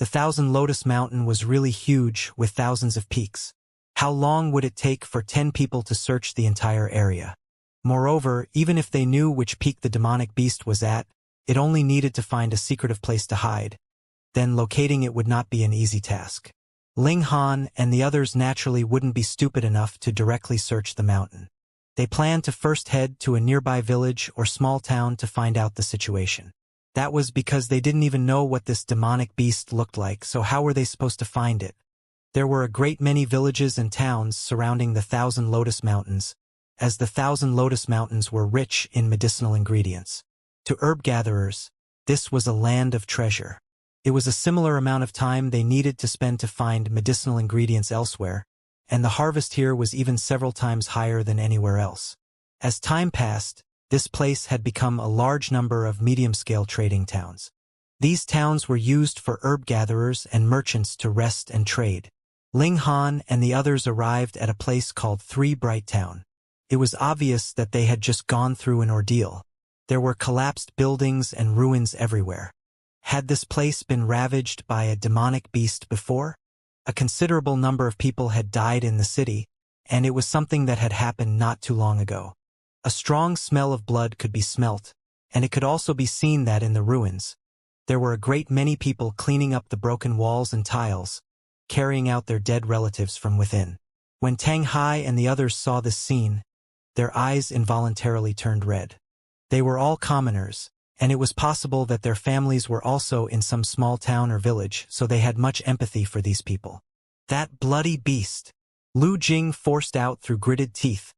The Thousand Lotus Mountain was really huge, with thousands of peaks. How long would it take for 10 people to search the entire area? Moreover, even if they knew which peak the demonic beast was at, it only needed to find a secretive place to hide. Then locating it would not be an easy task. Ling Han and the others naturally wouldn't be stupid enough to directly search the mountain. They planned to first head to a nearby village or small town to find out the situation. That was because they didn't even know what this demonic beast looked like, so how were they supposed to find it? There were a great many villages and towns surrounding the Thousand Lotus Mountains, as the Thousand Lotus Mountains were rich in medicinal ingredients. To herb gatherers, this was a land of treasure. It was a similar amount of time they needed to spend to find medicinal ingredients elsewhere, and the harvest here was even several times higher than anywhere else. As time passed, this place had become a large number of medium-scale trading towns. These towns were used for herb gatherers and merchants to rest and trade. Ling Han and the others arrived at a place called Three Bright Town. It was obvious that they had just gone through an ordeal. There were collapsed buildings and ruins everywhere. Had this place been ravaged by a demonic beast before? A considerable number of people had died in the city, and it was something that had happened not too long ago. A strong smell of blood could be smelt, and it could also be seen that in the ruins, there were a great many people cleaning up the broken walls and tiles, carrying out their dead relatives from within. When Tang Hai and the others saw this scene, their eyes involuntarily turned red. They were all commoners, and it was possible that their families were also in some small town or village, so they had much empathy for these people. That bloody beast! Lu Jing forced out through gritted teeth,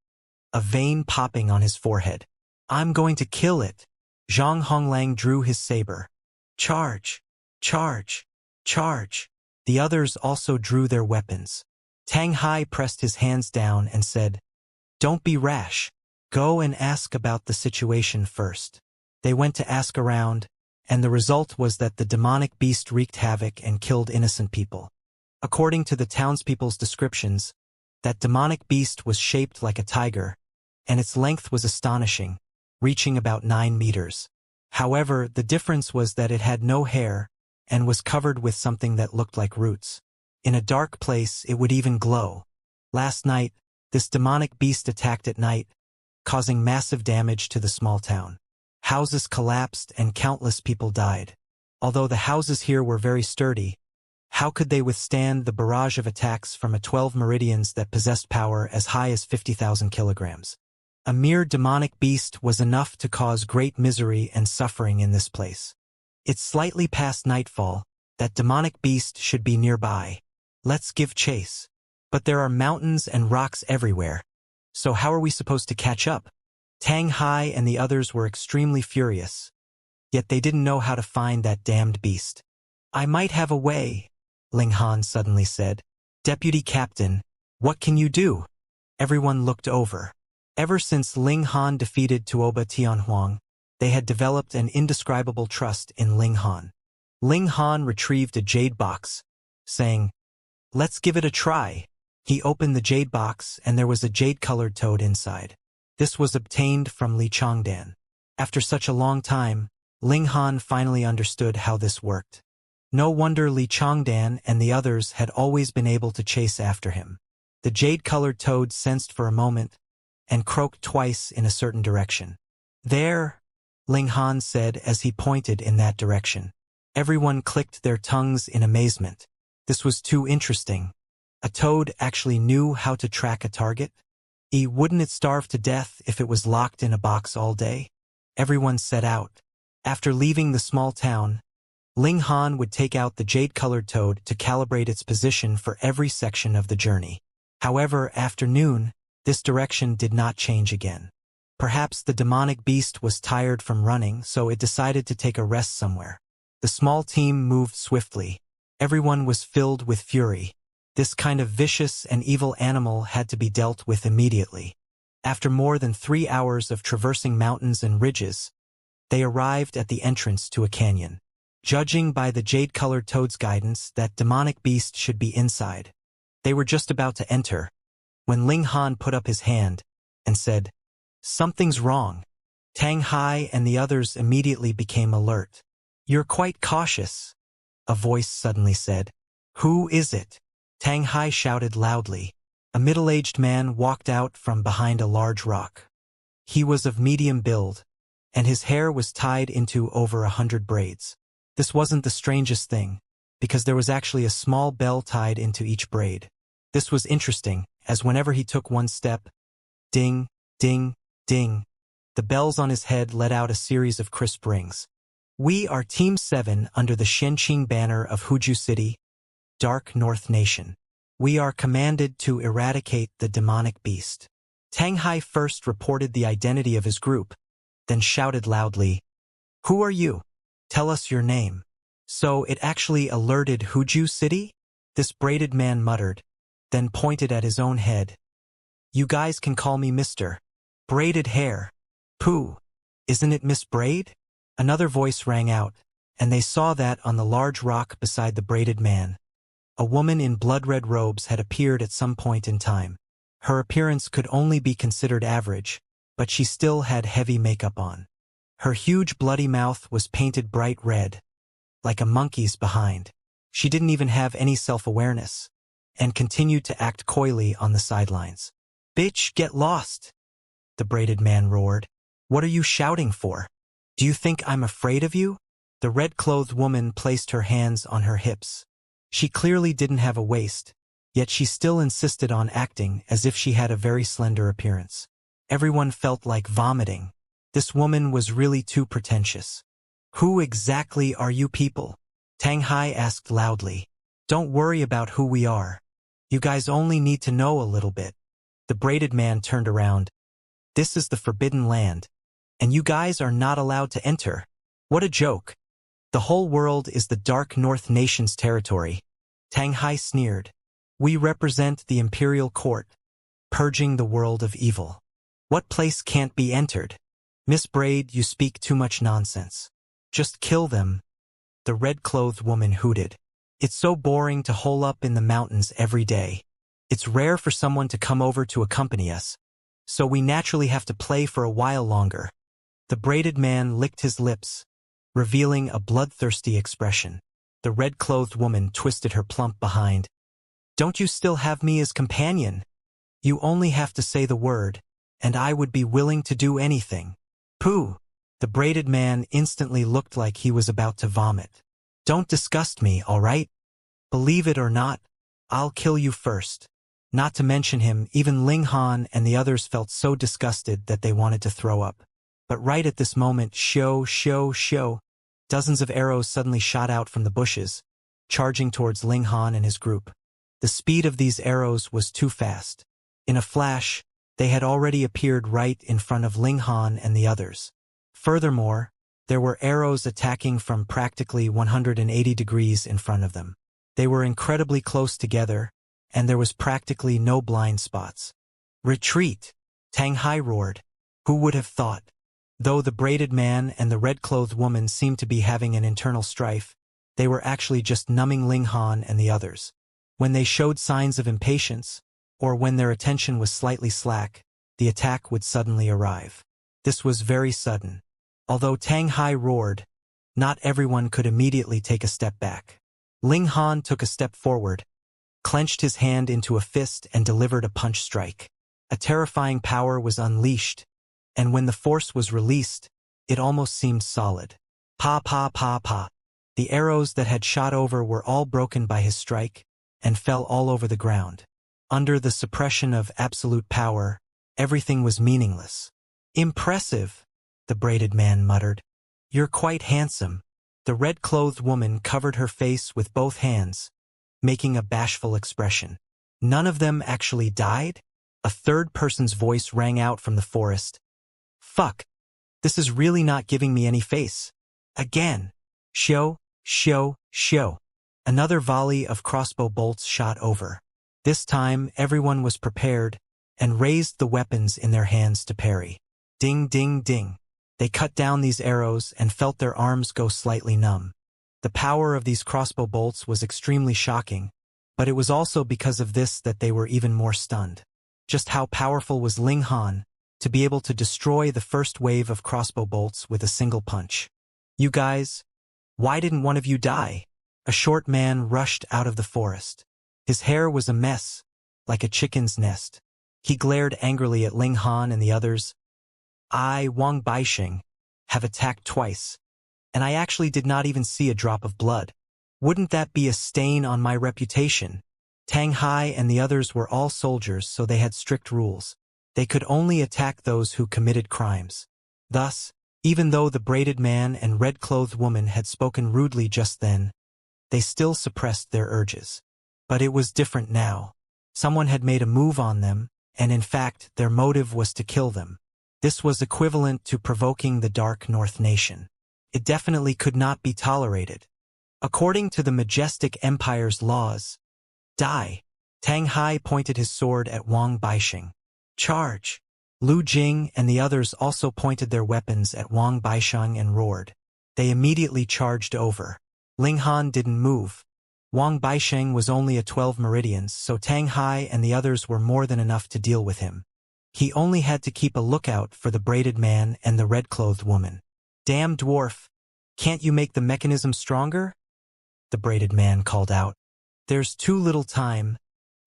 a vein popping on his forehead. I'm going to kill it! Zhang Honglang drew his saber. Charge! Charge! Charge! The others also drew their weapons. Tang Hai pressed his hands down and said, Don't be rash. Go and ask about the situation first. They went to ask around, and the result was that the demonic beast wreaked havoc and killed innocent people. According to the townspeople's descriptions, that demonic beast was shaped like a tiger, and its length was astonishing, reaching about 9 meters. However, the difference was that it had no hair and was covered with something that looked like roots. In a dark place, it would even glow. Last night, this demonic beast attacked at night, causing massive damage to the small town. Houses collapsed and countless people died. Although the houses here were very sturdy, how could they withstand the barrage of attacks from 12 meridians that possessed power as high as 50,000 kilograms? A mere demonic beast was enough to cause great misery and suffering in this place. It's slightly past nightfall. That demonic beast should be nearby. Let's give chase. But there are mountains and rocks everywhere. So how are we supposed to catch up? Tang Hai and the others were extremely furious. Yet they didn't know how to find that damned beast. I might have a way, Ling Han suddenly said. Deputy Captain, what can you do? Everyone looked over. Ever since Ling Han defeated Tuoba Tianhuang, they had developed an indescribable trust in Ling Han. Ling Han retrieved a jade box, saying, Let's give it a try. He opened the jade box and there was a jade-colored toad inside. This was obtained from Li Changdan. After such a long time, Ling Han finally understood how this worked. No wonder Li Changdan and the others had always been able to chase after him. The jade-colored toad sensed for a moment and croaked twice in a certain direction. There, Ling Han said as he pointed in that direction. Everyone clicked their tongues in amazement. This was too interesting. A toad actually knew how to track a target? Wouldn't it starve to death if it was locked in a box all day? Everyone set out. After leaving the small town, Ling Han would take out the jade-colored toad to calibrate its position for every section of the journey. However, after noon, this direction did not change again. Perhaps the demonic beast was tired from running, so it decided to take a rest somewhere. The small team moved swiftly. Everyone was filled with fury. This kind of vicious and evil animal had to be dealt with immediately. After more than 3 hours of traversing mountains and ridges, they arrived at the entrance to a canyon. Judging by the jade-colored toad's guidance, that demonic beast should be inside. They were just about to enter, when Ling Han put up his hand and said, Something's wrong. Tang Hai and the others immediately became alert. You're quite cautious. a voice suddenly said. Who is it? Tang Hai shouted loudly. A middle-aged man walked out from behind a large rock. He was of medium build, and his hair was tied into over 100 braids. This wasn't the strangest thing, because there was actually a small bell tied into each braid. This was interesting, as whenever he took one step, ding, ding, ding, the bells on his head let out a series of crisp rings. We are Team 7 under the Xianxia banner of Huju City, Dark North Nation. We are commanded to eradicate the demonic beast. Tang Hai first reported the identity of his group, then shouted loudly, Who are you? Tell us your name. So it actually alerted Huju City? This braided man muttered, then pointed at his own head. You guys can call me Mr. Braided Hair. Pooh, isn't it Miss Braid? Another voice rang out, and they saw that on the large rock beside the braided man. A woman in blood-red robes had appeared at some point in time. Her appearance could only be considered average, but she still had heavy makeup on. Her huge bloody mouth was painted bright red, like a monkey's behind. She didn't even have any self-awareness, and continued to act coyly on the sidelines. Bitch, get lost! The braided man roared. What are you shouting for? Do you think I'm afraid of you? The red-clothed woman placed her hands on her hips. She clearly didn't have a waist, yet she still insisted on acting as if she had a very slender appearance. Everyone felt like vomiting. This woman was really too pretentious. Who exactly are you people? Tang Hai asked loudly. Don't worry about who we are. You guys only need to know a little bit. The braided man turned around. This is the Forbidden Land, and you guys are not allowed to enter. What a joke. The whole world is the Dark North Nation's territory. Tang Hai sneered. We represent the imperial court, purging the world of evil. What place can't be entered? Miss Braid, you speak too much nonsense. Just kill them. The red-clothed woman hooted. It's so boring to hole up in the mountains every day. It's rare for someone to come over to accompany us, so we naturally have to play for a while longer. The braided man licked his lips, revealing a bloodthirsty expression. The red-clothed woman twisted her plump behind. Don't you still have me as companion? You only have to say the word, and I would be willing to do anything. Pooh! The braided man instantly looked like he was about to vomit. Don't disgust me, all right? Believe it or not, I'll kill you first. Not to mention him, even Ling Han and the others felt so disgusted that they wanted to throw up. But right at this moment, dozens of arrows suddenly shot out from the bushes, charging towards Ling Han and his group. The speed of these arrows was too fast. In a flash, they had already appeared right in front of Ling Han and the others. Furthermore, there were arrows attacking from practically 180 degrees in front of them. They were incredibly close together, and there was practically no blind spots. Retreat! Tang Hai roared. Who would have thought? Though the braided man and the red-clothed woman seemed to be having an internal strife, they were actually just numbing Ling Han and the others. When they showed signs of impatience, or when their attention was slightly slack, the attack would suddenly arrive. This was very sudden. Although Tang Hai roared, not everyone could immediately take a step back. Ling Han took a step forward, clenched his hand into a fist and delivered a punch strike. A terrifying power was unleashed, and when the force was released, it almost seemed solid. Pa pa pa pa. The arrows that had shot over were all broken by his strike, and fell all over the ground. Under the suppression of absolute power, everything was meaningless. Impressive, the braided man muttered. You're quite handsome. The red-clothed woman covered her face with both hands, making a bashful expression. None of them actually died? A third person's voice rang out from the forest. Fuck. This is really not giving me any face. Again. Show. Another volley of crossbow bolts shot over. This time, everyone was prepared and raised the weapons in their hands to parry. Ding, ding, ding. They cut down these arrows and felt their arms go slightly numb. The power of these crossbow bolts was extremely shocking, but it was also because of this that they were even more stunned. Just how powerful was Ling Han to be able to destroy the first wave of crossbow bolts with a single punch? You guys, why didn't one of you die? A short man rushed out of the forest. His hair was a mess, like a chicken's nest. He glared angrily at Ling Han and the others. I, Wang Baixing, have attacked twice, and I actually did not even see a drop of blood. Wouldn't that be a stain on my reputation? Tang Hai and the others were all soldiers, so they had strict rules. They could only attack those who committed crimes. Thus, even though the braided man and red-clothed woman had spoken rudely just then, they still suppressed their urges. But it was different now. Someone had made a move on them, and in fact, their motive was to kill them. This was equivalent to provoking the Dark North Nation. It definitely could not be tolerated. According to the Majestic Empire's laws, die. Tang Hai pointed his sword at Wang Baixing. Charge! Lu Jing and the others also pointed their weapons at Wang Baixing and roared. They immediately charged over. Ling Han didn't move. Wang Baixing was only at 12 meridians, so Tang Hai and the others were more than enough to deal with him. He only had to keep a lookout for the braided man and the red-clothed woman. Damn dwarf! Can't you make the mechanism stronger? The braided man called out. There's too little time.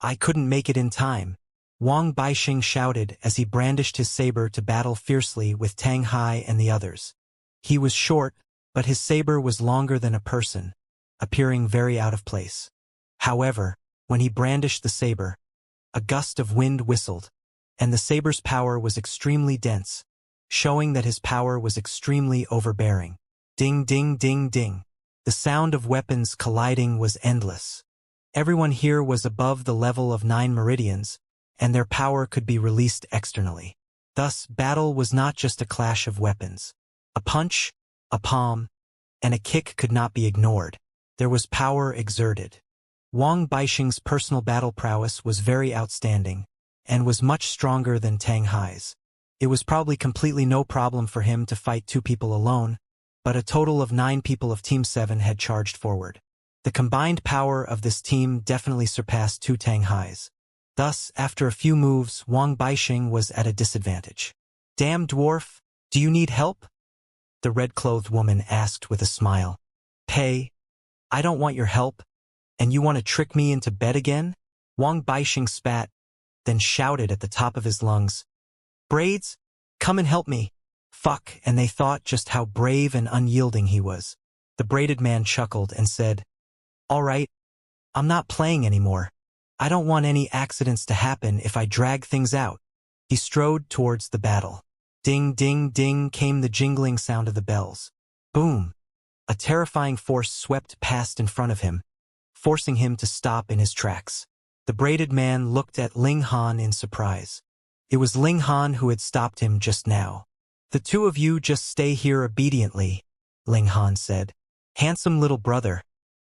I couldn't make it in time. Wang Baixing shouted as he brandished his saber to battle fiercely with Tang Hai and the others. He was short, but his saber was longer than a person, appearing very out of place. However, when he brandished the saber, a gust of wind whistled, and the saber's power was extremely dense, showing that his power was extremely overbearing. Ding, ding, ding, ding. The sound of weapons colliding was endless. Everyone here was above the level of 9 meridians, and their power could be released externally. Thus, battle was not just a clash of weapons. A punch, a palm, and a kick could not be ignored. There was power exerted. Wang Baixing's personal battle prowess was very outstanding, and was much stronger than Tang Hai's. It was probably completely no problem for him to fight 2 people alone, but a total of 9 people of Team 7 had charged forward. The combined power of this team definitely surpassed 2 Tang Hai's. Thus, after a few moves, Wang Baixing was at a disadvantage. Damn dwarf, do you need help? The red-clothed woman asked with a smile. Pei, I don't want your help, and you want to trick me into bed again? Wang Baixing spat, then shouted at the top of his lungs. Braids, come and help me. Fuck, and they thought just how brave and unyielding he was. The braided man chuckled and said, All right, I'm not playing anymore. I don't want any accidents to happen if I drag things out. He strode towards the battle. Ding, ding, ding came the jingling sound of the bells. Boom! A terrifying force swept past in front of him, forcing him to stop in his tracks. The braided man looked at Ling Han in surprise. It was Ling Han who had stopped him just now. The 2 of you just stay here obediently, Ling Han said. Handsome little brother.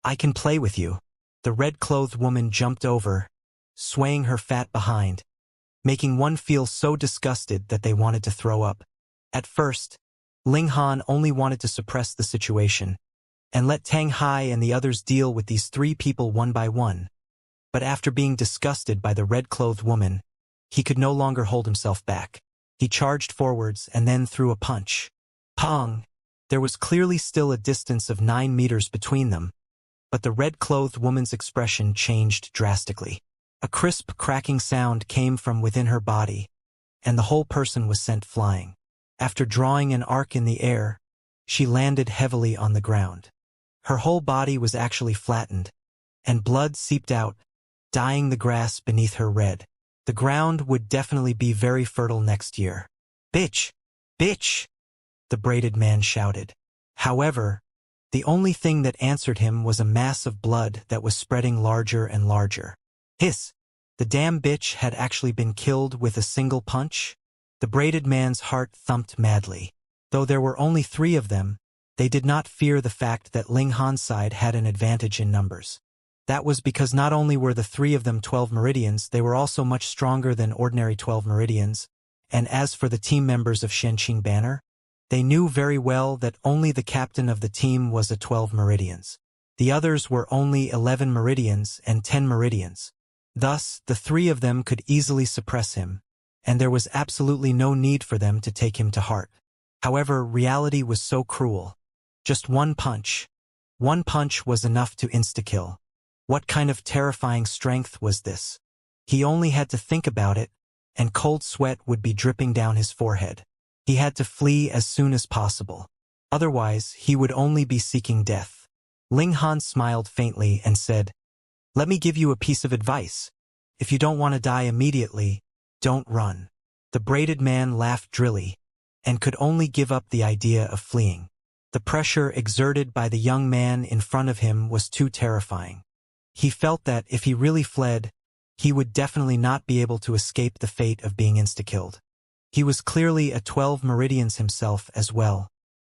I can play with you. The red-clothed woman jumped over, swaying her fat behind, making one feel so disgusted that they wanted to throw up. At first, Ling Han only wanted to suppress the situation and let Tang Hai and the others deal with these 3 people one by one. But after being disgusted by the red-clothed woman, he could no longer hold himself back. He charged forwards and then threw a punch. Pong! There was clearly still a distance of 9 meters between them, but the red-clothed woman's expression changed drastically. A crisp, cracking sound came from within her body, and the whole person was sent flying. After drawing an arc in the air, she landed heavily on the ground. Her whole body was actually flattened, and blood seeped out, dyeing the grass beneath her red. The ground would definitely be very fertile next year. Bitch! Bitch! The braided man shouted. However, the only thing that answered him was a mass of blood that was spreading larger and larger. Hiss! The damn bitch had actually been killed with a single punch? The braided man's heart thumped madly. Though there were only 3 of them, they did not fear the fact that Ling Han's side had an advantage in numbers. That was because not only were the 3 of them 12 meridians, they were also much stronger than ordinary 12 meridians, and as for the team members of Xianxia Banner, they knew very well that only the captain of the team was a 12 meridians. The others were only 11 meridians and 10 meridians. Thus, the 3 of them could easily suppress him, and there was absolutely no need for them to take him to heart. However, reality was so cruel. Just one punch, One punch was enough to insta-kill. What kind of terrifying strength was this? He only had to think about it, and cold sweat would be dripping down his forehead. He had to flee as soon as possible. Otherwise, he would only be seeking death. Ling Han smiled faintly and said, "Let me give you a piece of advice. If you don't want to die immediately, don't run." The braided man laughed drily, and could only give up the idea of fleeing. The pressure exerted by the young man in front of him was too terrifying. He felt that if he really fled, he would definitely not be able to escape the fate of being insta-killed. He was clearly a 12 meridians himself as well.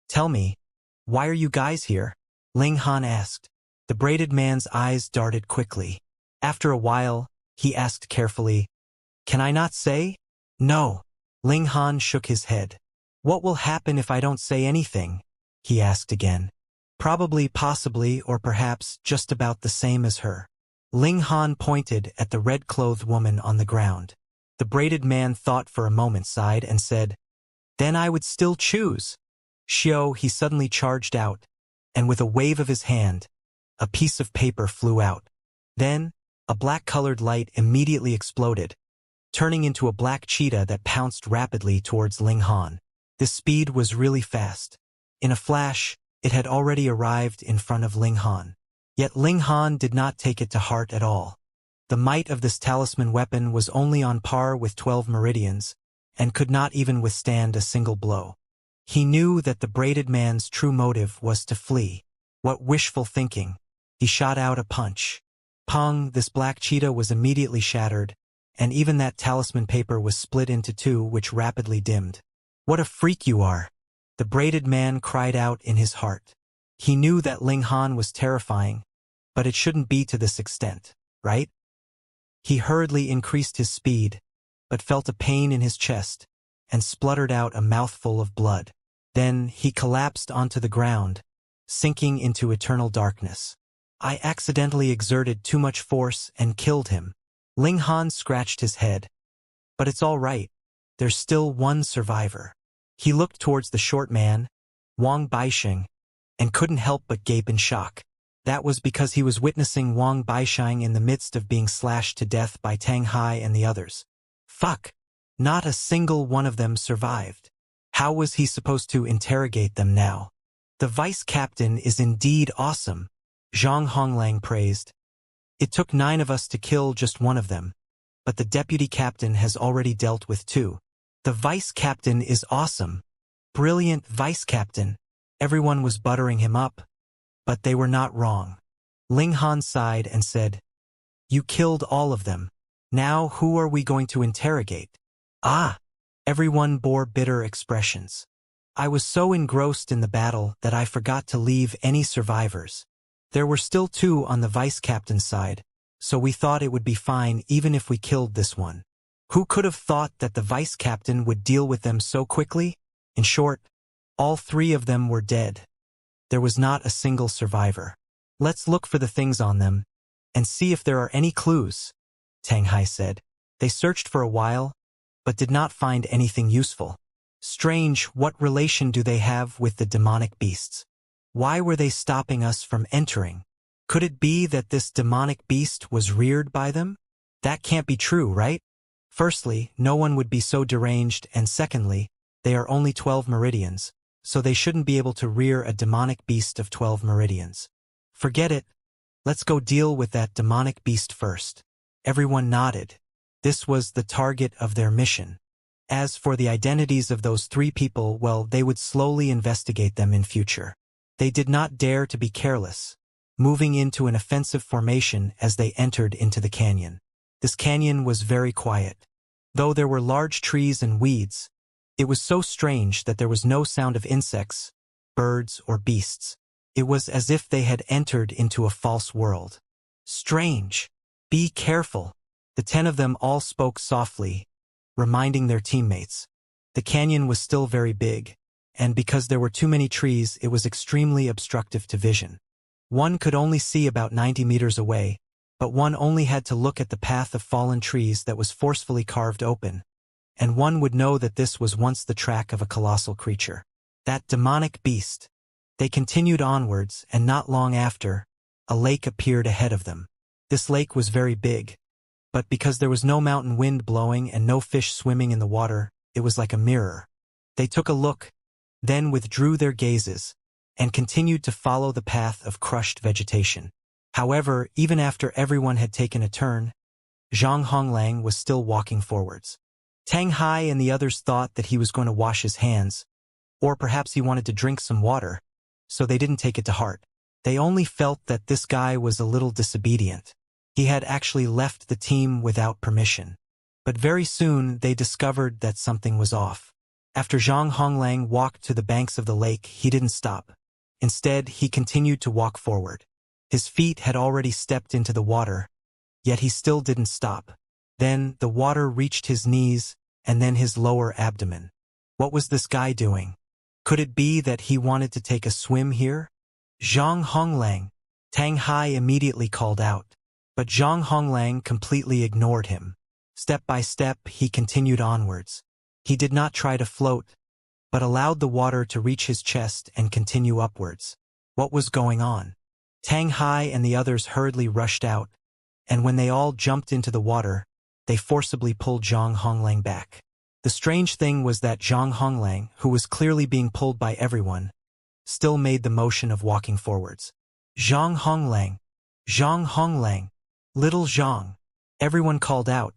"Tell me, why are you guys here?" Ling Han asked. The braided man's eyes darted quickly. After a while, he asked carefully, "Can I not say?" "No." Ling Han shook his head. "What will happen if I don't say anything?" he asked again. "Probably, possibly, or perhaps just about the same as her." Ling Han pointed at the red-clothed woman on the ground. The braided man thought for a moment, sighed, and said, "Then I would still choose." "Xiao," he suddenly charged out, and with a wave of his hand, a piece of paper flew out. Then, a black-colored light immediately exploded, turning into a black cheetah that pounced rapidly towards Ling Han. This speed was really fast. In a flash, it had already arrived in front of Ling Han. Yet Ling Han did not take it to heart at all. The might of this talisman weapon was only on par with 12 meridians, and could not even withstand a single blow. He knew that the braided man's true motive was to flee. What wishful thinking. He shot out a punch. Pong, this black cheetah was immediately shattered, and even that talisman paper was split into two, which rapidly dimmed. "What a freak you are!" the braided man cried out in his heart. He knew that Ling Han was terrifying, but it shouldn't be to this extent, right? He hurriedly increased his speed, but felt a pain in his chest, and spluttered out a mouthful of blood. Then he collapsed onto the ground, sinking into eternal darkness. "I accidentally exerted too much force and killed him." Ling Han scratched his head. "But it's all right. There's still one survivor." He looked towards the short man, Wang Baixing, and couldn't help but gape in shock. That was because he was witnessing Wang Baixing in the midst of being slashed to death by Tang Hai and the others. Fuck! Not a single one of them survived. How was he supposed to interrogate them now? "The vice captain is indeed awesome," Zhang Honglang praised. "It took 9 of us to kill just one of them, but the deputy captain has already dealt with 2. The vice captain is awesome. Brilliant vice captain." Everyone was buttering him up, but they were not wrong. Ling Han sighed and said, "You killed all of them. Now who are we going to interrogate?" "Ah!" Everyone bore bitter expressions. "I was so engrossed in the battle that I forgot to leave any survivors. There were still 2 on the vice captain's side, so we thought it would be fine even if we killed this one." Who could have thought that the vice captain would deal with them so quickly? In short, all 3 of them were dead. There was not a single survivor. "Let's look for the things on them, and see if there are any clues," Tang Hai said. They searched for a while, but did not find anything useful. "Strange, what relation do they have with the demonic beasts? Why were they stopping us from entering? Could it be that this demonic beast was reared by them? That can't be true, right? Firstly, no one would be so deranged, and secondly, they are only 12 meridians, so they shouldn't be able to rear a demonic beast of 12 meridians. Forget it. Let's go deal with that demonic beast first." Everyone nodded. This was the target of their mission. As for the identities of those 3 people, well, they would slowly investigate them in future. They did not dare to be careless, moving into an offensive formation as they entered into the canyon. This canyon was very quiet. Though there were large trees and weeds, it was so strange that there was no sound of insects, birds, or beasts. It was as if they had entered into a false world. "Strange. Be careful." The 10 of them all spoke softly, reminding their teammates. The canyon was still very big, and because there were too many trees, it was extremely obstructive to vision. One could only see about 90 meters away, but one only had to look at the path of fallen trees that was forcefully carved open, and one would know that this was once the track of a colossal creature. That demonic beast. They continued onwards, and not long after, a lake appeared ahead of them. This lake was very big, but because there was no mountain wind blowing and no fish swimming in the water, it was like a mirror. They took a look, then withdrew their gazes, and continued to follow the path of crushed vegetation. However, even after everyone had taken a turn, Zhang Honglang was still walking forwards. Tang Hai and the others thought that he was going to wash his hands, or perhaps he wanted to drink some water, so they didn't take it to heart. They only felt that this guy was a little disobedient. He had actually left the team without permission. But very soon they discovered that something was off. After Zhang Honglang walked to the banks of the lake, he didn't stop. Instead, he continued to walk forward. His feet had already stepped into the water, yet he still didn't stop. Then the water reached his knees, and then his lower abdomen. What was this guy doing? Could it be that he wanted to take a swim here? Zhang Honglang, Tang Hai immediately called out. But Zhang Honglang completely ignored him. Step by step, he continued onwards. He did not try to float, but allowed the water to reach his chest and continue upwards. What was going on? Tang Hai and the others hurriedly rushed out, and when they all jumped into the water, they forcibly pulled Zhang Honglang back. The strange thing was that Zhang Honglang, who was clearly being pulled by everyone, still made the motion of walking forwards. Zhang Honglang! Zhang Honglang! Little Zhang! Everyone called out,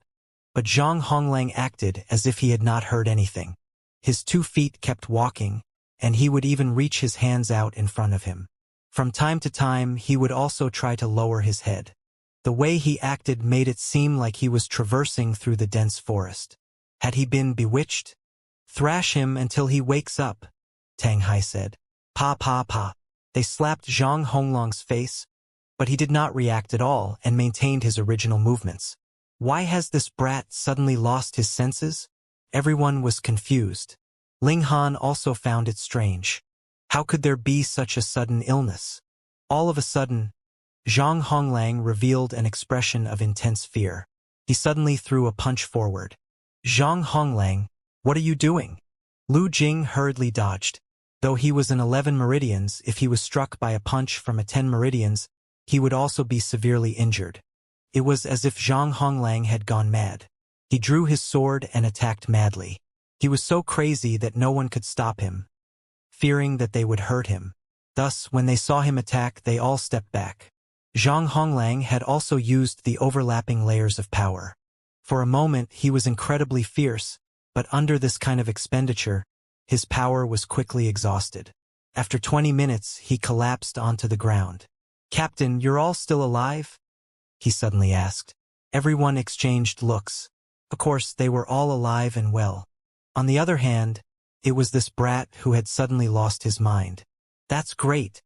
but Zhang Honglang acted as if he had not heard anything. His 2 feet kept walking, and he would even reach his hands out in front of him. From time to time, he would also try to lower his head. The way he acted made it seem like he was traversing through the dense forest. Had he been bewitched? Thrash him until he wakes up, Tang Hai said. Pa pa pa. They slapped Zhang Honglang's face, but he did not react at all and maintained his original movements. Why has this brat suddenly lost his senses? Everyone was confused. Ling Han also found it strange. How could there be such a sudden illness? All of a sudden, Zhang Honglang revealed an expression of intense fear. He suddenly threw a punch forward. Zhang Honglang, what are you doing? Lu Jing hurriedly dodged. Though he was in 11 meridians, if he was struck by a punch from a 10 meridians, he would also be severely injured. It was as if Zhang Honglang had gone mad. He drew his sword and attacked madly. He was so crazy that no one could stop him, fearing that they would hurt him. Thus, when they saw him attack, they all stepped back. Zhang Honglang had also used the overlapping layers of power. For a moment, he was incredibly fierce, but under this kind of expenditure, his power was quickly exhausted. After 20 minutes, he collapsed onto the ground. "Captain, you're all still alive?" he suddenly asked. Everyone exchanged looks. Of course, they were all alive and well. On the other hand, it was this brat who had suddenly lost his mind. "That's great.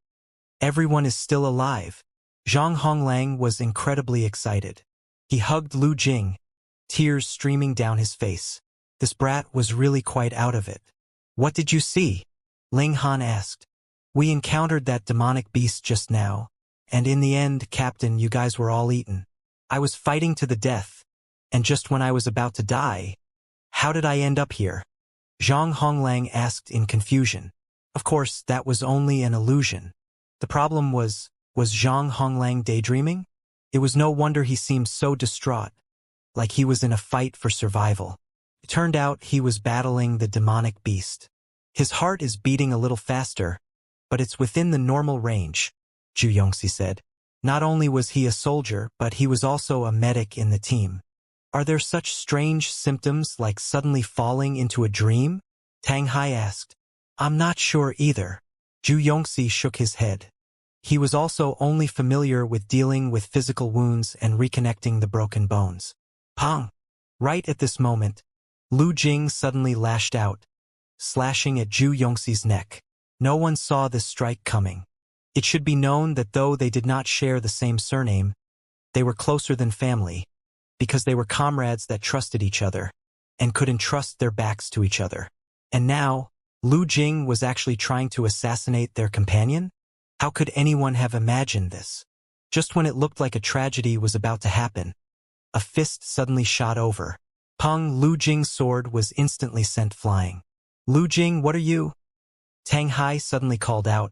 Everyone is still alive." Zhang Honglang was incredibly excited. He hugged Lu Jing, tears streaming down his face. This brat was really quite out of it. "What did you see?" Ling Han asked. "We encountered that demonic beast just now, and in the end, Captain, you guys were all eaten. I was fighting to the death, and just when I was about to die, how did I end up here?" Zhang Honglang asked in confusion. Of course, that was only an illusion. The problem was Zhang Honglang daydreaming? It was no wonder he seemed so distraught, like he was in a fight for survival. It turned out he was battling the demonic beast. "His heart is beating a little faster, but it's within the normal range," Xianxia said. Not only was he a soldier, but he was also a medic in the team. "Are there such strange symptoms like suddenly falling into a dream?" Tang Hai asked. "I'm not sure either." Xianxia shook his head. He was also only familiar with dealing with physical wounds and reconnecting the broken bones. Pang! Right at this moment, Lu Jing suddenly lashed out, slashing at Xianxia's neck. No one saw this strike coming. It should be known that though they did not share the same surname, they were closer than family, because they were comrades that trusted each other, and could entrust their backs to each other. And now, Lu Jing was actually trying to assassinate their companion? How could anyone have imagined this? Just when it looked like a tragedy was about to happen, a fist suddenly shot over. Peng Lu Jing's sword was instantly sent flying. "Lu Jing, what are you?" Tang Hai suddenly called out,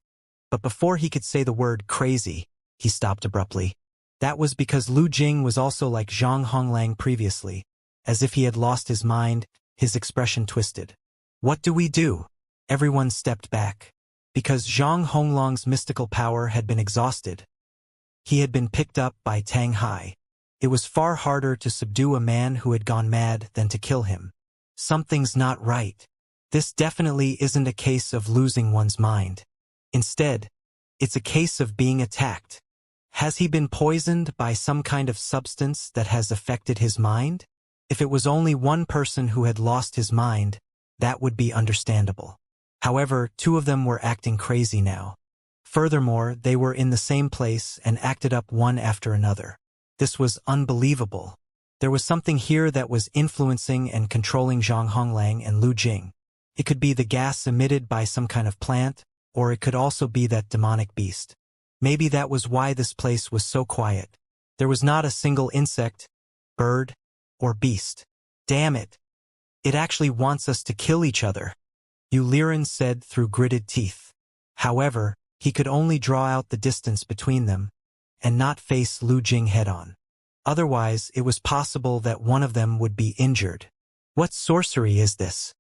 But before he could say the word crazy, he stopped abruptly. That was because Lu Jing was also like Zhang Honglang previously. As if he had lost his mind, his expression twisted. What do we do? Everyone stepped back. Because Zhang Honglang's mystical power had been exhausted. He had been picked up by Tang Hai. It was far harder to subdue a man who had gone mad than to kill him. Something's not right. This definitely isn't a case of losing one's mind. Instead, it's a case of being attacked. Has he been poisoned by some kind of substance that has affected his mind? If it was only one person who had lost his mind, that would be understandable. However, two of them were acting crazy now. Furthermore, they were in the same place and acted up one after another. This was unbelievable. There was something here that was influencing and controlling Zhang Honglang and Lu Jing. It could be the gas emitted by some kind of plant, or it could also be that demonic beast. Maybe that was why this place was so quiet. There was not a single insect, bird, or beast. Damn it. It actually wants us to kill each other, Yu Liren said through gritted teeth. However, he could only draw out the distance between them, and not face Lu Jing head-on. Otherwise, it was possible that one of them would be injured. What sorcery is this?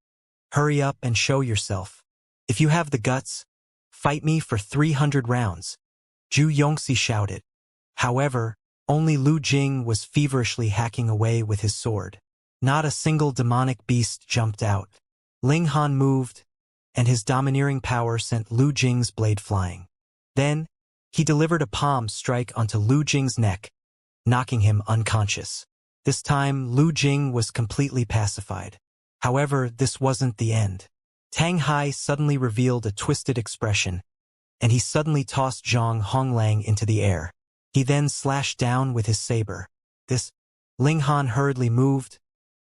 Hurry up and show yourself. If you have the guts, fight me for 300 rounds, Zhu Yongxi shouted. However, only Lu Jing was feverishly hacking away with his sword. Not a single demonic beast jumped out. Ling Han moved, and his domineering power sent Lu Jing's blade flying. Then, he delivered a palm strike onto Lu Jing's neck, knocking him unconscious. This time, Lu Jing was completely pacified. However, this wasn't the end. Tang Hai suddenly revealed a twisted expression, and he suddenly tossed Zhang Honglang into the air. He then slashed down with his saber. Ling Han hurriedly moved,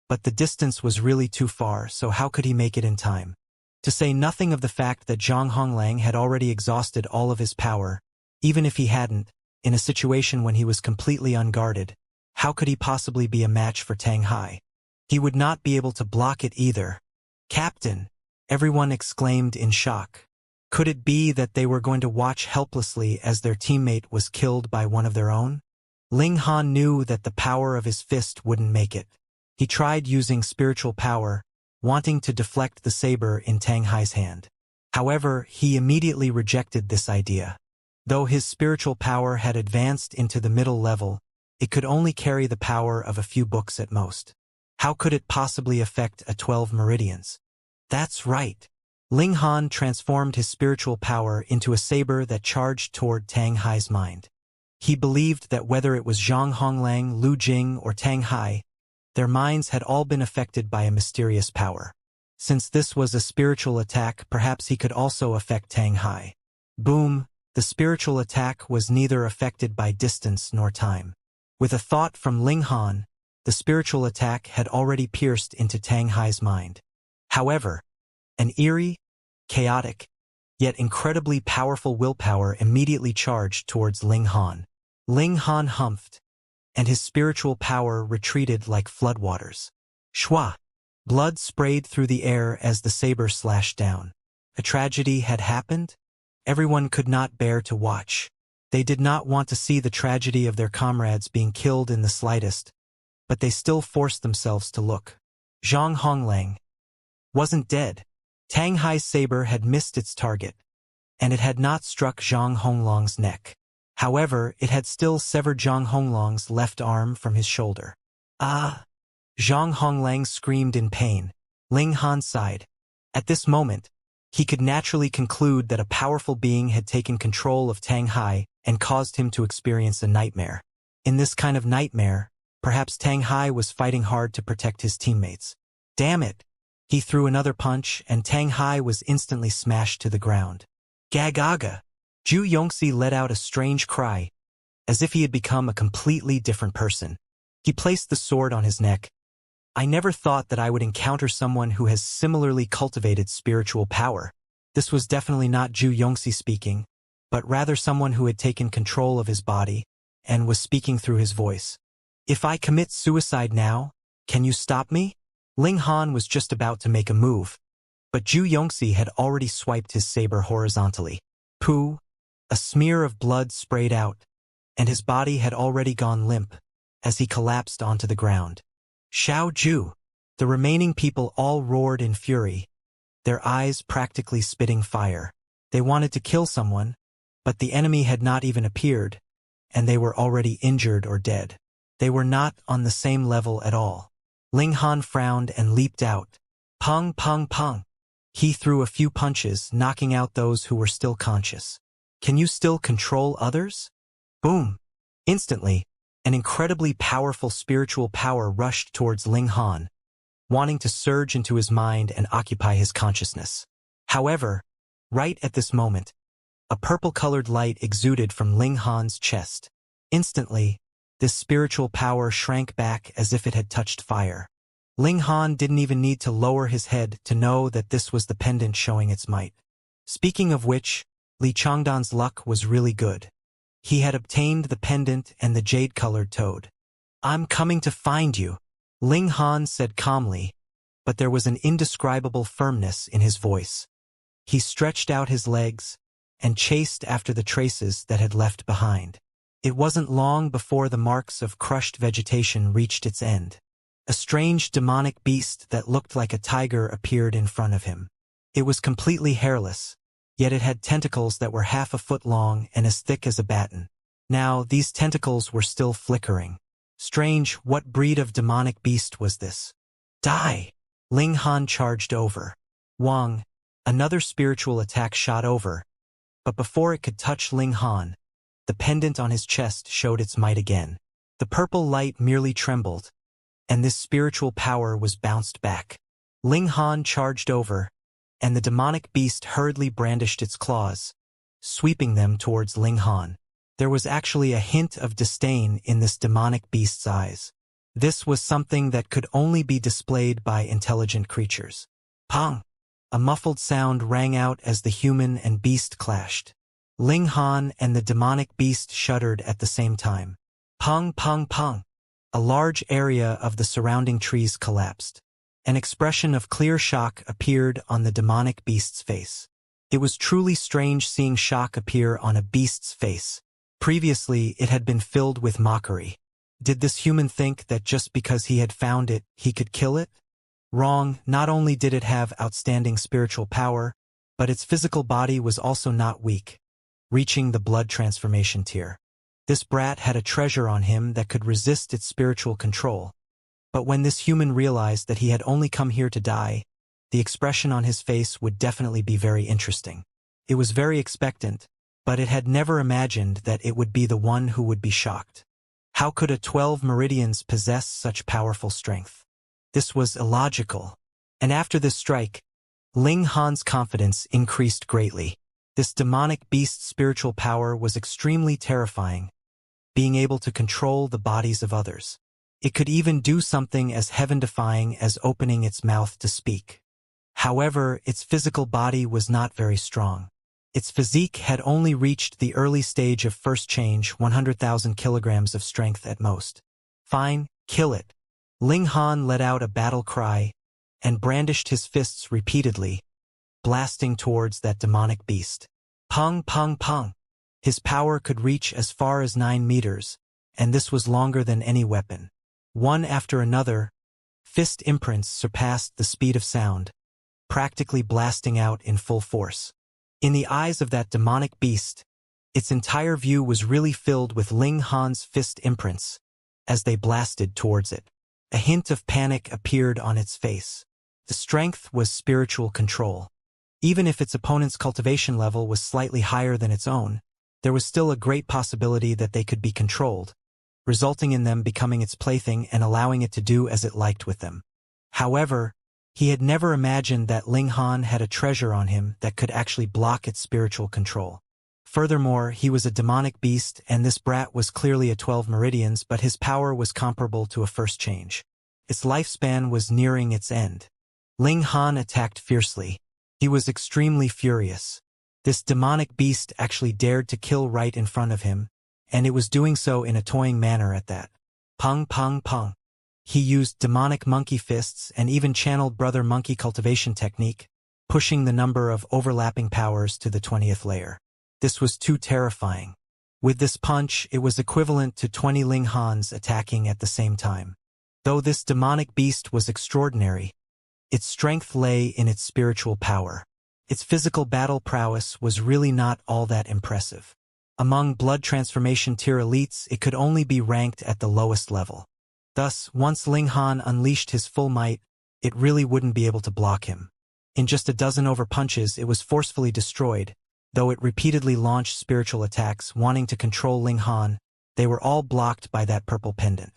but the distance was really too far, so how could he make it in time? To say nothing of the fact that Zhang Honglang had already exhausted all of his power, even if he hadn't, in a situation when he was completely unguarded, how could he possibly be a match for Tang Hai? He would not be able to block it either. Captain! Everyone exclaimed in shock. Could it be that they were going to watch helplessly as their teammate was killed by one of their own? Ling Han knew that the power of his fist wouldn't make it. He tried using spiritual power, wanting to deflect the saber in Tang Hai's hand. However, he immediately rejected this idea. Though his spiritual power had advanced into the middle level, it could only carry the power of a few books at most. How could it possibly affect a 12 meridians? That's right. Ling Han transformed his spiritual power into a saber that charged toward Tang Hai's mind. He believed that whether it was Zhang Honglang, Lu Jing, or Tang Hai, their minds had all been affected by a mysterious power. Since this was a spiritual attack, perhaps he could also affect Tang Hai. Boom! The spiritual attack was neither affected by distance nor time. With a thought from Ling Han, the spiritual attack had already pierced into Tang Hai's mind. However, an eerie, chaotic, yet incredibly powerful willpower immediately charged towards Ling Han. Ling Han humphed, and his spiritual power retreated like floodwaters. Shwa! Blood sprayed through the air as the saber slashed down. A tragedy had happened? Everyone could not bear to watch. They did not want to see the tragedy of their comrades being killed in the slightest, but they still forced themselves to look. Zhang Honglang wasn't dead. Tang Hai's saber had missed its target, and it had not struck Zhang Honglang's neck. However, it had still severed Zhang Honglang's left arm from his shoulder. Ah! Zhang Honglang screamed in pain. Ling Han sighed. At this moment, he could naturally conclude that a powerful being had taken control of Tang Hai and caused him to experience a nightmare. In this kind of nightmare, perhaps Tang Hai was fighting hard to protect his teammates. Damn it! He threw another punch, and Tang Hai was instantly smashed to the ground. Gagaga! Zhu Yongxi let out a strange cry, as if he had become a completely different person. He placed the sword on his neck. I never thought that I would encounter someone who has similarly cultivated spiritual power. This was definitely not Zhu Yongxi speaking, but rather someone who had taken control of his body and was speaking through his voice. If I commit suicide now, can you stop me? Ling Han was just about to make a move, but Zhu Yongxi had already swiped his saber horizontally. Pooh! A smear of blood sprayed out, and his body had already gone limp as he collapsed onto the ground. Xiao Ju! The remaining people all roared in fury, their eyes practically spitting fire. They wanted to kill someone, but the enemy had not even appeared, and they were already injured or dead. They were not on the same level at all. Ling Han frowned and leaped out. Pong, pong, pong. He threw a few punches, knocking out those who were still conscious. Can you still control others? Boom! Instantly, an incredibly powerful spiritual power rushed towards Ling Han, wanting to surge into his mind and occupy his consciousness. However, right at this moment, a purple-colored light exuded from Ling Han's chest. Instantly, this spiritual power shrank back as if it had touched fire. Ling Han didn't even need to lower his head to know that this was the pendant showing its might. Speaking of which, Li Changdan's luck was really good. He had obtained the pendant and the jade-colored toad. I'm coming to find you, Ling Han said calmly, but there was an indescribable firmness in his voice. He stretched out his legs and chased after the traces that had left behind. It wasn't long before the marks of crushed vegetation reached its end. A strange demonic beast that looked like a tiger appeared in front of him. It was completely hairless, yet it had tentacles that were half a foot long and as thick as a baton. Now, these tentacles were still flickering. Strange, what breed of demonic beast was this? Die! Ling Han charged over. Wang, another spiritual attack shot over, but before it could touch Ling Han, the pendant on his chest showed its might again. The purple light merely trembled, and this spiritual power was bounced back. Ling Han charged over, and the demonic beast hurriedly brandished its claws, sweeping them towards Ling Han. There was actually a hint of disdain in this demonic beast's eyes. This was something that could only be displayed by intelligent creatures. Pong! A muffled sound rang out as the human and beast clashed. Ling Han and the demonic beast shuddered at the same time. Pong, pong, pong! A large area of the surrounding trees collapsed. An expression of clear shock appeared on the demonic beast's face. It was truly strange seeing shock appear on a beast's face. Previously, it had been filled with mockery. Did this human think that just because he had found it, he could kill it? Wrong. Not only did it have outstanding spiritual power, but its physical body was also not weak, reaching the blood transformation tier. This brat had a treasure on him that could resist its spiritual control. But when this human realized that he had only come here to die, the expression on his face would definitely be very interesting. It was very expectant, but it had never imagined that it would be the one who would be shocked. How could a 12 meridians possess such powerful strength? This was illogical. And after this strike, Ling Han's confidence increased greatly. This demonic beast's spiritual power was extremely terrifying, being able to control the bodies of others. It could even do something as heaven-defying as opening its mouth to speak. However, its physical body was not very strong. Its physique had only reached the early stage of first change, 100,000 kilograms of strength at most. Fine, kill it. Ling Han let out a battle cry and brandished his fists repeatedly, blasting towards that demonic beast. Pong, pong, pong. His power could reach as far as 9 meters, and this was longer than any weapon. One after another, fist imprints surpassed the speed of sound, practically blasting out in full force. In the eyes of that demonic beast, its entire view was really filled with Ling Han's fist imprints as they blasted towards it. A hint of panic appeared on its face. The strength was spiritual control. Even if its opponent's cultivation level was slightly higher than its own, there was still a great possibility that they could be controlled, resulting in them becoming its plaything and allowing it to do as it liked with them. However, he had never imagined that Ling Han had a treasure on him that could actually block its spiritual control. Furthermore, he was a demonic beast, and this brat was clearly a 12 meridians, but his power was comparable to a first change. Its lifespan was nearing its end. Ling Han attacked fiercely. He was extremely furious. This demonic beast actually dared to kill right in front of him, and it was doing so in a toying manner at that. Pong, pong, pong. He used demonic monkey fists and even channeled brother monkey cultivation technique, pushing the number of overlapping powers to the 20th layer. This was too terrifying. With this punch, it was equivalent to 20 Ling Hans attacking at the same time. Though this demonic beast was extraordinary, its strength lay in its spiritual power. Its physical battle prowess was really not all that impressive. Among blood transformation tier elites, it could only be ranked at the lowest level. Thus, once Ling Han unleashed his full might, it really wouldn't be able to block him. In just a dozen over punches, it was forcefully destroyed. Though it repeatedly launched spiritual attacks wanting to control Ling Han, they were all blocked by that purple pendant.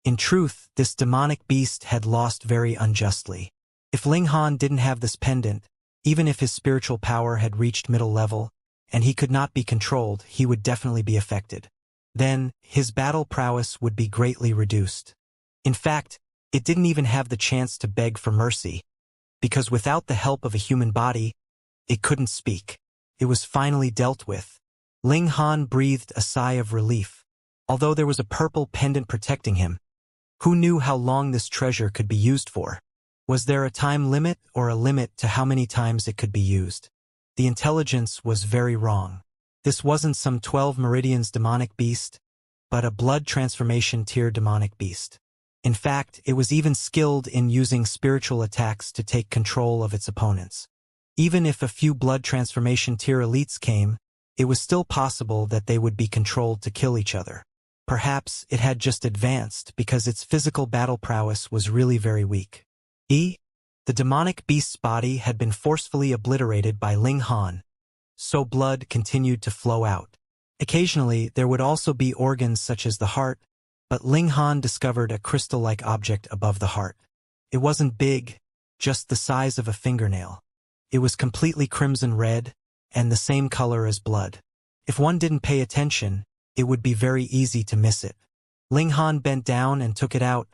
In truth, this demonic beast had lost very unjustly. If Ling Han didn't have this pendant, even if his spiritual power had reached middle level, and he could not be controlled, he would definitely be affected. Then, his battle prowess would be greatly reduced. In fact, it didn't even have the chance to beg for mercy, because without the help of a human body, it couldn't speak. It was finally dealt with. Ling Han breathed a sigh of relief. Although there was a purple pendant protecting him, who knew how long this treasure could be used for? Was there a time limit or a limit to how many times it could be used? The intelligence was very wrong. This wasn't some 12 meridians demonic beast, but a blood transformation tier demonic beast. In fact, it was even skilled in using spiritual attacks to take control of its opponents. Even if a few blood transformation tier elites came, it was still possible that they would be controlled to kill each other. Perhaps it had just advanced because its physical battle prowess was really very weak. The demonic beast's body had been forcefully obliterated by Ling Han, so blood continued to flow out. Occasionally, there would also be organs such as the heart, but Ling Han discovered a crystal-like object above the heart. It wasn't big, just the size of a fingernail. It was completely crimson red, and the same color as blood. If one didn't pay attention, it would be very easy to miss it. Ling Han bent down and took it out,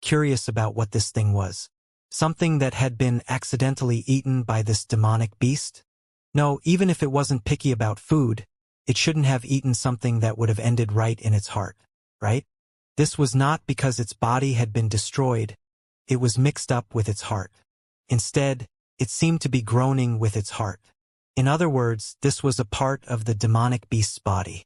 curious about what this thing was. Something that had been accidentally eaten by this demonic beast? No, even if it wasn't picky about food, it shouldn't have eaten something that would have ended right in its heart, right? This was not because its body had been destroyed, it was mixed up with its heart. Instead, it seemed to be groaning with its heart. In other words, this was a part of the demonic beast's body.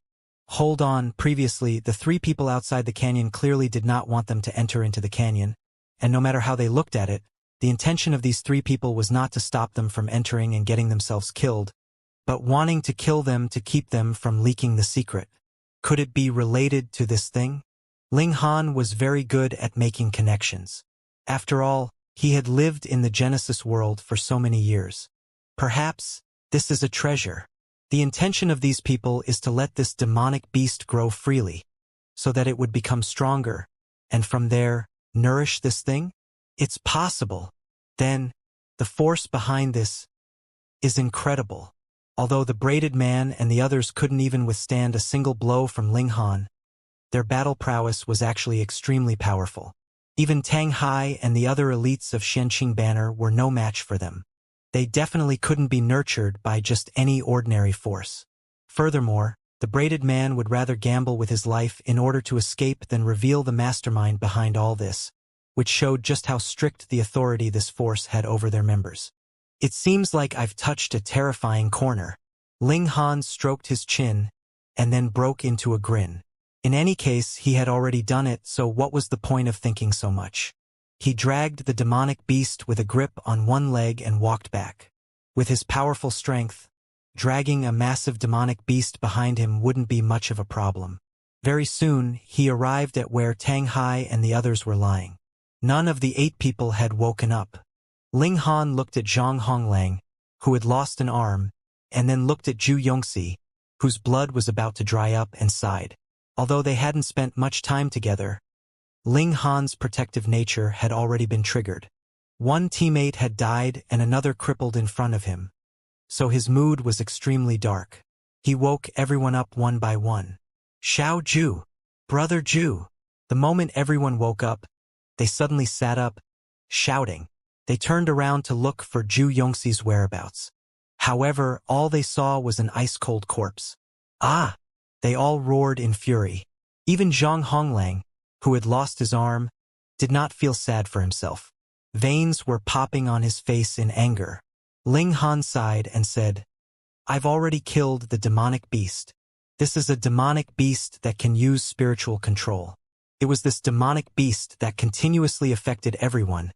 Hold on, previously, the three people outside the canyon clearly did not want them to enter into the canyon, and no matter how they looked at it, the intention of these three people was not to stop them from entering and getting themselves killed, but wanting to kill them to keep them from leaking the secret. Could it be related to this thing? Ling Han was very good at making connections. After all, he had lived in the Genesis world for so many years. Perhaps this is a treasure. The intention of these people is to let this demonic beast grow freely, so that it would become stronger, and from there, nourish this thing? It's possible. Then, the force behind this is incredible. Although the braided man and the others couldn't even withstand a single blow from Ling Han, their battle prowess was actually extremely powerful. Even Tang Hai and the other elites of Xianxia banner were no match for them. They definitely couldn't be nurtured by just any ordinary force. Furthermore, the braided man would rather gamble with his life in order to escape than reveal the mastermind behind all this, which showed just how strict the authority this force had over their members. It seems like I've touched a terrifying corner. Ling Han stroked his chin, and then broke into a grin. In any case, he had already done it, so what was the point of thinking so much? He dragged the demonic beast with a grip on one leg and walked back. With his powerful strength, dragging a massive demonic beast behind him wouldn't be much of a problem. Very soon, he arrived at where Tang Hai and the others were lying. None of the 8 people had woken up. Ling Han looked at Zhang Honglang, who had lost an arm, and then looked at Zhu Yongxi, whose blood was about to dry up, and sighed. Although they hadn't spent much time together, Ling Han's protective nature had already been triggered. One teammate had died and another crippled in front of him, so his mood was extremely dark. He woke everyone up one by one. Xiao Zhu, Brother Zhu. The moment everyone woke up, they suddenly sat up, shouting. They turned around to look for Zhu Yongxi's whereabouts. However, all they saw was an ice-cold corpse. Ah! They all roared in fury. Even Zhang Honglang, who had lost his arm, did not feel sad for himself. Veins were popping on his face in anger. Ling Han sighed and said, I've already killed the demonic beast. This is a demonic beast that can use spiritual control. It was this demonic beast that continuously affected everyone,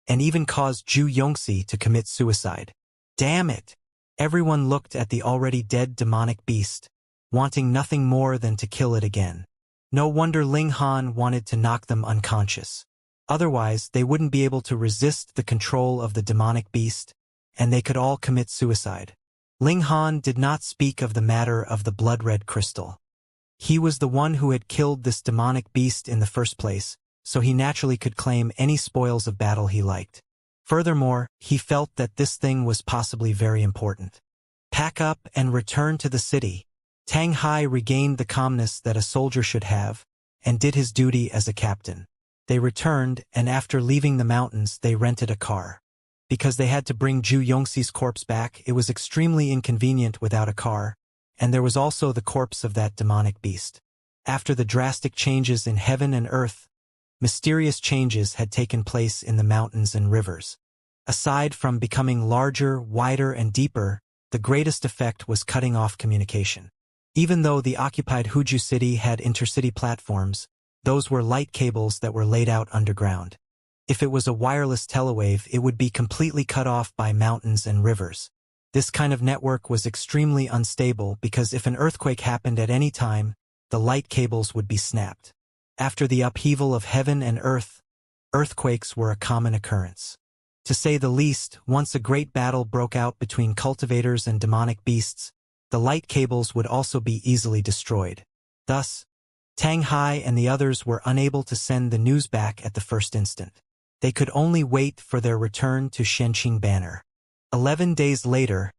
and even caused Xianxia to commit suicide. Damn it! Everyone looked at the already dead demonic beast, wanting nothing more than to kill it again. No wonder Ling Han wanted to knock them unconscious. Otherwise, they wouldn't be able to resist the control of the demonic beast, and they could all commit suicide. Ling Han did not speak of the matter of the blood-red crystal. He was the one who had killed this demonic beast in the first place, so he naturally could claim any spoils of battle he liked. Furthermore, he felt that this thing was possibly very important. Pack up and return to the city. Tang Hai regained the calmness that a soldier should have, and did his duty as a captain. They returned, and after leaving the mountains, they rented a car. Because they had to bring Xianxia's corpse back, it was extremely inconvenient without a car, and there was also the corpse of that demonic beast. After the drastic changes in heaven and earth, mysterious changes had taken place in the mountains and rivers. Aside from becoming larger, wider, and deeper, the greatest effect was cutting off communication. Even though the occupied Huju city had intercity platforms, those were light cables that were laid out underground. If it was a wireless telewave, it would be completely cut off by mountains and rivers. This kind of network was extremely unstable because if an earthquake happened at any time, the light cables would be snapped. After the upheaval of heaven and earth, earthquakes were a common occurrence. To say the least, once a great battle broke out between cultivators and demonic beasts, the light cables would also be easily destroyed. Thus, Tang Hai and the others were unable to send the news back at the first instant. They could only wait for their return to Shenqing Banner. 11 days later,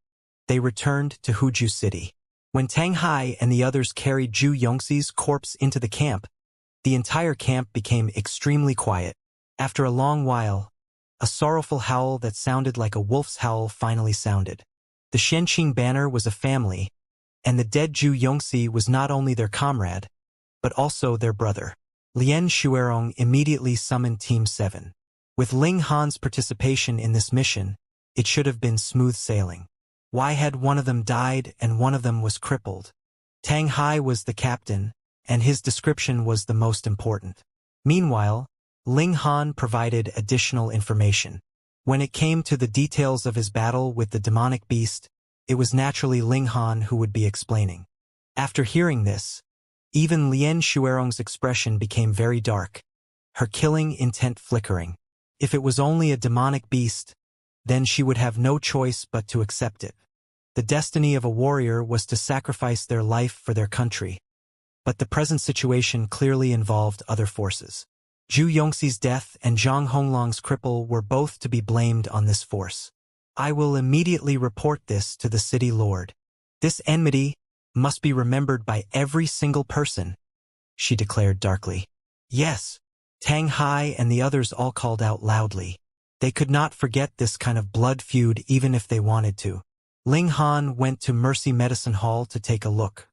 they returned to Huju City. When Tang Hai and the others carried Xianxia's corpse into the camp, the entire camp became extremely quiet. After a long while, a sorrowful howl that sounded like a wolf's howl finally sounded. The Shenqing Banner was a family, and the dead Xianxia was not only their comrade, but also their brother. Lian Shuerong immediately summoned Team 7. With Ling Han's participation in this mission, it should have been smooth sailing. Why had one of them died and one of them was crippled? Tang Hai was the captain, and his description was the most important. Meanwhile, Ling Han provided additional information. When it came to the details of his battle with the demonic beast, it was naturally Ling Han who would be explaining. After hearing this, even Lian Shuerong's expression became very dark, her killing intent flickering. If it was only a demonic beast, then she would have no choice but to accept it. The destiny of a warrior was to sacrifice their life for their country, but the present situation clearly involved other forces. Xianxia's death and Zhang Honglong's cripple were both to be blamed on this force. I will immediately report this to the city lord. This enmity must be remembered by every single person, she declared darkly. Yes, Tang Hai and the others all called out loudly. They could not forget this kind of blood feud even if they wanted to. Ling Han went to Mercy Medicine Hall to take a look.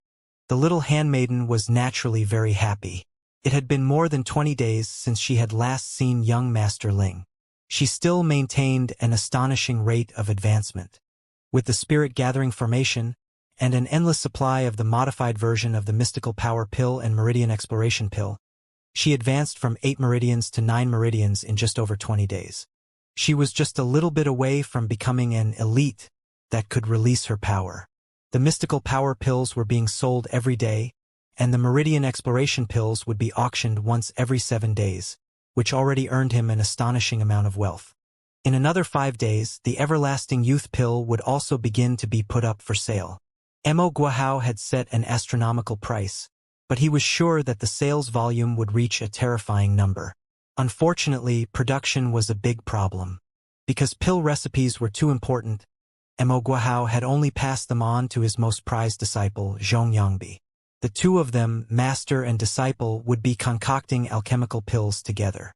The little handmaiden was naturally very happy. It had been more than 20 days since she had last seen young Master Ling. She still maintained an astonishing rate of advancement. With the Spirit Gathering Formation, and an endless supply of the modified version of the Mystical Power Pill and Meridian Exploration Pill, she advanced from 8 meridians to 9 meridians in just over 20 days. She was just a little bit away from becoming an elite that could release her power. The Mystical Power Pills were being sold every day, and the Meridian Exploration Pills would be auctioned once every 7 days, which already earned him an astonishing amount of wealth. In another 5 days, the Everlasting Youth Pill would also begin to be put up for sale. Mo Guahao had set an astronomical price, but he was sure that the sales volume would reach a terrifying number. Unfortunately, production was a big problem. Because pill recipes were too important, Mo Guahao had only passed them on to his most prized disciple, Zhong Yangbi. The two of them, master and disciple, would be concocting alchemical pills together.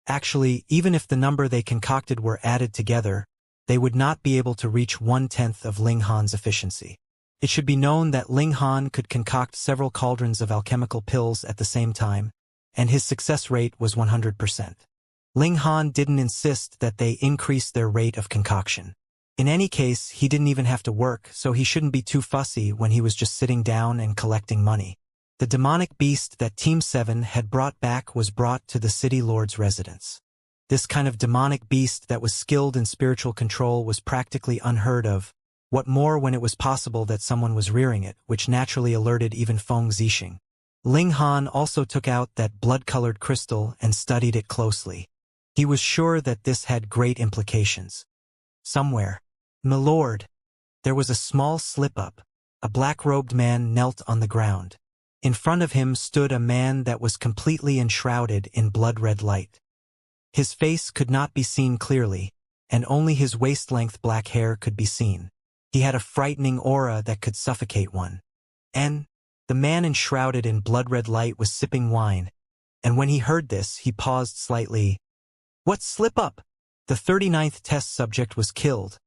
Actually, even if the number they concocted were added together, they would not be able to reach 1/10 of Ling Han's efficiency. It should be known that Ling Han could concoct several cauldrons of alchemical pills at the same time, and his success rate was 100%. Ling Han didn't insist that they increase their rate of concoction. In any case, he didn't even have to work, so he shouldn't be too fussy when he was just sitting down and collecting money. The demonic beast that Team 7 had brought back was brought to the city lord's residence. This kind of demonic beast that was skilled in spiritual control was practically unheard of. What more when it was possible that someone was rearing it, which naturally alerted even Feng Zixing. Ling Han also took out that blood-colored crystal and studied it closely. He was sure that this had great implications. Somewhere, "Milord," there was a small slip-up. A black-robed man knelt on the ground. In front of him stood a man that was completely enshrouded in blood-red light. His face could not be seen clearly, and only his waist-length black hair could be seen. He had a frightening aura that could suffocate one. And the man enshrouded in blood-red light was sipping wine, and when he heard this, he paused slightly. "What slip-up?" "The 39th test subject was killed,"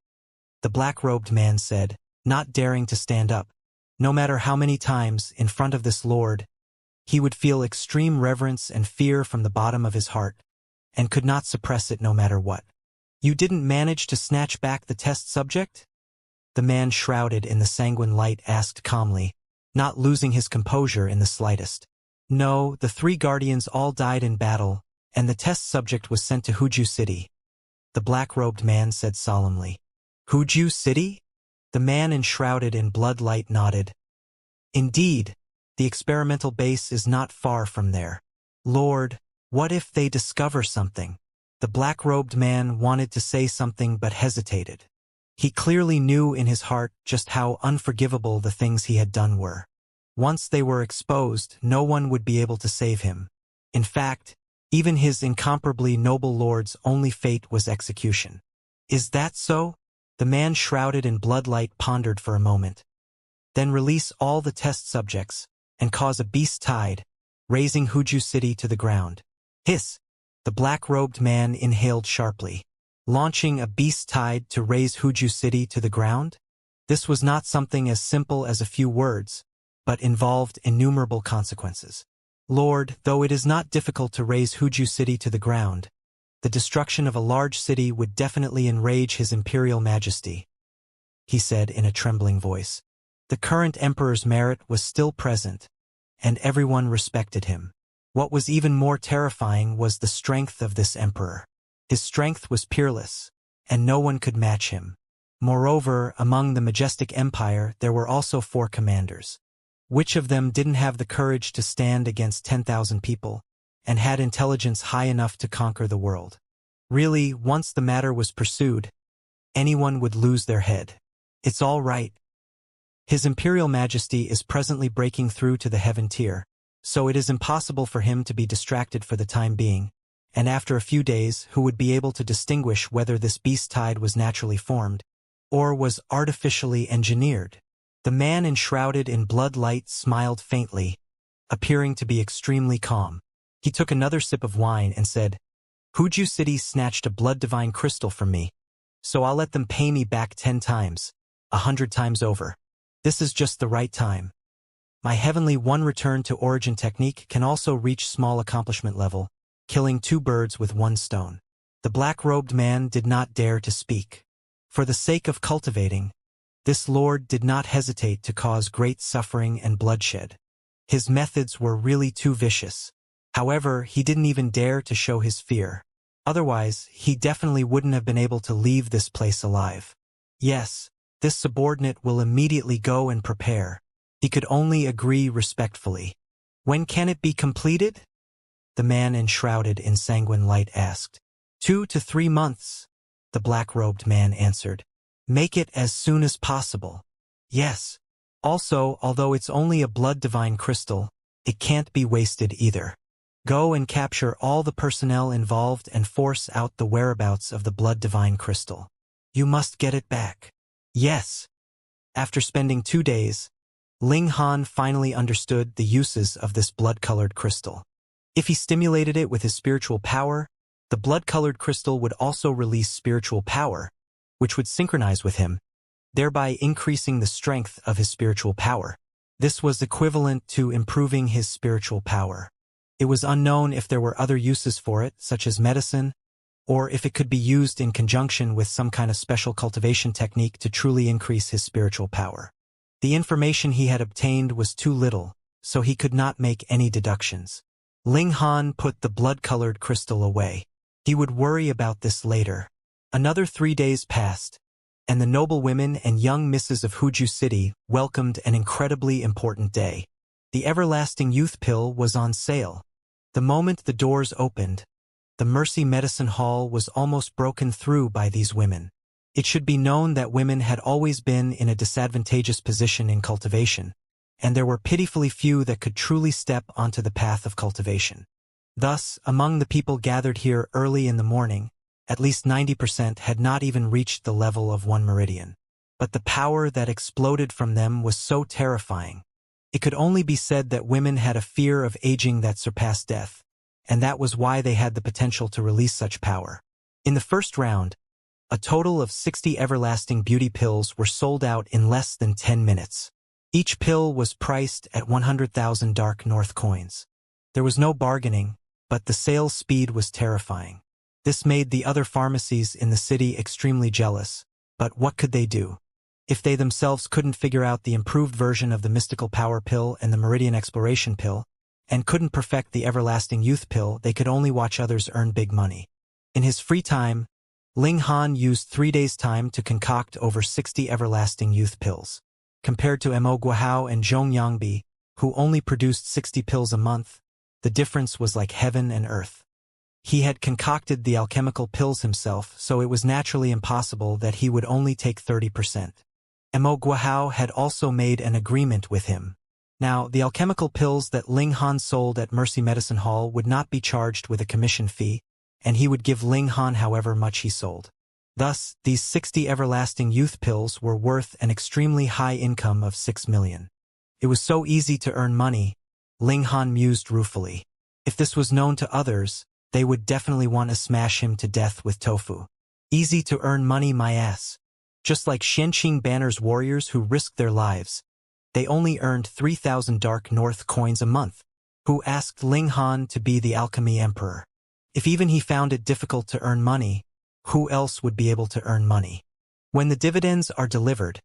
the black-robed man said, not daring to stand up. No matter how many times, in front of this lord, he would feel extreme reverence and fear from the bottom of his heart, and could not suppress it no matter what. "You didn't manage to snatch back the test subject?" The man shrouded in the sanguine light asked calmly, not losing his composure in the slightest. "No, the 3 guardians all died in battle, and the test subject was sent to Huju City," the black-robed man said solemnly. "Huju City?" The man enshrouded in blood light nodded. "Indeed, the experimental base is not far from there." "Lord, what if they discover something?" The black-robed man wanted to say something but hesitated. He clearly knew in his heart just how unforgivable the things he had done were. Once they were exposed, no one would be able to save him. In fact, even his incomparably noble lord's only fate was execution. "Is that so?" The man shrouded in bloodlight pondered for a moment. "Then release all the test subjects, and cause a beast tide, raising Huju City to the ground." "Hiss!" The black-robed man inhaled sharply. Launching a beast tide to raise Huju City to the ground? This was not something as simple as a few words, but involved innumerable consequences. "Lord, though it is not difficult to raise Huju City to the ground, the destruction of a large city would definitely enrage His Imperial Majesty," he said in a trembling voice. The current emperor's merit was still present, and everyone respected him. What was even more terrifying was the strength of this emperor. His strength was peerless, and no one could match him. Moreover, among the majestic empire there were also 4 commanders. Which of them didn't have the courage to stand against 10,000 people, and had intelligence high enough to conquer the world? Really, once the matter was pursued, anyone would lose their head. "It's all right. His Imperial Majesty is presently breaking through to the heaven tier, so it is impossible for him to be distracted for the time being, and after a few days, who would be able to distinguish whether this beast tide was naturally formed, or was artificially engineered?" The man enshrouded in blood light smiled faintly, appearing to be extremely calm. He took another sip of wine and said, "Huju City snatched a blood-divine crystal from me, so I'll let them pay me back 10 times, 100 times over. This is just the right time. My heavenly one return to origin technique can also reach small accomplishment level, killing 2 birds with 1 stone." The black-robed man did not dare to speak. For the sake of cultivating, this lord did not hesitate to cause great suffering and bloodshed. His methods were really too vicious. However, he didn't even dare to show his fear. Otherwise, he definitely wouldn't have been able to leave this place alive. "Yes, this subordinate will immediately go and prepare." He could only agree respectfully. "When can it be completed?" the man enshrouded in sanguine light asked. 2 to 3 months, the black-robed man answered. "Make it as soon as possible." "Yes. Also, although it's only a blood-divine crystal, it can't be wasted either. Go and capture all the personnel involved and force out the whereabouts of the blood-divine crystal. You must get it back." "Yes." After spending 2 days, Ling Han finally understood the uses of this blood-colored crystal. If he stimulated it with his spiritual power, the blood-colored crystal would also release spiritual power, which would synchronize with him, thereby increasing the strength of his spiritual power. This was equivalent to improving his spiritual power. It was unknown if there were other uses for it, such as medicine, or if it could be used in conjunction with some kind of special cultivation technique to truly increase his spiritual power. The information he had obtained was too little, so he could not make any deductions. Ling Han put the blood-colored crystal away. He would worry about this later. Another 3 days passed, and the noble women and young misses of Huju City welcomed an incredibly important day. The everlasting youth pill was on sale. The moment the doors opened, the Mercy Medicine Hall was almost broken through by these women. It should be known that women had always been in a disadvantageous position in cultivation, and there were pitifully few that could truly step onto the path of cultivation. Thus, among the people gathered here early in the morning, at least 90% had not even reached the level of 1 meridian. But the power that exploded from them was so terrifying. It could only be said that women had a fear of aging that surpassed death, and that was why they had the potential to release such power. In the first round, a total of 60 everlasting beauty pills were sold out in less than 10 minutes. Each pill was priced at 100,000 Dark North coins. There was no bargaining, but the sales speed was terrifying. This made the other pharmacies in the city extremely jealous, but what could they do? If they themselves couldn't figure out the improved version of the mystical power pill and the meridian exploration pill, and couldn't perfect the everlasting youth pill, they could only watch others earn big money. In his free time, Ling Han used 3 days' time to concoct over 60 everlasting youth pills. Compared to Mo Guahao and Zhong Yangbi, who only produced 60 pills a month, the difference was like heaven and earth. He had concocted the alchemical pills himself, so it was naturally impossible that he would only take 30%. Mo Guahao had also made an agreement with him. Now, the alchemical pills that Ling Han sold at Mercy Medicine Hall would not be charged with a commission fee, and he would give Ling Han however much he sold. Thus, these 60 everlasting youth pills were worth an extremely high income of 6 million. It was so easy to earn money, Ling Han mused ruefully. If this was known to others, they would definitely want to smash him to death with tofu. Easy to earn money, my ass. Just like Xianxia Banner's warriors who risked their lives, they only earned 3,000 Dark North coins a month, who asked Ling Han to be the Alchemy Emperor. If even he found it difficult to earn money, who else would be able to earn money? When the dividends are delivered,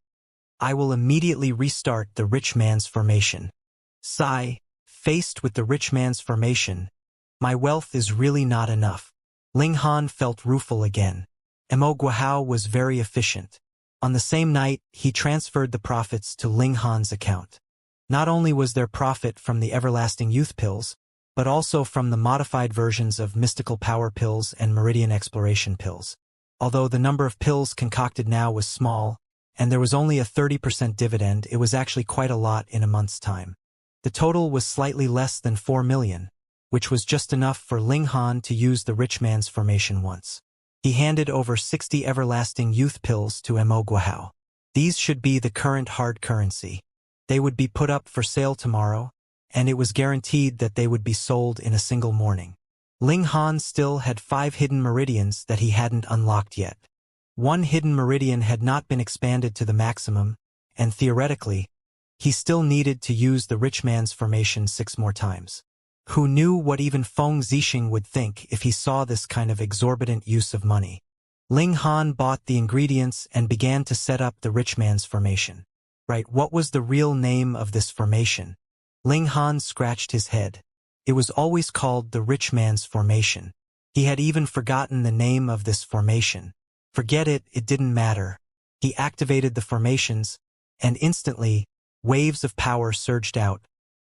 I will immediately restart the rich man's formation. Faced with the rich man's formation, my wealth is really not enough. Ling Han felt rueful again. Mo Guahao was very efficient. On the same night, he transferred the profits to Ling Han's account. Not only was there profit from the everlasting youth pills, but also from the modified versions of mystical power pills and meridian exploration pills. Although the number of pills concocted now was small, and there was only a 30% dividend, it was actually quite a lot in a month's time. The total was slightly less than 4 million, which was just enough for Ling Han to use the rich man's formation once. He handed over 60 everlasting youth pills to Mo Guahao. These should be the current hard currency. They would be put up for sale tomorrow, and it was guaranteed that they would be sold in a single morning. Ling Han still had 5 hidden meridians that he hadn't unlocked yet. 1 hidden meridian had not been expanded to the maximum, and theoretically, he still needed to use the rich man's formation 6 more times. Who knew what even Feng Zixing would think if he saw this kind of exorbitant use of money? Ling Han bought the ingredients and began to set up the rich man's formation. Right, what was the real name of this formation? Ling Han scratched his head. It was always called the rich man's formation. He had even forgotten the name of this formation. Forget it, it didn't matter. He activated the formations, and instantly, waves of power surged out,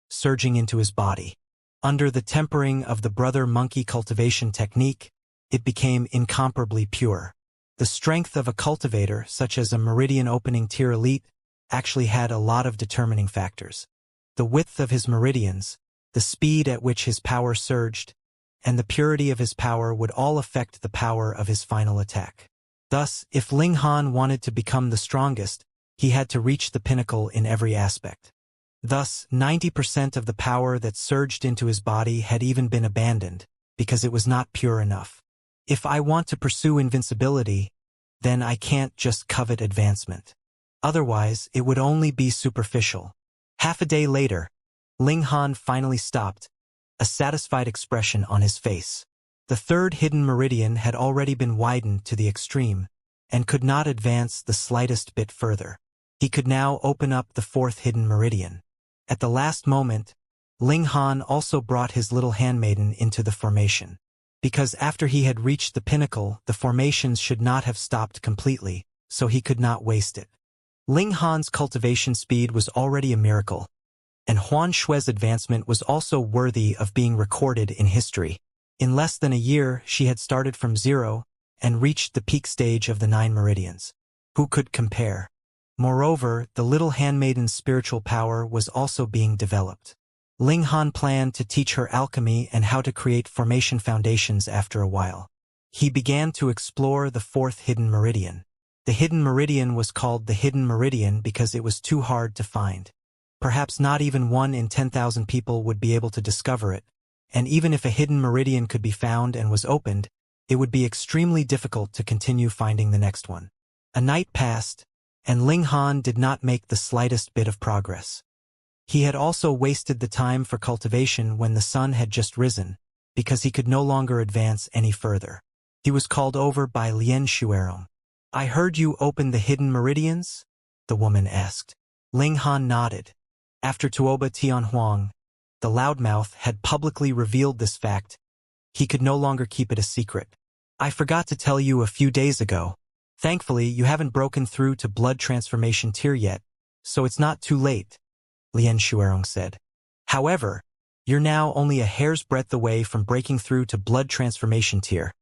surging into his body. Under the tempering of the brother monkey cultivation technique, it became incomparably pure. The strength of a cultivator, such as a meridian opening tier elite, actually had a lot of determining factors. The width of his meridians, the speed at which his power surged, and the purity of his power would all affect the power of his final attack. Thus, if Ling Han wanted to become the strongest, he had to reach the pinnacle in every aspect. Thus, 90% of the power that surged into his body had even been abandoned, because it was not pure enough. If I want to pursue invincibility, then I can't just covet advancement. Otherwise, it would only be superficial. Half a day later, Ling Han finally stopped, a satisfied expression on his face. The third hidden meridian had already been widened to the extreme, and could not advance the slightest bit further. He could now open up the fourth hidden meridian. At the last moment, Ling Han also brought his little handmaiden into the formation. Because after he had reached the pinnacle, the formations should not have stopped completely, so he could not waste it. Ling Han's cultivation speed was already a miracle, and Huan Shui's advancement was also worthy of being recorded in history. In less than a year, she had started from zero and reached the peak stage of the 9 meridians. Who could compare? Moreover, the little handmaiden's spiritual power was also being developed. Ling Han planned to teach her alchemy and how to create formation foundations after a while. He began to explore the fourth hidden meridian. The hidden meridian was called the hidden meridian because it was too hard to find. Perhaps not even 1 in 10,000 people would be able to discover it, and even if a hidden meridian could be found and was opened, it would be extremely difficult to continue finding the next one. A night passed, and Ling Han did not make the slightest bit of progress. He had also wasted the time for cultivation when the sun had just risen, because he could no longer advance any further. He was called over by Lian Xuerong. "I heard you open the hidden meridians?" the woman asked. Ling Han nodded. After Tuoba Tianhuang, the loudmouth, had publicly revealed this fact, he could no longer keep it a secret. "I forgot to tell you a few days ago. Thankfully, you haven't broken through to blood transformation tier yet, so it's not too late," Lian Xuerong said. "However, you're now only a hair's breadth away from breaking through to blood transformation tier.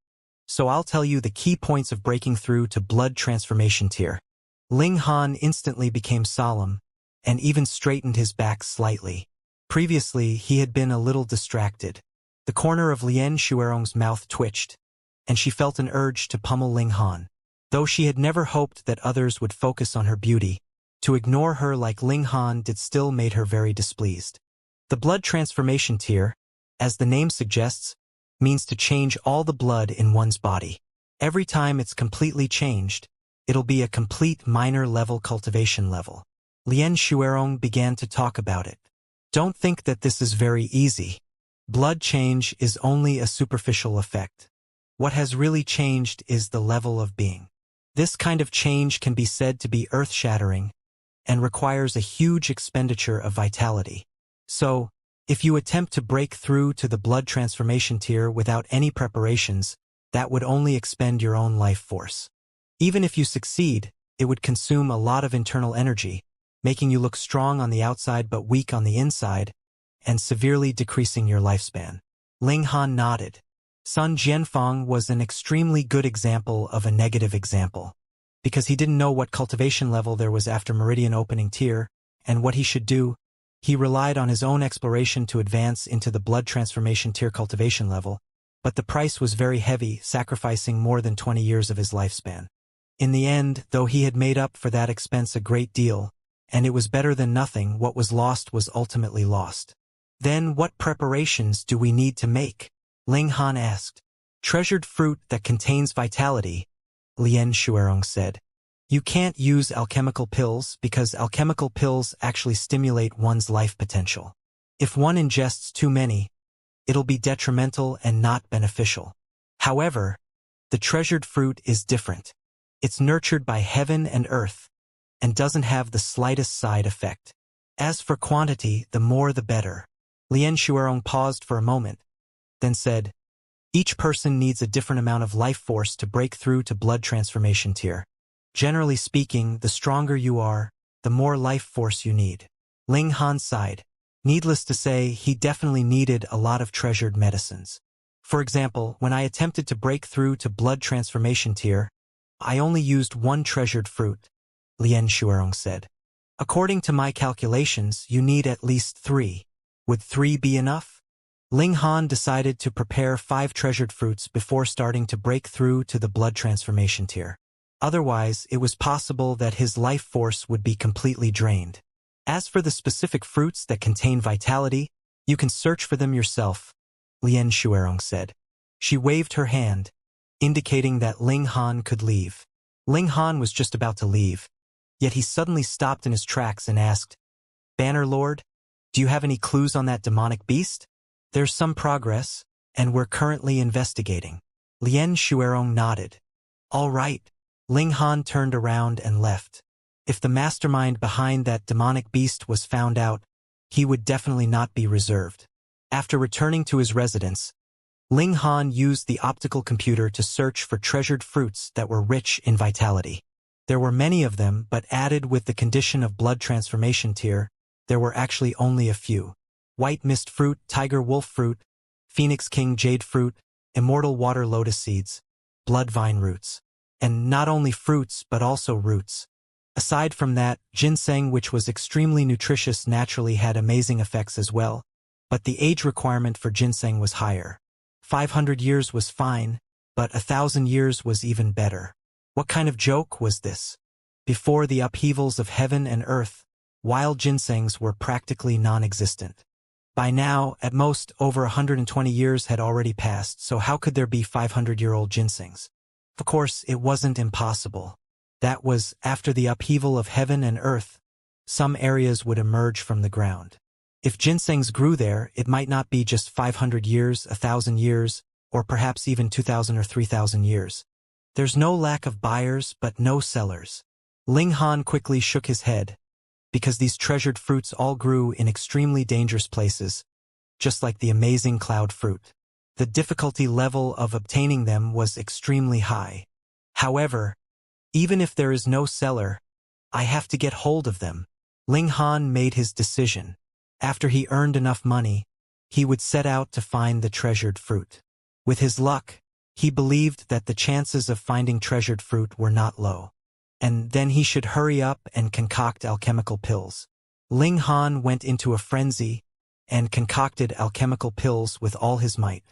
So I'll tell you the key points of breaking through to blood transformation tier." Ling Han instantly became solemn, and even straightened his back slightly. Previously, he had been a little distracted. The corner of Lian Xuerong's mouth twitched, and she felt an urge to pummel Ling Han. Though she had never hoped that others would focus on her beauty, to ignore her like Ling Han did still made her very displeased. The blood transformation tier, as the name suggests, means to change all the blood in one's body. Every time it's completely changed, it'll be a complete minor level cultivation level. Lian Xuerong began to talk about it. "Don't think that this is very easy. Blood change is only a superficial effect. What has really changed is the level of being. This kind of change can be said to be earth-shattering and requires a huge expenditure of vitality. So, if you attempt to break through to the blood transformation tier without any preparations, that would only expend your own life force. Even if you succeed, it would consume a lot of internal energy, making you look strong on the outside but weak on the inside, and severely decreasing your lifespan." Ling Han nodded. Sun Jianfang was an extremely good example of a negative example. Because he didn't know what cultivation level there was after Meridian Opening Tier, and what he should do, he relied on his own exploration to advance into the blood transformation tier cultivation level, but the price was very heavy, sacrificing more than 20 years of his lifespan. In the end, though he had made up for that expense a great deal, and it was better than nothing, what was lost was ultimately lost. "Then what preparations do we need to make?" Ling Han asked. "Treasured fruit that contains vitality," Lian Xuerong said. "You can't use alchemical pills because alchemical pills actually stimulate one's life potential. If one ingests too many, it'll be detrimental and not beneficial. However, the treasured fruit is different. It's nurtured by heaven and earth, and doesn't have the slightest side effect. As for quantity, the more the better." Lian Xuerong paused for a moment, then said, "Each person needs a different amount of life force to break through to blood transformation tier. Generally speaking, the stronger you are, the more life force you need." Ling Han sighed. Needless to say, he definitely needed a lot of treasured medicines. "For example, when I attempted to break through to blood transformation tier, I only used 1 treasured fruit," Lian Xuerong said. "According to my calculations, you need at least 3. Would 3 be enough?" Ling Han decided to prepare 5 treasured fruits before starting to break through to the blood transformation tier. Otherwise, it was possible that his life force would be completely drained. "As for the specific fruits that contain vitality, you can search for them yourself," Lian Xuerong said. She waved her hand, indicating that Ling Han could leave. Ling Han was just about to leave, yet he suddenly stopped in his tracks and asked, "Banner Lord, do you have any clues on that demonic beast?" "There's some progress, and we're currently investigating. Lien Shuerong nodded. All right. Ling Han turned around and left. If the mastermind behind that demonic beast was found out, he would definitely not be reserved. After returning to his residence, Ling Han used the optical computer to search for treasured fruits that were rich in vitality. There were many of them, but added with the condition of blood transformation tier, there were actually only a few. White mist fruit, tiger wolf fruit, phoenix king jade fruit, immortal water lotus seeds, blood vine roots. And not only fruits but also roots. Aside from that, ginseng, which was extremely nutritious, naturally had amazing effects as well, but the age requirement for ginseng was higher. 500 years was fine, but 1,000 years was even better. What kind of joke was this? Before the upheavals of heaven and earth, wild ginsengs were practically non-existent. By now, at most, over 120 years had already passed, so how could there be 500-year-old ginsengs? Of course, it wasn't impossible. That was, after the upheaval of heaven and earth, some areas would emerge from the ground. If ginsengs grew there, it might not be just 500 years, 1,000 years, or perhaps even 2,000 or 3,000 years. There's no lack of buyers, but no sellers. Ling Han quickly shook his head, because these treasured fruits all grew in extremely dangerous places, just like the amazing cloud fruit. The difficulty level of obtaining them was extremely high. However, even if there is no seller, I have to get hold of them. Ling Han made his decision. After he earned enough money, he would set out to find the treasured fruit. With his luck, he believed that the chances of finding treasured fruit were not low. And then he should hurry up and concoct alchemical pills. Ling Han went into a frenzy and concocted alchemical pills with all his might.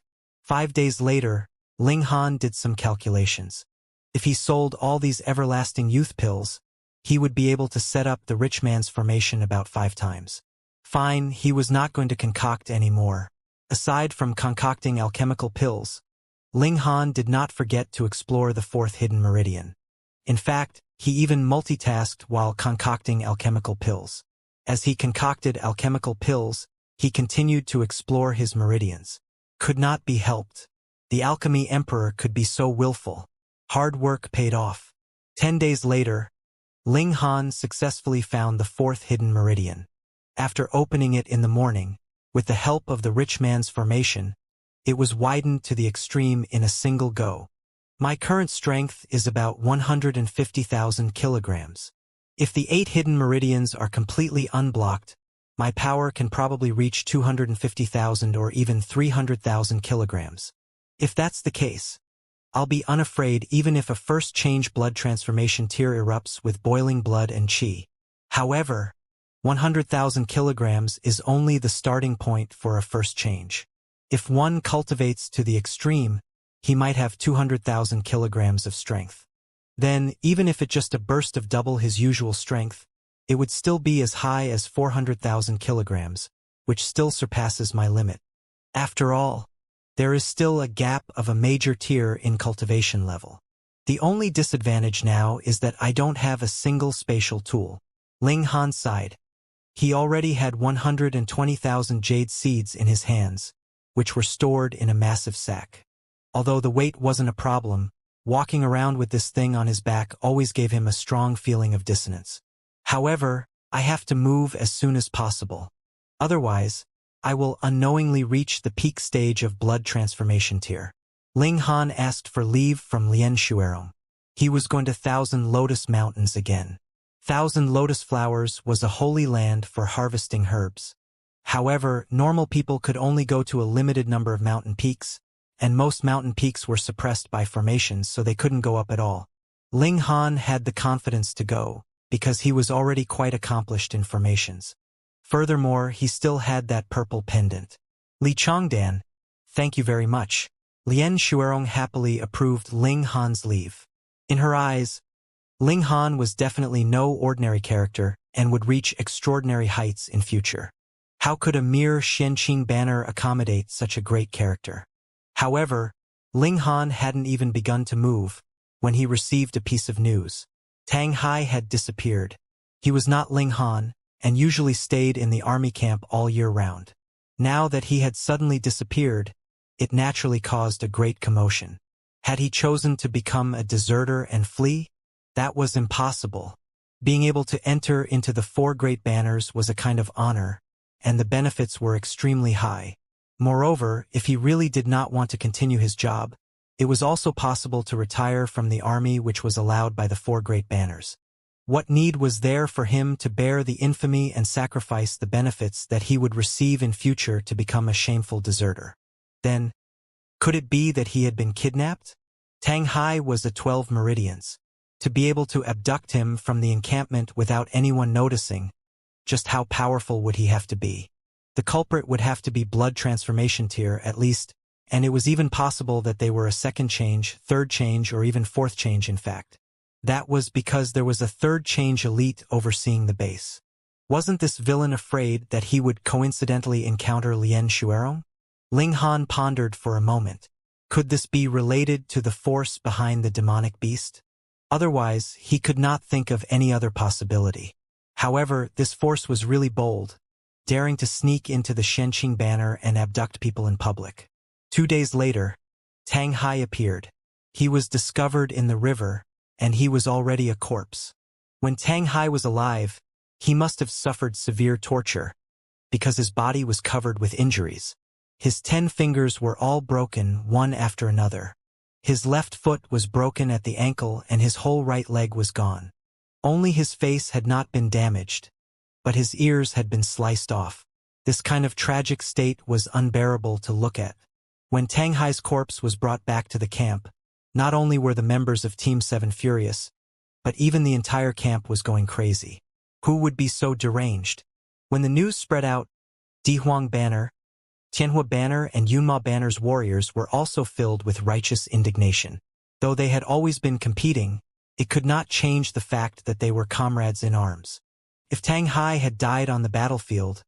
5 days later, Ling Han did some calculations. If he sold all these everlasting youth pills, he would be able to set up the rich man's formation about 5 times. Fine, he was not going to concoct any more. Aside from concocting alchemical pills, Ling Han did not forget to explore the 4th hidden meridian. In fact, he even multitasked while concocting alchemical pills. As he concocted alchemical pills, he continued to explore his meridians. Could not be helped. The alchemy emperor could be so willful. Hard work paid off. 10 days later, Ling Han successfully found the 4th hidden meridian. After opening it in the morning, with the help of the rich man's formation, it was widened to the extreme in a single go. My current strength is about 150,000 kilograms. If the 8 hidden meridians are completely unblocked, my power can probably reach 250,000 or even 300,000 kilograms. If that's the case, I'll be unafraid even if a first change blood transformation tier erupts with boiling blood and chi. However, 100,000 kilograms is only the starting point for a first change. If one cultivates to the extreme, he might have 200,000 kilograms of strength. Then, even if it just a burst of double his usual strength, it would still be as high as 400,000 kilograms, which still surpasses my limit. After all, there is still a gap of a major tier in cultivation level. The only disadvantage now is that I don't have a single spatial tool. Ling Han sighed. He already had 120,000 jade seeds in his hands, which were stored in a massive sack. Although the weight wasn't a problem, walking around with this thing on his back always gave him a strong feeling of dissonance. However, I have to move as soon as possible. Otherwise, I will unknowingly reach the peak stage of blood transformation tier. Ling Han asked for leave from Lien Shuerong. He was going to Thousand Lotus Mountains again. Thousand Lotus Flowers was a holy land for harvesting herbs. However, normal people could only go to a limited number of mountain peaks, and most mountain peaks were suppressed by formations, so they couldn't go up at all. Ling Han had the confidence to go, because he was already quite accomplished in formations. Furthermore, he still had that purple pendant. Li Chongdan, thank you very much. Lien Shuerong happily approved Ling Han's leave. In her eyes, Ling Han was definitely no ordinary character and would reach extraordinary heights in future. How could a mere Xianxia banner accommodate such a great character? However, Ling Han hadn't even begun to move when he received a piece of news. Tang Hai had disappeared. He was not Ling Han, and usually stayed in the army camp all year round. Now that he had suddenly disappeared, it naturally caused a great commotion. Had he chosen to become a deserter and flee? That was impossible. Being able to enter into the 4 great banners was a kind of honor, and the benefits were extremely high. Moreover, if he really did not want to continue his job, it was also possible to retire from the army, which was allowed by the 4 great banners. What need was there for him to bear the infamy and sacrifice the benefits that he would receive in future to become a shameful deserter? Then, could it be that he had been kidnapped? Tang Hai was at 12 meridians. To be able to abduct him from the encampment without anyone noticing, just how powerful would he have to be? The culprit would have to be blood transformation tier at least, and it was even possible that they were a 2nd change, 3rd change, or even 4th change in fact. That was because there was a 3rd change elite overseeing the base. Wasn't this villain afraid that he would coincidentally encounter Lien Shuerong? Ling Han pondered for a moment. Could this be related to the force behind the demonic beast? Otherwise, he could not think of any other possibility. However, this force was really bold, daring to sneak into the Shenqing banner and abduct people in public. 2 days later, Tang Hai appeared. He was discovered in the river, and he was already a corpse. When Tang Hai was alive, he must have suffered severe torture, because his body was covered with injuries. His 10 fingers were all broken, one after another. His left foot was broken at the ankle and his whole right leg was gone. Only his face had not been damaged, but his ears had been sliced off. This kind of tragic state was unbearable to look at. When Tang Hai's corpse was brought back to the camp, not only were the members of Team 7 furious, but even the entire camp was going crazy. Who would be so deranged? When the news spread out, Dihuang Banner, Tianhua Banner and Yunma Banner's warriors were also filled with righteous indignation. Though they had always been competing, it could not change the fact that they were comrades in arms. If Tang Hai had died on the battlefield,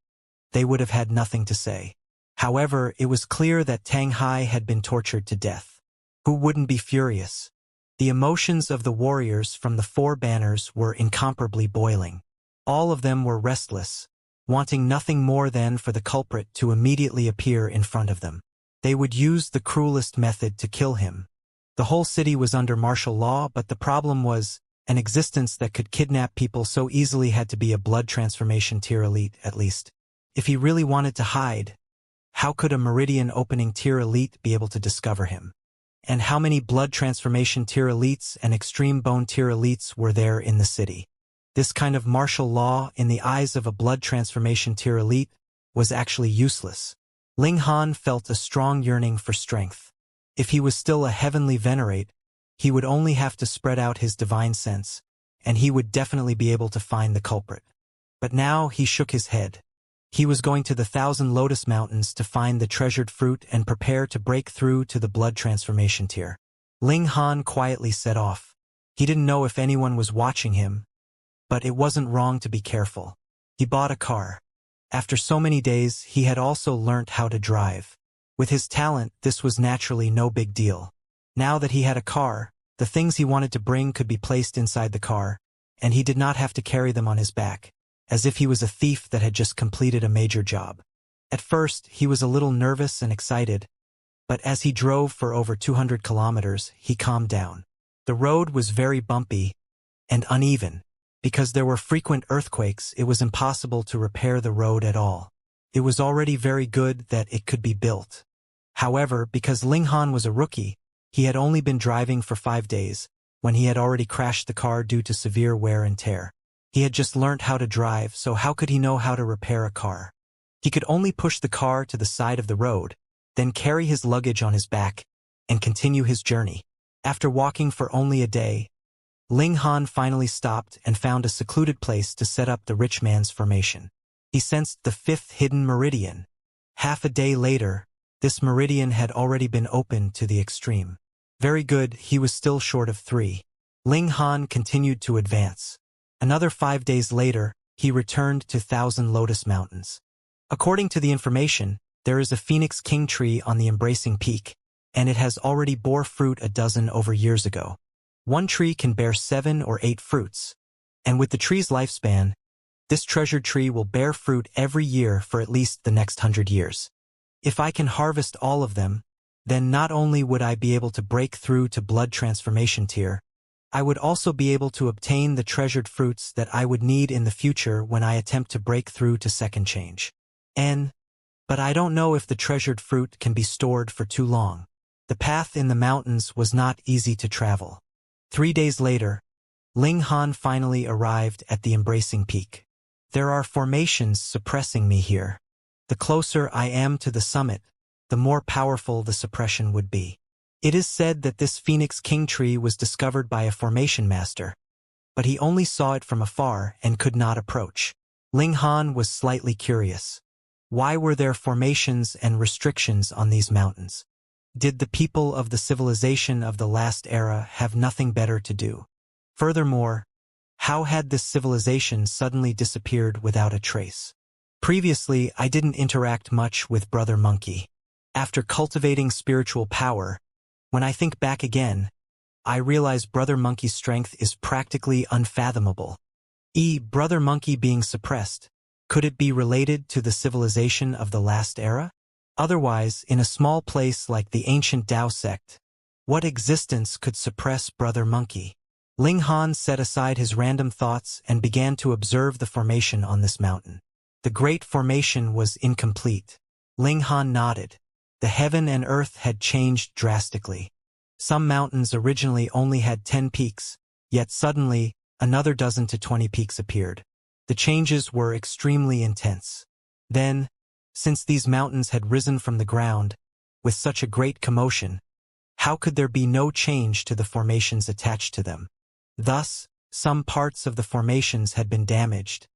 they would have had nothing to say. However, it was clear that Tang Hai had been tortured to death. Who wouldn't be furious? The emotions of the warriors from the 4 banners were incomparably boiling. All of them were restless, wanting nothing more than for the culprit to immediately appear in front of them. They would use the cruelest method to kill him. The whole city was under martial law, but the problem was, an existence that could kidnap people so easily had to be a blood transformation tier elite at least. If he really wanted to hide, how could a meridian opening tier elite be able to discover him? And how many blood transformation tier elites and extreme bone tier elites were there in the city? This kind of martial law, in the eyes of a blood transformation tier elite, was actually useless. Ling Han felt a strong yearning for strength. If he was still a heavenly venerate, he would only have to spread out his divine sense, and he would definitely be able to find the culprit. But now he shook his head. He was going to the 1,000 Lotus Mountains to find the treasured fruit and prepare to break through to the blood transformation tier. Ling Han quietly set off. He didn't know if anyone was watching him, but it wasn't wrong to be careful. He bought a car. After so many days, he had also learnt how to drive. With his talent, this was naturally no big deal. Now that he had a car, the things he wanted to bring could be placed inside the car, and he did not have to carry them on his back, as if he was a thief that had just completed a major job. At first, he was a little nervous and excited, but as he drove for over 200 kilometers, he calmed down. The road was very bumpy and uneven. Because there were frequent earthquakes, it was impossible to repair the road at all. It was already very good that it could be built. However, because Ling Han was a rookie, he had only been driving for 5 days, when he had already crashed the car due to severe wear and tear. He had just learnt how to drive, so how could he know how to repair a car? He could only push the car to the side of the road, then carry his luggage on his back, and continue his journey. After walking for only a day, Ling Han finally stopped and found a secluded place to set up the rich man's formation. He sensed the 5th hidden meridian. Half a day later, this meridian had already been opened to the extreme. Very good, he was still short of 3. Ling Han continued to advance. Another 5 days later, he returned to 1,000 Lotus Mountains. According to the information, there is a Phoenix King tree on the Embracing Peak, and it has already bore fruit a dozen over years ago. One tree can bear 7 or 8 fruits, and with the tree's lifespan, this treasured tree will bear fruit every year for at least the next 100 years. If I can harvest all of them, then not only would I be able to break through to blood transformation tier, I would also be able to obtain the treasured fruits that I would need in the future when I attempt to break through to second change. But I don't know if the treasured fruit can be stored for too long. The path in the mountains was not easy to travel. 3 days later, Ling Han finally arrived at the embracing peak. There are formations suppressing me here. The closer I am to the summit, the more powerful the suppression would be. It is said that this Phoenix King tree was discovered by a formation master, but he only saw it from afar and could not approach. Ling Han was slightly curious. Why were there formations and restrictions on these mountains? Did the people of the civilization of the last era have nothing better to do? Furthermore, how had this civilization suddenly disappeared without a trace? Previously, I didn't interact much with Brother Monkey. After cultivating spiritual power, when I think back again, I realize Brother Monkey's strength is practically unfathomable. Brother Monkey being suppressed, could it be related to the civilization of the last era? Otherwise, in a small place like the ancient Tao sect, what existence could suppress Brother Monkey? Ling Han set aside his random thoughts and began to observe the formation on this mountain. The great formation was incomplete. Ling Han nodded. The heaven and earth had changed drastically. Some mountains originally only had 10 peaks, yet suddenly, another dozen to 20 peaks appeared. The changes were extremely intense. Then, since these mountains had risen from the ground, with such a great commotion, how could there be no change to the formations attached to them? Thus, some parts of the formations had been damaged,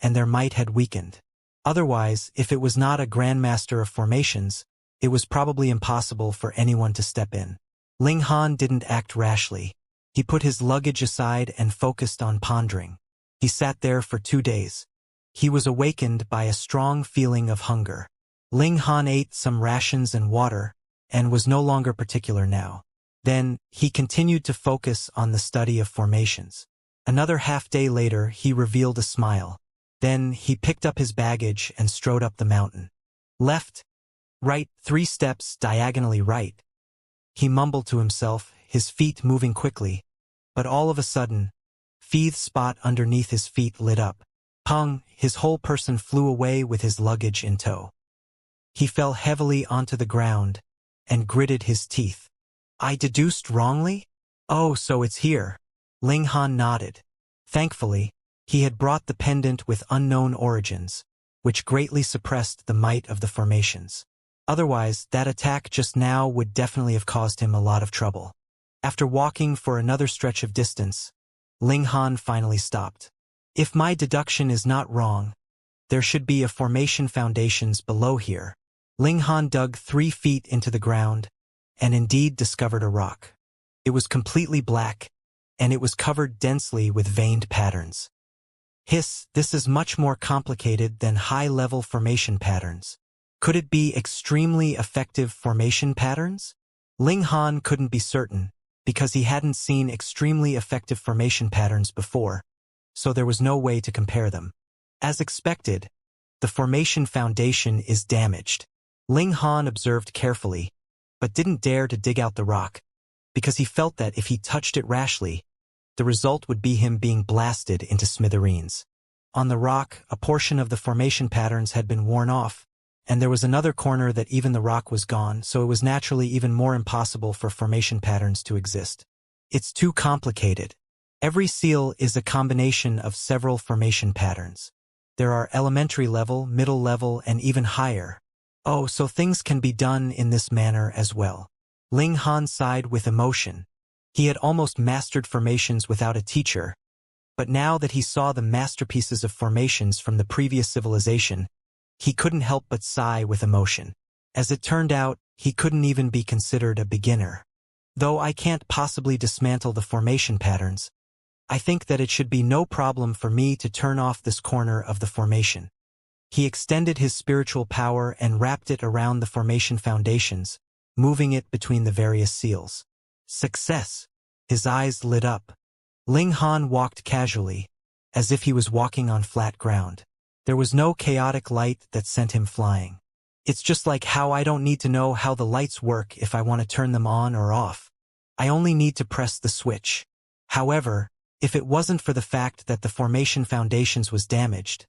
and their might had weakened. Otherwise, if it was not a grandmaster of formations, it was probably impossible for anyone to step in. Ling Han didn't act rashly. He put his luggage aside and focused on pondering. He sat there for 2 days. He was awakened by a strong feeling of hunger. Ling Han ate some rations and water, and was no longer particular now. Then, he continued to focus on the study of formations. Another half-day later, he revealed a smile. Then, he picked up his baggage and strode up the mountain. Left, right, 3 steps diagonally right. He mumbled to himself, his feet moving quickly. But all of a sudden, Feeth's spot underneath his feet lit up. Pung, his whole person flew away with his luggage in tow. He fell heavily onto the ground and gritted his teeth. I deduced wrongly? Oh, so it's here. Ling Han nodded. Thankfully, he had brought the pendant with unknown origins, which greatly suppressed the might of the formations. Otherwise, that attack just now would definitely have caused him a lot of trouble. After walking for another stretch of distance, Ling Han finally stopped. If my deduction is not wrong, there should be a formation foundations below here. Ling Han dug 3 feet into the ground, and indeed discovered a rock. It was completely black, and it was covered densely with veined patterns. This is much more complicated than high-level formation patterns. Could it be extremely effective formation patterns? Ling Han couldn't be certain, because he hadn't seen extremely effective formation patterns before, so there was no way to compare them. As expected, the formation foundation is damaged. Ling Han observed carefully, but didn't dare to dig out the rock, because he felt that if he touched it rashly, the result would be him being blasted into smithereens. On the rock, a portion of the formation patterns had been worn off, and there was another corner that even the rock was gone, so it was naturally even more impossible for formation patterns to exist. It's too complicated. Every seal is a combination of several formation patterns. There are elementary level, middle level, and even higher. Oh, so things can be done in this manner as well. Ling Han sighed with emotion. He had almost mastered formations without a teacher, but now that he saw the masterpieces of formations from the previous civilization, he couldn't help but sigh with emotion. As it turned out, he couldn't even be considered a beginner. Though I can't possibly dismantle the formation patterns, I think that it should be no problem for me to turn off this corner of the formation. He extended his spiritual power and wrapped it around the formation foundations, moving it between the various seals. Success! His eyes lit up. Ling Han walked casually, as if he was walking on flat ground. There was no chaotic light that sent him flying. It's just like how I don't need to know how the lights work if I want to turn them on or off. I only need to press the switch. However, if it wasn't for the fact that the formation foundations was damaged,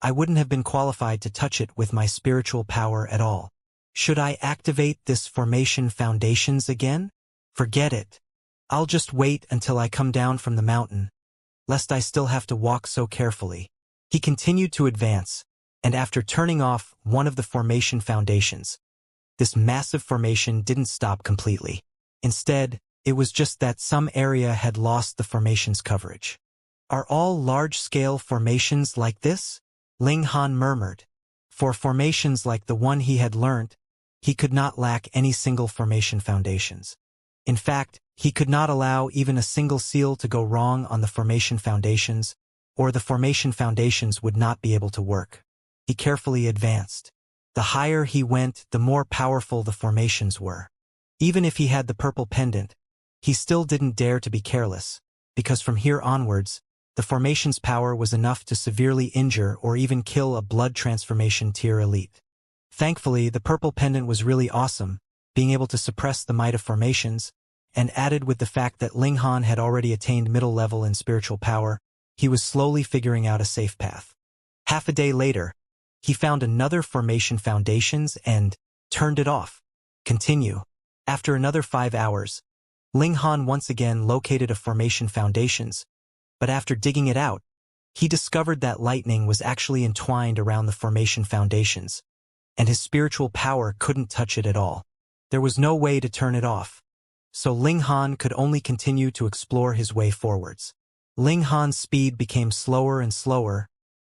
I wouldn't have been qualified to touch it with my spiritual power at all. Should I activate this formation foundations again? Forget it. I'll just wait until I come down from the mountain, lest I still have to walk so carefully. He continued to advance, and after turning off one of the formation foundations, this massive formation didn't stop completely. Instead, it was just that some area had lost the formation's coverage. Are all large-scale formations like this? Ling Han murmured. For formations like the one he had learnt, he could not lack any single formation foundations. In fact, he could not allow even a single seal to go wrong on the formation foundations, or the formation foundations would not be able to work. He carefully advanced. The higher he went, the more powerful the formations were. Even if he had the purple pendant, he still didn't dare to be careless, because from here onwards, the formation's power was enough to severely injure or even kill a blood transformation tier elite. Thankfully, the purple pendant was really awesome, being able to suppress the might of formations, and added with the fact that Ling Han had already attained middle level in spiritual power, he was slowly figuring out a safe path. Half a day later, he found another formation foundations and turned it off. Continue. After another 5 hours, Ling Han once again located a formation foundations, but after digging it out, he discovered that lightning was actually entwined around the formation foundations, and his spiritual power couldn't touch it at all. There was no way to turn it off, so Ling Han could only continue to explore his way forwards. Ling Han's speed became slower and slower,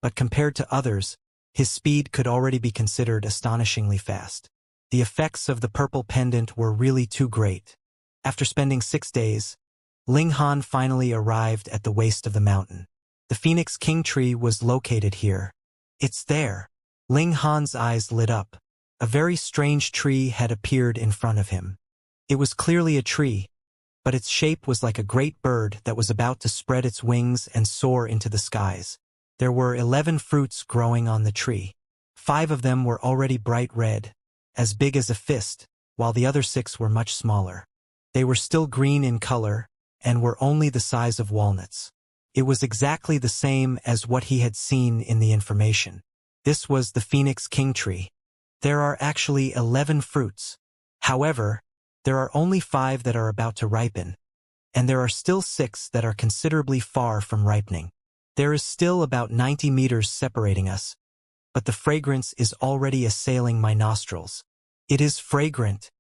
but compared to others, his speed could already be considered astonishingly fast. The effects of the purple pendant were really too great. After spending 6 days, Ling Han finally arrived at the waist of the mountain. The Phoenix King tree was located here. It's there. Ling Han's eyes lit up. A very strange tree had appeared in front of him. It was clearly a tree, but its shape was like a great bird that was about to spread its wings and soar into the skies. There were 11 fruits growing on the tree. 5 of them were already bright red, as big as a fist, while the other 6 were much smaller. They were still green in color, and were only the size of walnuts. It was exactly the same as what he had seen in the information. This was the Phoenix King tree. There are actually 11 fruits. However, there are only 5 that are about to ripen, and there are still 6 that are considerably far from ripening. There is still about 90 meters separating us, but the fragrance is already assailing my nostrils. It is fragrant,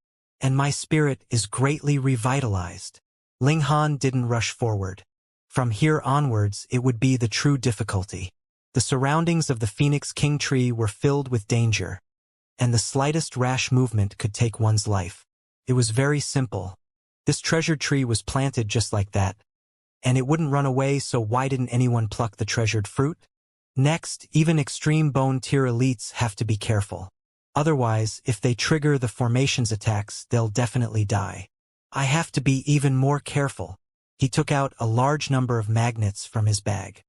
and my spirit is greatly revitalized. Ling Han didn't rush forward. From here onwards, it would be the true difficulty. The surroundings of the Phoenix King tree were filled with danger, and the slightest rash movement could take one's life. It was very simple. This treasured tree was planted just like that, and it wouldn't run away, so why didn't anyone pluck the treasured fruit? Next, even extreme bone tier elites have to be careful. Otherwise, if they trigger the formation's attacks, they'll definitely die. I have to be even more careful. He took out a large number of magnets from his bag.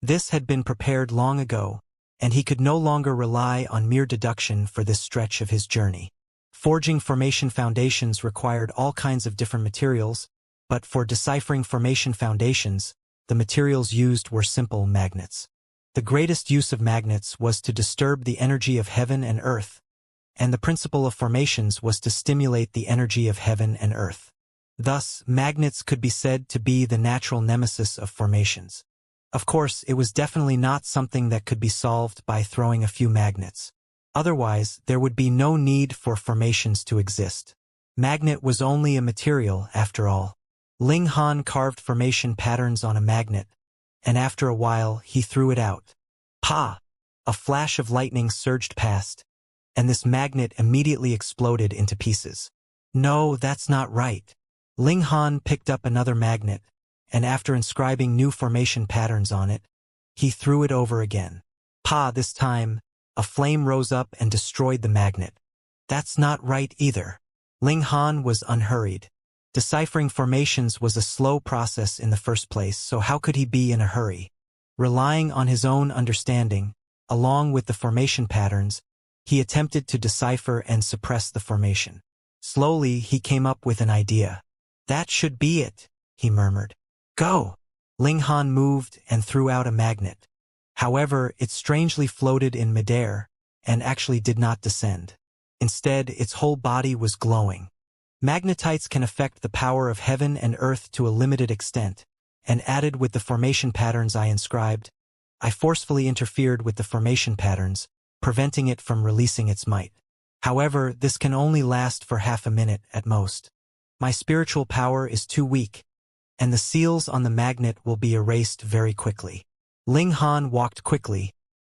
This had been prepared long ago, and he could no longer rely on mere deduction for this stretch of his journey. Forging formation foundations required all kinds of different materials, but for deciphering formation foundations, the materials used were simple magnets. The greatest use of magnets was to disturb the energy of heaven and earth, and the principle of formations was to stimulate the energy of heaven and earth. Thus, magnets could be said to be the natural nemesis of formations. Of course, it was definitely not something that could be solved by throwing a few magnets. Otherwise, there would be no need for formations to exist. Magnet was only a material, after all. Ling Han carved formation patterns on a magnet, and after a while, he threw it out. Pa! A flash of lightning surged past, and this magnet immediately exploded into pieces. No, that's not right. Ling Han picked up another magnet, and after inscribing new formation patterns on it, he threw it over again. Pa! This time, a flame rose up and destroyed the magnet. That's not right either. Ling Han was unhurried. Deciphering formations was a slow process in the first place, so how could he be in a hurry? Relying on his own understanding, along with the formation patterns, He attempted to decipher and suppress the formation. Slowly, he came up with an idea. "That should be it," he murmured. "Go!" Ling Han moved and threw out a magnet. However, it strangely floated in midair and actually did not descend. Instead, its whole body was glowing. Magnetites can affect the power of heaven and earth to a limited extent, and added with the formation patterns I inscribed, I forcefully interfered with the formation patterns, preventing it from releasing its might. However, this can only last for half a minute at most. My spiritual power is too weak, and the seals on the magnet will be erased very quickly. Ling Han walked quickly,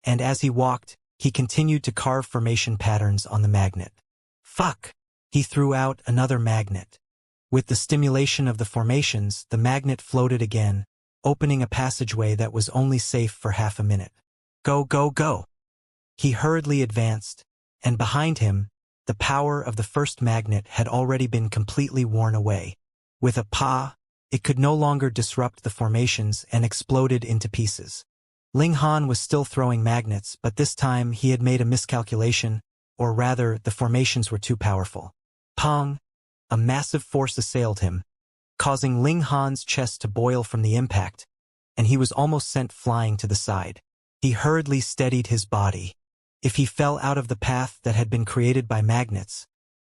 and as he walked, he continued to carve formation patterns on the magnet. Fuck! He threw out another magnet. With the stimulation of the formations, the magnet floated again, opening a passageway that was only safe for half a minute. Go, go, go! He hurriedly advanced, and behind him, the power of the first magnet had already been completely worn away. With a pa, it could no longer disrupt the formations and exploded into pieces. Ling Han was still throwing magnets, but this time he had made a miscalculation, or rather, the formations were too powerful. Pong! A massive force assailed him, causing Ling Han's chest to boil from the impact, and he was almost sent flying to the side. He hurriedly steadied his body. If he fell out of the path that had been created by magnets,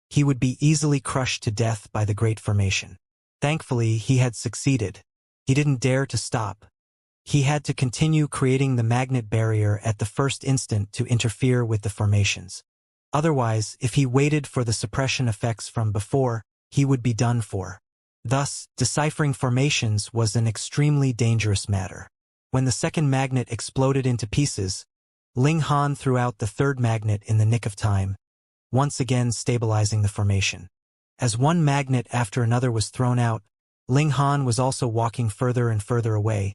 he would be easily crushed to death by the Great Formation. Thankfully, he had succeeded. He didn't dare to stop. He had to continue creating the magnet barrier at the first instant to interfere with the formations. Otherwise, if he waited for the suppression effects from before, he would be done for. Thus, deciphering formations was an extremely dangerous matter. When the second magnet exploded into pieces, Ling Han threw out the third magnet in the nick of time, once again stabilizing the formation. As one magnet after another was thrown out, Ling Han was also walking further and further away,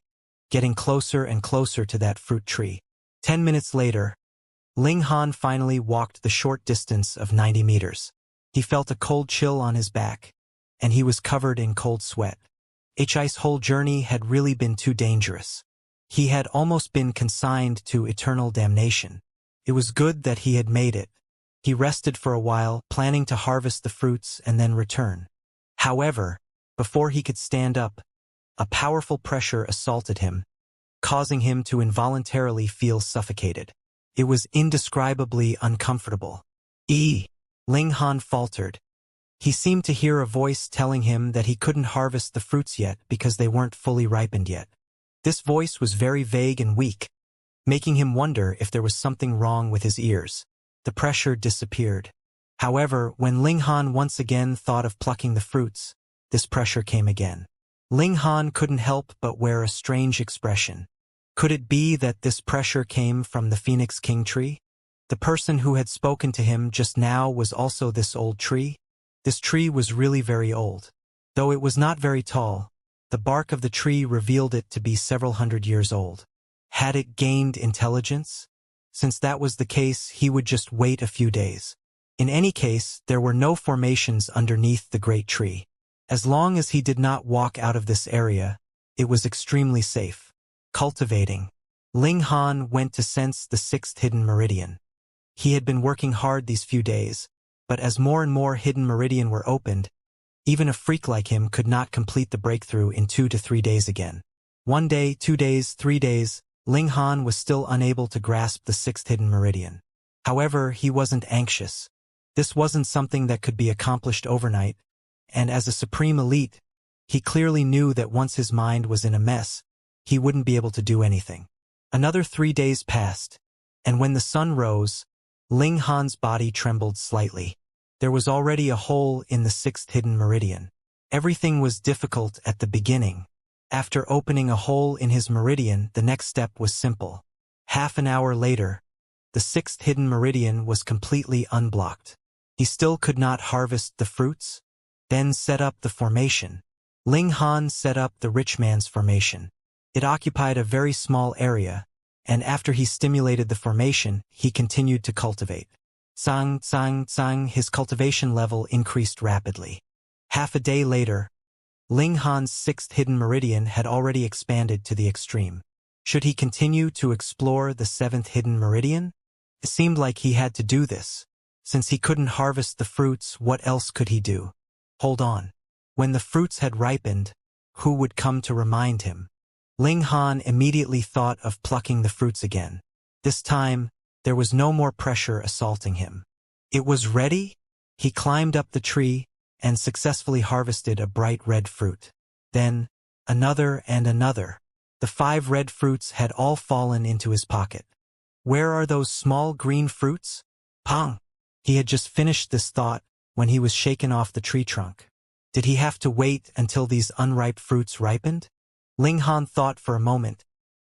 getting closer and closer to that fruit tree. 10 minutes later, Ling Han finally walked the short distance of 90 meters. He felt a cold chill on his back, and he was covered in cold sweat. His whole journey had really been too dangerous. He had almost been consigned to eternal damnation. It was good that he had made it. He rested for a while, planning to harvest the fruits and then return. However, before he could stand up, a powerful pressure assaulted him, causing him to involuntarily feel suffocated. It was indescribably uncomfortable. Ling Han faltered. He seemed to hear a voice telling him that he couldn't harvest the fruits yet because they weren't fully ripened yet. This voice was very vague and weak, making him wonder if there was something wrong with his ears. The pressure disappeared. However, when Ling Han once again thought of plucking the fruits, this pressure came again. Ling Han couldn't help but wear a strange expression. Could it be that this pressure came from the Phoenix King tree? The person who had spoken to him just now was also this old tree? This tree was really very old. Though it was not very tall, the bark of the tree revealed it to be several hundred years old. Had it gained intelligence? Since that was the case, he would just wait a few days. In any case, there were no formations underneath the great tree. As long as he did not walk out of this area, it was extremely safe. Cultivating. Ling Han went to sense the sixth hidden meridian. He had been working hard these few days, but as more and more hidden meridian were opened, even a freak like him could not complete the breakthrough in 2 to 3 days again. 1 day, 2 days, 3 days, Ling Han was still unable to grasp the sixth hidden meridian. However, he wasn't anxious. This wasn't something that could be accomplished overnight, and as a supreme elite, he clearly knew that once his mind was in a mess, he wouldn't be able to do anything. Another 3 days passed, and when the sun rose, Ling Han's body trembled slightly. There was already a hole in the sixth hidden meridian. Everything was difficult at the beginning. After opening a hole in his meridian, the next step was simple. Half an hour later, the sixth hidden meridian was completely unblocked. He still could not harvest the fruits? Then set up the formation. Ling Han set up the rich man's formation. It occupied a very small area, and after he stimulated the formation, he continued to cultivate. Sang, sang, sang, his cultivation level increased rapidly. Half a day later, Ling Han's sixth hidden meridian had already expanded to the extreme. Should he continue to explore the seventh hidden meridian? It seemed like he had to do this. Since he couldn't harvest the fruits, what else could he do? Hold on. When the fruits had ripened, who would come to remind him? Ling Han immediately thought of plucking the fruits again. This time, there was no more pressure assaulting him. It was ready? He climbed up the tree and successfully harvested a bright red fruit. Then, another and another. The 5 red fruits had all fallen into his pocket. Where are those small green fruits? Pong! He had just finished this thought when he was shaken off the tree trunk. Did he have to wait until these unripe fruits ripened? Ling Han thought for a moment,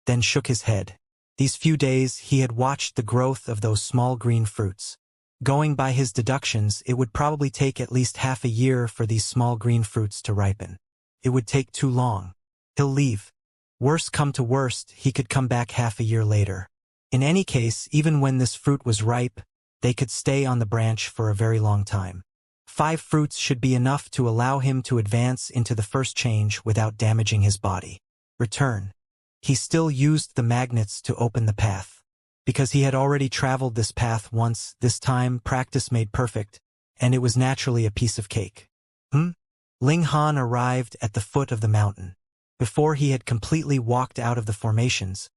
then shook his head. These few days he had watched the growth of those small green fruits. Going by his deductions, it would probably take at least half a year for these small green fruits to ripen. It would take too long. He'll leave. Worst come to worst, he could come back half a year later. In any case, even when this fruit was ripe, they could stay on the branch for a very long time. 5 fruits should be enough to allow him to advance into the first change without damaging his body. Return. He still used the magnets to open the path. Because he had already traveled this path once, this time practice made perfect, and it was naturally a piece of cake. Ling Han arrived at the foot of the mountain. Before he had completely walked out of the formations,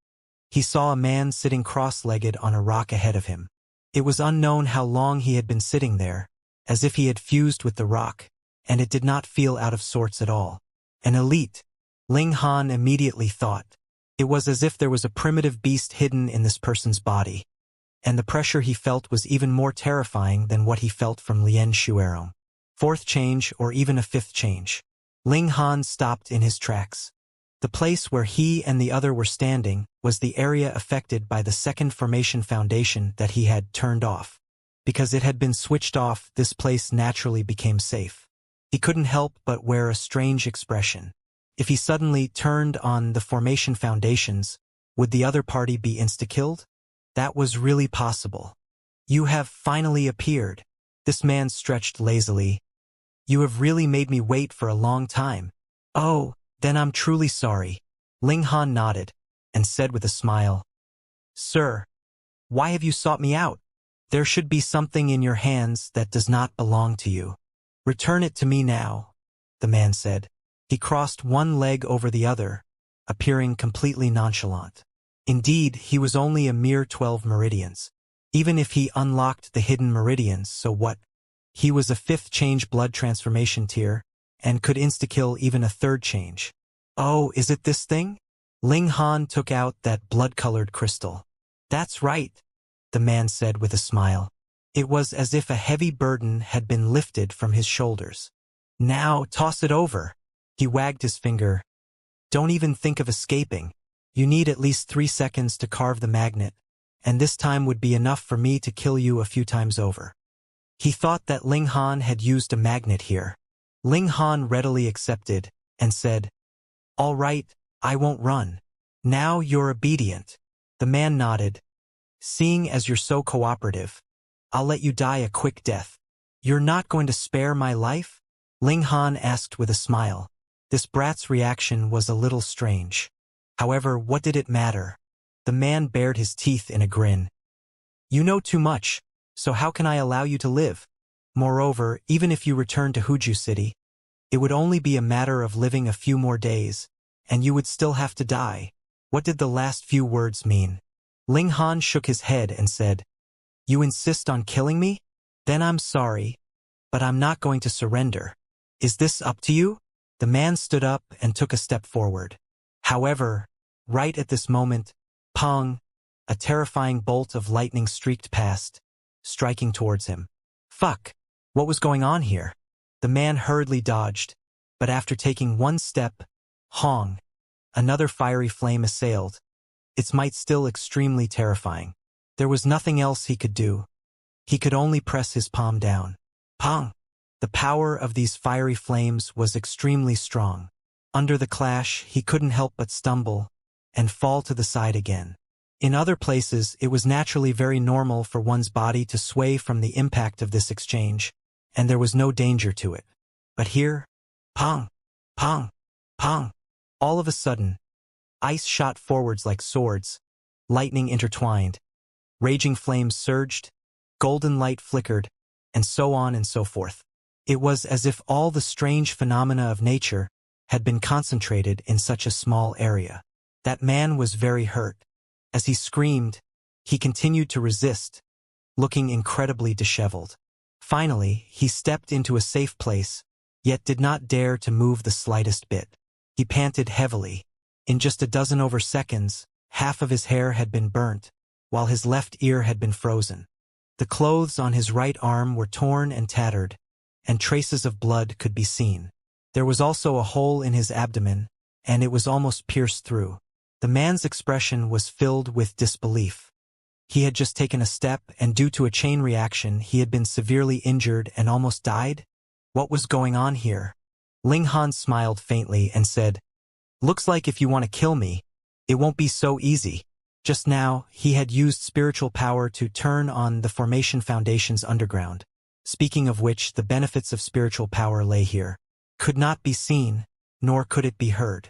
he saw a man sitting cross-legged on a rock ahead of him. It was unknown how long he had been sitting there, as if he had fused with the rock, and it did not feel out of sorts at all. An elite, Ling Han immediately thought. It was as if there was a primitive beast hidden in this person's body, and the pressure he felt was even more terrifying than what he felt from Lien Shuerong. 4th change or even a 5th change. Ling Han stopped in his tracks. The place where he and the other were standing was the area affected by the 2nd formation foundation that he had turned off. Because it had been switched off, this place naturally became safe. He couldn't help but wear a strange expression. If he suddenly turned on the formation foundations, would the other party be insta-killed? That was really possible. You have finally appeared. This man stretched lazily. You have really made me wait for a long time. Oh, then I'm truly sorry. Ling Han nodded and said with a smile, Sir, why have you sought me out? There should be something in your hands that does not belong to you. Return it to me now, the man said. He crossed one leg over the other, appearing completely nonchalant. Indeed, he was only a mere 12 meridians. Even if he unlocked the hidden meridians, so what? He was a 5th change blood transformation tier, and could insta-kill even a 3rd change. Oh, is it this thing? Ling Han took out that blood-colored crystal. That's right, the man said with a smile. It was as if a heavy burden had been lifted from his shoulders. Now, toss it over. He wagged his finger. Don't even think of escaping. You need at least 3 seconds to carve the magnet, and this time would be enough for me to kill you a few times over. He thought that Ling Han had used a magnet here. Ling Han readily accepted and said, All right, I won't run. Now you're obedient. The man nodded. Seeing as you're so cooperative, I'll let you die a quick death. You're not going to spare my life? Ling Han asked with a smile. This brat's reaction was a little strange. However, what did it matter? The man bared his teeth in a grin. You know too much, so how can I allow you to live? Moreover, even if you return to Huju City, it would only be a matter of living a few more days, and you would still have to die. What did the last few words mean? Ling Han shook his head and said, You insist on killing me? Then I'm sorry, but I'm not going to surrender. Is this up to you? The man stood up and took a step forward. However, right at this moment, pong, a terrifying bolt of lightning streaked past, striking towards him. Fuck! What was going on here? The man hurriedly dodged, but after taking one step, hong, another fiery flame assailed, its might still extremely terrifying. There was nothing else he could do. He could only press his palm down. Pong! The power of these fiery flames was extremely strong. Under the clash, he couldn't help but stumble and fall to the side again. In other places, it was naturally very normal for one's body to sway from the impact of this exchange, and there was no danger to it. But here, pong, pong, pong. All of a sudden, ice shot forwards like swords, lightning intertwined, Raging flames surged, golden light flickered, and so on and so forth. It was as if all the strange phenomena of nature had been concentrated in such a small area. That man was very hurt. As he screamed, he continued to resist, looking incredibly disheveled. Finally, he stepped into a safe place, yet did not dare to move the slightest bit. He panted heavily. In just a dozen over seconds, half of his hair had been burnt, while his left ear had been frozen. The clothes on his right arm were torn and tattered, and traces of blood could be seen. There was also a hole in his abdomen, and it was almost pierced through. The man's expression was filled with disbelief. He had just taken a step, and due to a chain reaction, he had been severely injured and almost died? What was going on here? Ling Han smiled faintly and said, "Looks like if you want to kill me, it won't be so easy." Just now, he had used spiritual power to turn on the formation foundations underground. Speaking of which, the benefits of spiritual power lay here. Could not be seen, nor could it be heard.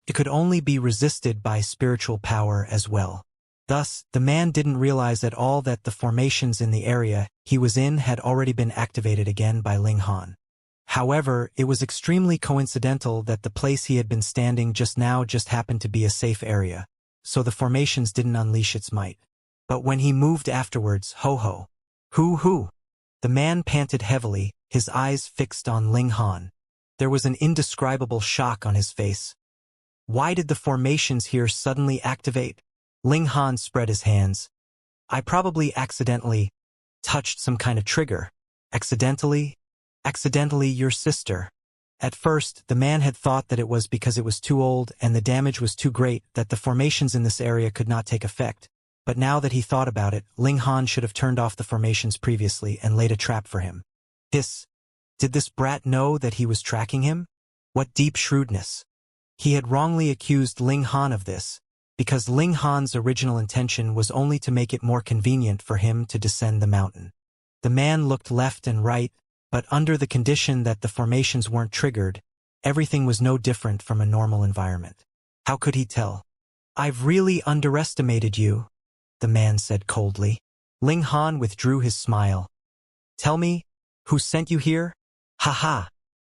It could only be resisted by spiritual power as well. Thus, the man didn't realize at all that the formations in the area he was in had already been activated again by Ling Han. However, it was extremely coincidental that the place he had been standing just now just happened to be a safe area, so the formations didn't unleash its might. But when he moved afterwards, ho-ho. Hoo-hoo. The man panted heavily, his eyes fixed on Ling Han. There was an indescribable shock on his face. Why did the formations here suddenly activate? Ling Han spread his hands. I probably accidentally touched some kind of trigger. Accidentally? Accidentally, your sister. At first, the man had thought that it was because it was too old and the damage was too great that the formations in this area could not take effect. But now that he thought about it, Ling Han should have turned off the formations previously and laid a trap for him. Did this brat know that he was tracking him? What deep shrewdness. He had wrongly accused Ling Han of this, because Ling Han's original intention was only to make it more convenient for him to descend the mountain. The man looked left and right, but under the condition that the formations weren't triggered, everything was no different from a normal environment. How could he tell? I've really underestimated you, the man said coldly. Ling Han withdrew his smile. Tell me, who sent you here? Ha-ha!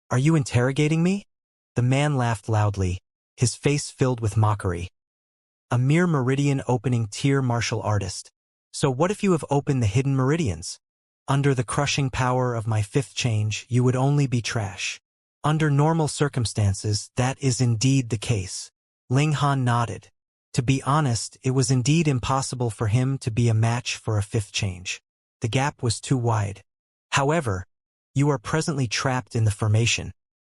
Are you interrogating me? The man laughed loudly, his face filled with mockery. A mere meridian opening tier martial artist. So what if you have opened the hidden meridians? Under the crushing power of my fifth change, you would only be trash. Under normal circumstances, that is indeed the case. Ling Han nodded. To be honest, it was indeed impossible for him to be a match for a fifth change. The gap was too wide. However, you are presently trapped in the formation.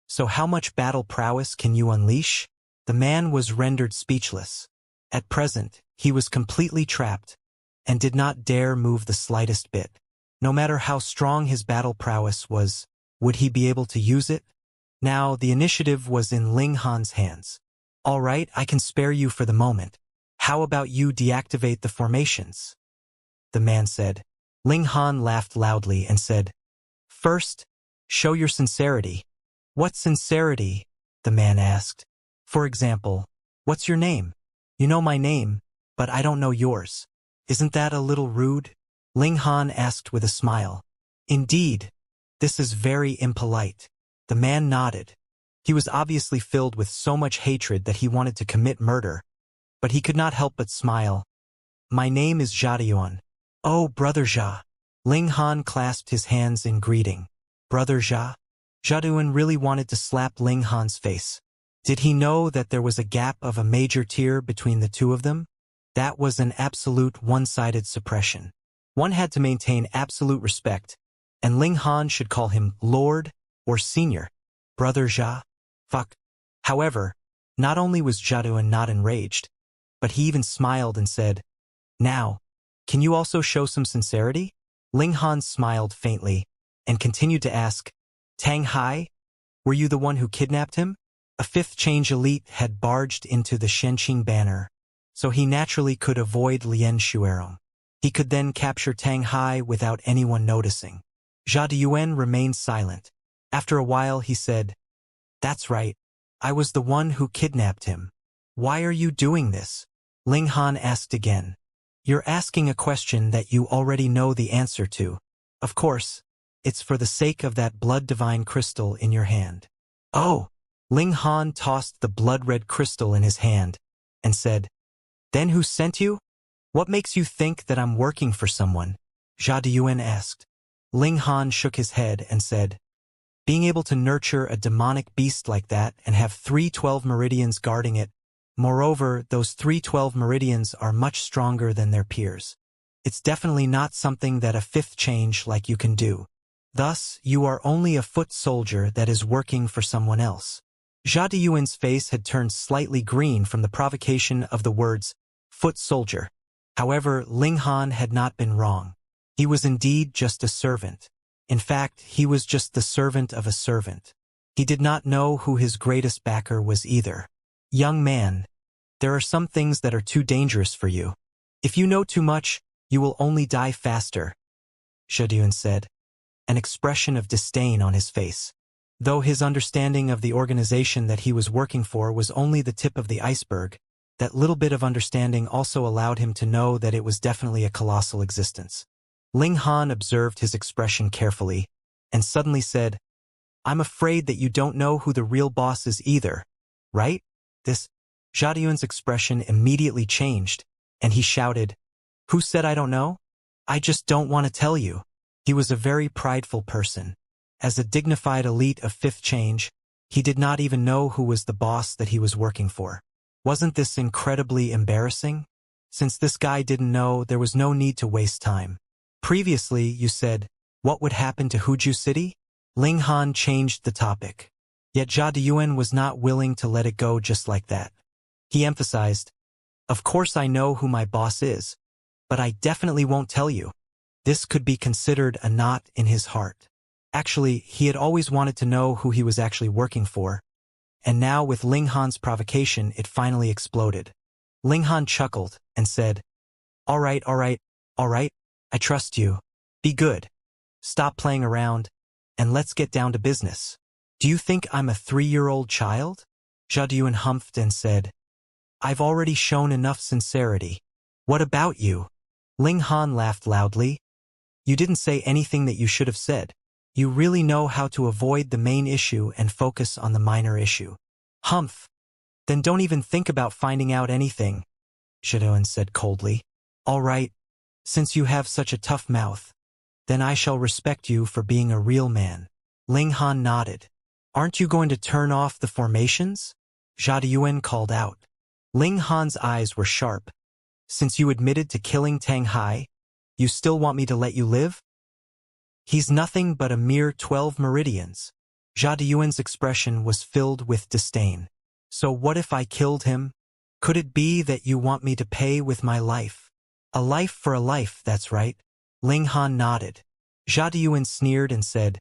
So how much battle prowess can you unleash? The man was rendered speechless. At present, he was completely trapped, and did not dare move the slightest bit. No matter how strong his battle prowess was, would he be able to use it? Now, the initiative was in Ling Han's hands. All right, I can spare you for the moment. How about you deactivate the formations? The man said. Ling Han laughed loudly and said, First, show your sincerity. What sincerity? The man asked. For example, what's your name? You know my name, but I don't know yours. Isn't that a little rude? Ling Han asked with a smile. Indeed, this is very impolite. The man nodded. He was obviously filled with so much hatred that he wanted to commit murder, but he could not help but smile. My name is Zhadiyuan. Oh, Brother Zha. Ling Han clasped his hands in greeting. Brother Zha? Zhadiyuan really wanted to slap Ling Han's face. Did he know that there was a gap of a major tier between the two of them? That was an absolute one-sided suppression. One had to maintain absolute respect, and Ling Han should call him Lord or Senior. Brother Zha? Fuck. However, not only was Zhadiyuan not enraged, but he even smiled and said, Now, can you also show some sincerity? Ling Han smiled faintly, and continued to ask, Tang Hai? Were you the one who kidnapped him? A fifth change elite had barged into the Shenqing banner, so he naturally could avoid Lien Shuerong. He could then capture Tang Hai without anyone noticing. Zhadiyuan remained silent. After a while he said, That's right. I was the one who kidnapped him. Why are you doing this? Ling Han asked again. You're asking a question that you already know the answer to. Of course, it's for the sake of that blood divine crystal in your hand. Oh! Ling Han tossed the blood-red crystal in his hand and said, Then who sent you? What makes you think that I'm working for someone? Jia Deyuan asked. Ling Han shook his head and said, Being able to nurture a demonic beast like that and have 312 meridians guarding it. Moreover, those 312 meridians are much stronger than their peers. It's definitely not something that a fifth change like you can do. Thus, you are only a foot soldier that is working for someone else. Jia Deyuan's face had turned slightly green from the provocation of the words, foot soldier. However, Ling Han had not been wrong. He was indeed just a servant. In fact, he was just the servant of a servant. He did not know who his greatest backer was either. Young man, there are some things that are too dangerous for you. If you know too much, you will only die faster, Jia Deyuan said, an expression of disdain on his face. Though his understanding of the organization that he was working for was only the tip of the iceberg, that little bit of understanding also allowed him to know that it was definitely a colossal existence. Ling Han observed his expression carefully, and suddenly said, I'm afraid that you don't know who the real boss is either, right? This Jia Deyuan's expression immediately changed, and he shouted, Who said I don't know? I just don't want to tell you. He was a very prideful person. As a dignified elite of fifth change, he did not even know who was the boss that he was working for. Wasn't this incredibly embarrassing? Since this guy didn't know, there was no need to waste time. Previously, you said, what would happen to Huju City? Ling Han changed the topic. Yet Jia Deyuan was not willing to let it go just like that. He emphasized, Of course I know who my boss is, but I definitely won't tell you. This could be considered a knot in his heart. Actually, he had always wanted to know who he was actually working for, and now with Ling Han's provocation it finally exploded. Ling Han chuckled and said, All right, I trust you. Be good. Stop playing around, and let's get down to business. Do you think I'm a 3-year-old child? Jia Deyuan humphed and said, I've already shown enough sincerity. What about you? Ling Han laughed loudly. You didn't say anything that you should have said. You really know how to avoid the main issue and focus on the minor issue. Humph. Then don't even think about finding out anything, Jia Deyuan said coldly. All right, since you have such a tough mouth, then I shall respect you for being a real man. Ling Han nodded. Aren't you going to turn off the formations? Jia Deyuan called out. Ling Han's eyes were sharp. Since you admitted to killing Tang Hai, you still want me to let you live? He's nothing but a mere 12 meridians. Jia Deyuan's expression was filled with disdain. So what if I killed him? Could it be that you want me to pay with my life? A life for a life, that's right. Ling Han nodded. Jia Deyuan sneered and said,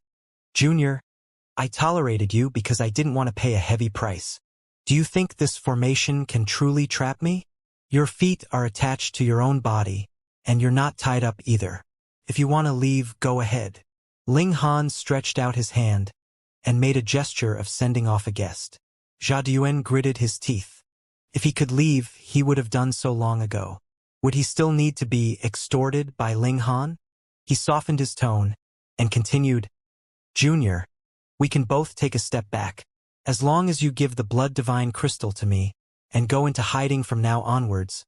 Junior, I tolerated you because I didn't want to pay a heavy price. Do you think this formation can truly trap me? Your feet are attached to your own body, and you're not tied up either. If you want to leave, go ahead. Ling Han stretched out his hand and made a gesture of sending off a guest. Jia Deyuan gritted his teeth. If he could leave, he would have done so long ago. Would he still need to be extorted by Ling Han? He softened his tone and continued, Junior, we can both take a step back. As long as you give the blood divine crystal to me and go into hiding from now onwards,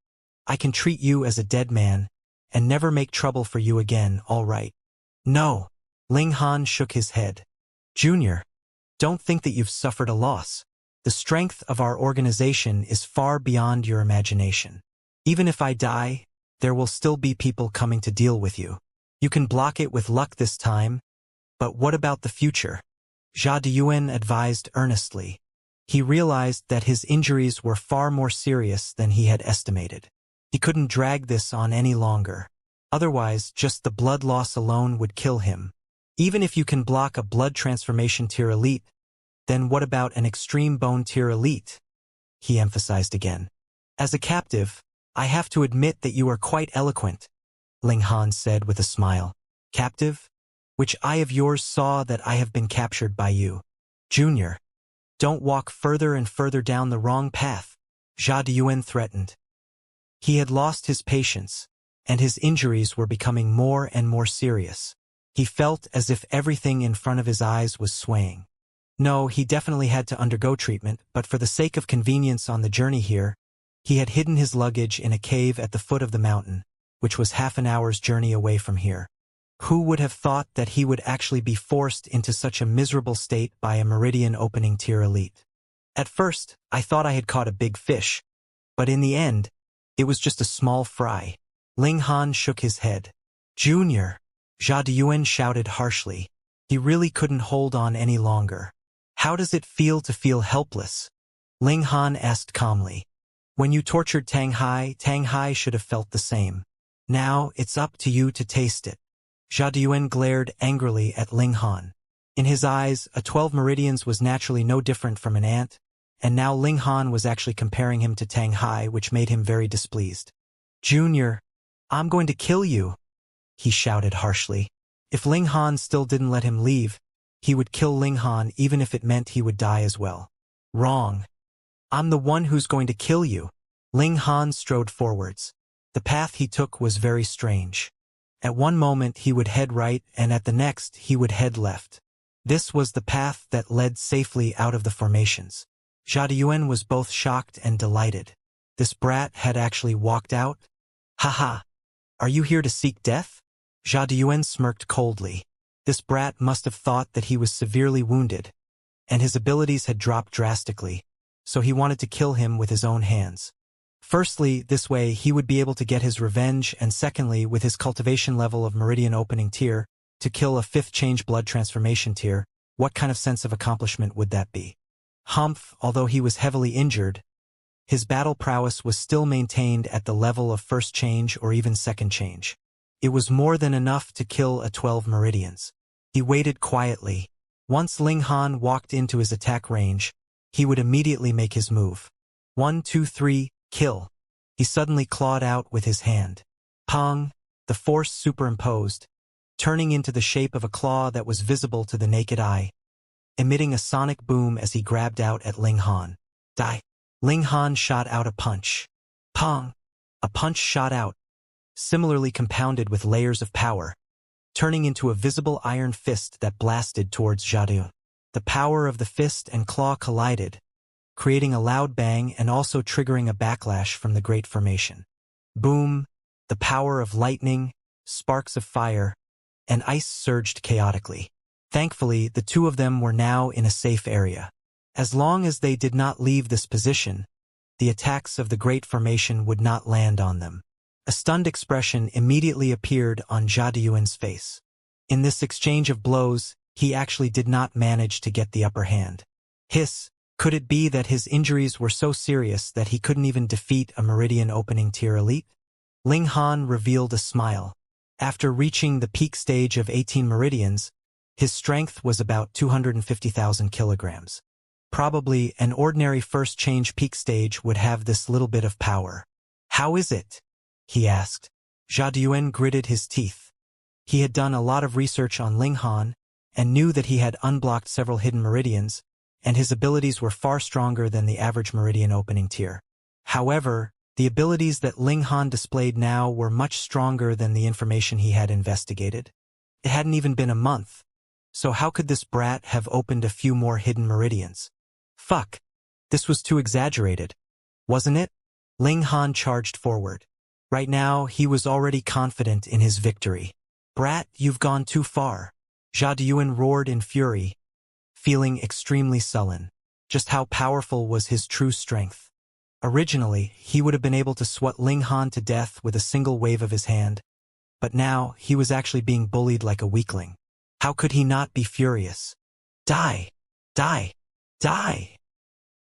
I can treat you as a dead man and never make trouble for you again, all right? No. Ling Han shook his head. Junior, don't think that you've suffered a loss. The strength of our organization is far beyond your imagination. Even if I die, there will still be people coming to deal with you. You can block it with luck this time, but what about the future? Jia Deyuan advised earnestly. He realized that his injuries were far more serious than he had estimated. He couldn't drag this on any longer. Otherwise, just the blood loss alone would kill him. Even if you can block a blood transformation tier elite, then what about an extreme bone tier elite? He emphasized again. As a captive, I have to admit that you are quite eloquent, Ling Han said with a smile. Captive? Which eye of yours saw that I have been captured by you? Junior, don't walk further and further down the wrong path, Jia Deyuan threatened. He had lost his patience, and his injuries were becoming more and more serious. He felt as if everything in front of his eyes was swaying. No, he definitely had to undergo treatment, but for the sake of convenience on the journey here, he had hidden his luggage in a cave at the foot of the mountain, which was half an hour's journey away from here. Who would have thought that he would actually be forced into such a miserable state by a meridian opening tier elite? At first, I thought I had caught a big fish, but in the end, it was just a small fry. Ling Han shook his head. Junior, Jia Deyuan shouted harshly. He really couldn't hold on any longer. How does it feel to feel helpless? Ling Han asked calmly. When you tortured Tang Hai should have felt the same. Now, it's up to you to taste it. Jia Deyuan glared angrily at Ling Han. In his eyes, a 12 meridians was naturally no different from an ant, and now Ling Han was actually comparing him to Tang Hai, which made him very displeased. Junior, I'm going to kill you, he shouted harshly. If Ling Han still didn't let him leave, he would kill Ling Han even if it meant he would die as well. Wrong. I'm the one who's going to kill you. Ling Han strode forwards. The path he took was very strange. At one moment he would head right, and at the next he would head left. This was the path that led safely out of the formations. Jia Deyuan was both shocked and delighted. This brat had actually walked out? Haha. Are you here to seek death? Jia Deyuan smirked coldly. This brat must have thought that he was severely wounded, and his abilities had dropped drastically, so he wanted to kill him with his own hands. Firstly, this way he would be able to get his revenge, and secondly, with his cultivation level of meridian opening tier, to kill a 5th change blood transformation tier. What kind of sense of accomplishment would that be? Humph, although he was heavily injured, his battle prowess was still maintained at the level of 1st change or even 2nd change. It was more than enough to kill a 12 meridians. He waited quietly. Once Ling Han walked into his attack range, he would immediately make his move. 1, 2, 3, kill. He suddenly clawed out with his hand. Pong! The force superimposed, turning into the shape of a claw that was visible to the naked eye, emitting a sonic boom as he grabbed out at Ling Han. Die! Ling Han shot out a punch. Pong! A punch shot out, similarly compounded with layers of power, turning into a visible iron fist that blasted towards Jia Deyuan. The power of the fist and claw collided, creating a loud bang and also triggering a backlash from the Great Formation. Boom! The power of lightning, sparks of fire, and ice surged chaotically. Thankfully, the two of them were now in a safe area. As long as they did not leave this position, the attacks of the Great Formation would not land on them. A stunned expression immediately appeared on Jia Deyuan's face. In this exchange of blows, he actually did not manage to get the upper hand. Hiss! Could it be that his injuries were so serious that he couldn't even defeat a meridian opening tier elite? Ling Han revealed a smile. After reaching the peak stage of 18 meridians, his strength was about 250,000 kilograms. Probably an ordinary 1st change peak stage would have this little bit of power. How is it? He asked. Jia Deyuan gritted his teeth. He had done a lot of research on Ling Han and knew that he had unblocked several hidden meridians, and his abilities were far stronger than the average meridian opening tier. However, the abilities that Ling Han displayed now were much stronger than the information he had investigated. It hadn't even been a month, so how could this brat have opened a few more hidden meridians? Fuck! This was too exaggerated, wasn't it? Ling Han charged forward. Right now, he was already confident in his victory. Brat, you've gone too far. Jia Deyuan roared in fury, feeling extremely sullen. Just how powerful was his true strength? Originally, he would have been able to swat Ling Han to death with a single wave of his hand, but now he was actually being bullied like a weakling. How could he not be furious? Die! Die! Die!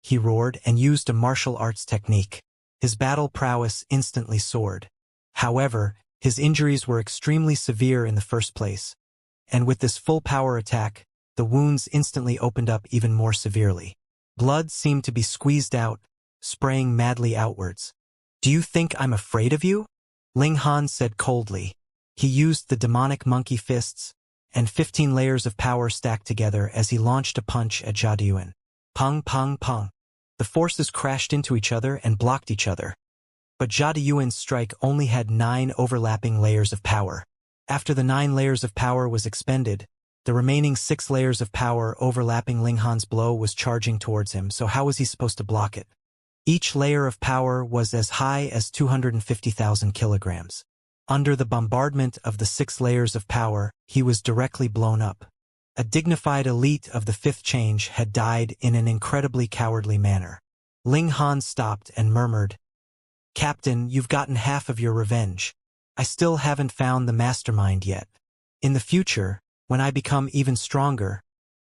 He roared and used a martial arts technique. His battle prowess instantly soared. However, his injuries were extremely severe in the first place, and with this full power attack, the wounds instantly opened up even more severely. Blood seemed to be squeezed out, spraying madly outwards. Do you think I'm afraid of you? Ling Han said coldly. He used the demonic monkey fists, and 15 layers of power stacked together as he launched a punch at Jia Deyuan. Pung, pung, pung. The forces crashed into each other and blocked each other. But Zhao strike only had 9 overlapping layers of power. After the 9 layers of power was expended, the remaining 6 layers of power overlapping Ling Han's blow was charging towards him, so how was he supposed to block it? Each layer of power was as high as 250,000 kilograms. Under the bombardment of the 6 layers of power, he was directly blown up. A dignified elite of the 5th change had died in an incredibly cowardly manner. Ling Han stopped and murmured, "Captain, you've gotten half of your revenge. I still haven't found the mastermind yet. In the future, when I become even stronger,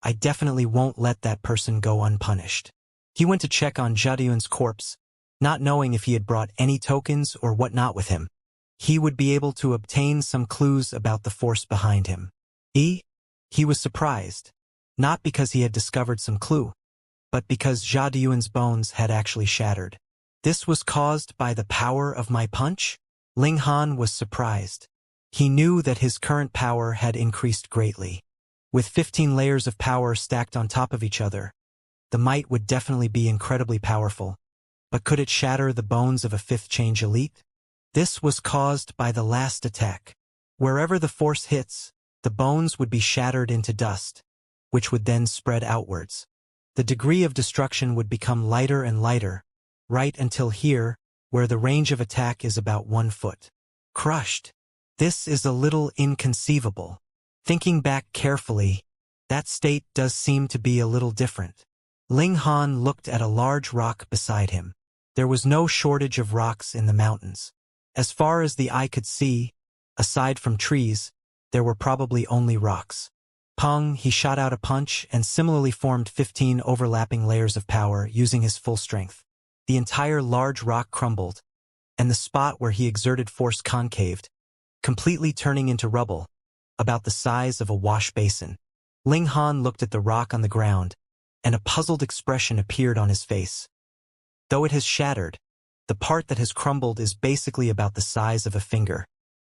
I definitely won't let that person go unpunished." He went to check on Zhao corpse, not knowing if he had brought any tokens or whatnot with him. He would be able to obtain some clues about the force behind him. He was surprised, not because he had discovered some clue, but because Zhao bones had actually shattered. This was caused by the power of my punch? Ling Han was surprised. He knew that his current power had increased greatly. With 15 layers of power stacked on top of each other, the might would definitely be incredibly powerful. But could it shatter the bones of a 5th change elite? This was caused by the last attack. Wherever the force hits, the bones would be shattered into dust, which would then spread outwards. The degree of destruction would become lighter and lighter, right until here, where the range of attack is about 1 foot. Crushed. This is a little inconceivable. Thinking back carefully, that state does seem to be a little different. Ling Han looked at a large rock beside him. There was no shortage of rocks in the mountains. As far as the eye could see, aside from trees, there were probably only rocks. Pong, he shot out a punch and similarly formed 15 overlapping layers of power using his full strength. The entire large rock crumbled, and the spot where he exerted force concaved, completely turning into rubble, about the size of a wash basin. Ling Han looked at the rock on the ground, and a puzzled expression appeared on his face. Though it has shattered, the part that has crumbled is basically about the size of a finger.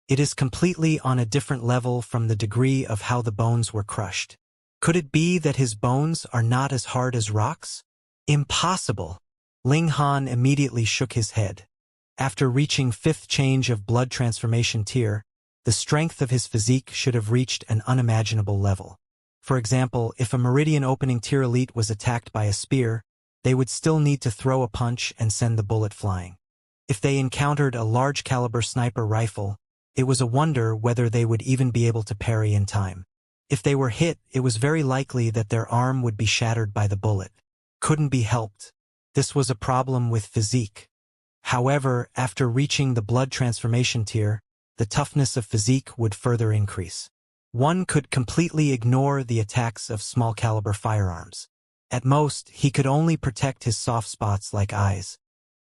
It is completely on a different level from the degree of how the bones were crushed. Could it be that his bones are not as hard as rocks? Impossible! Ling Han immediately shook his head. After reaching 5th change of blood transformation tier, the strength of his physique should have reached an unimaginable level. For example, if a meridian opening tier elite was attacked by a spear, they would still need to throw a punch and send the bullet flying. If they encountered a large caliber sniper rifle, it was a wonder whether they would even be able to parry in time. If they were hit, it was very likely that their arm would be shattered by the bullet. Couldn't be helped. This was a problem with physique. However, after reaching the blood transformation tier, the toughness of physique would further increase. One could completely ignore the attacks of small caliber firearms. At most, he could only protect his soft spots like eyes.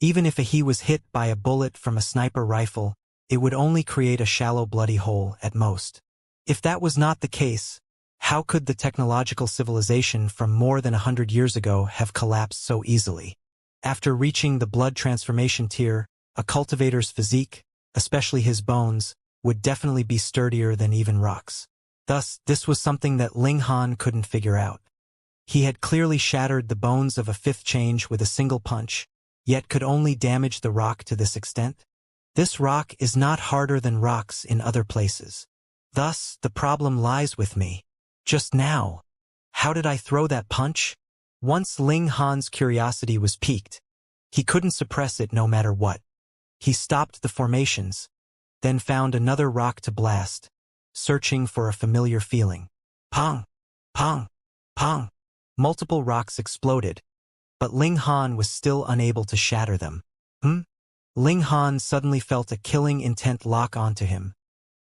Even if he was hit by a bullet from a sniper rifle, it would only create a shallow bloody hole at most. If that was not the case, how could the technological civilization from more than 100 years ago have collapsed so easily? After reaching the blood transformation tier, a cultivator's physique, especially his bones, would definitely be sturdier than even rocks. Thus, this was something that Ling Han couldn't figure out. He had clearly shattered the bones of a 5th change with a single punch, yet could only damage the rock to this extent. This rock is not harder than rocks in other places. Thus, the problem lies with me. Just now. How did I throw that punch? Once Ling Han's curiosity was piqued, he couldn't suppress it no matter what. He stopped the formations, then found another rock to blast, searching for a familiar feeling. Pong! Pong! Pong! Multiple rocks exploded, but Ling Han was still unable to shatter them. Ling Han suddenly felt a killing intent lock onto him,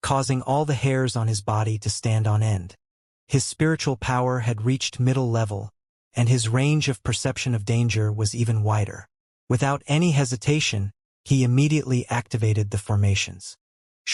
causing all the hairs on his body to stand on end. His spiritual power had reached middle level, and his range of perception of danger was even wider. Without any hesitation, he immediately activated the formations.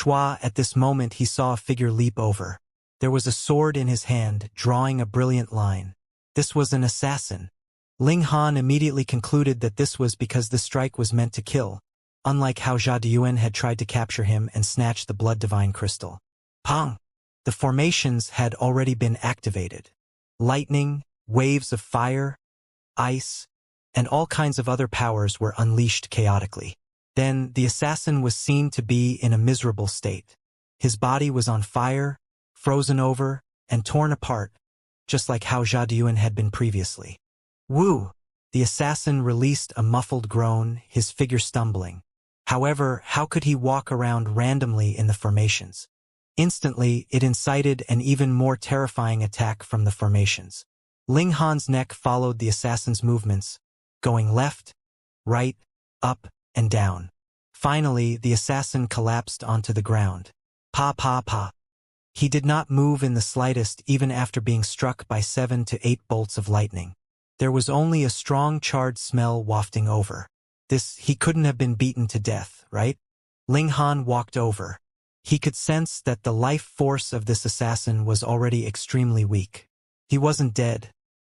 At this moment he saw a figure leap over. There was a sword in his hand, drawing a brilliant line. This was an assassin. Ling Han immediately concluded that this was because the strike was meant to kill, unlike how Zhao had tried to capture him and snatch the blood divine crystal. Pong! The formations had already been activated. Lightning, waves of fire, ice, and all kinds of other powers were unleashed chaotically. Then the assassin was seen to be in a miserable state. His body was on fire, frozen over, and torn apart, just like how Jia Diyun had been previously. Woo! The assassin released a muffled groan, his figure stumbling. However, how could he walk around randomly in the formations? Instantly, it incited an even more terrifying attack from the formations. Ling Han's neck followed the assassin's movements, going left, right, up, and down. Finally, the assassin collapsed onto the ground. Pa pa pa. He did not move in the slightest even after being struck by 7 to 8 bolts of lightning. There was only a strong charred smell wafting over. He couldn't have been beaten to death, right? Ling Han walked over. He could sense that the life force of this assassin was already extremely weak. He wasn't dead,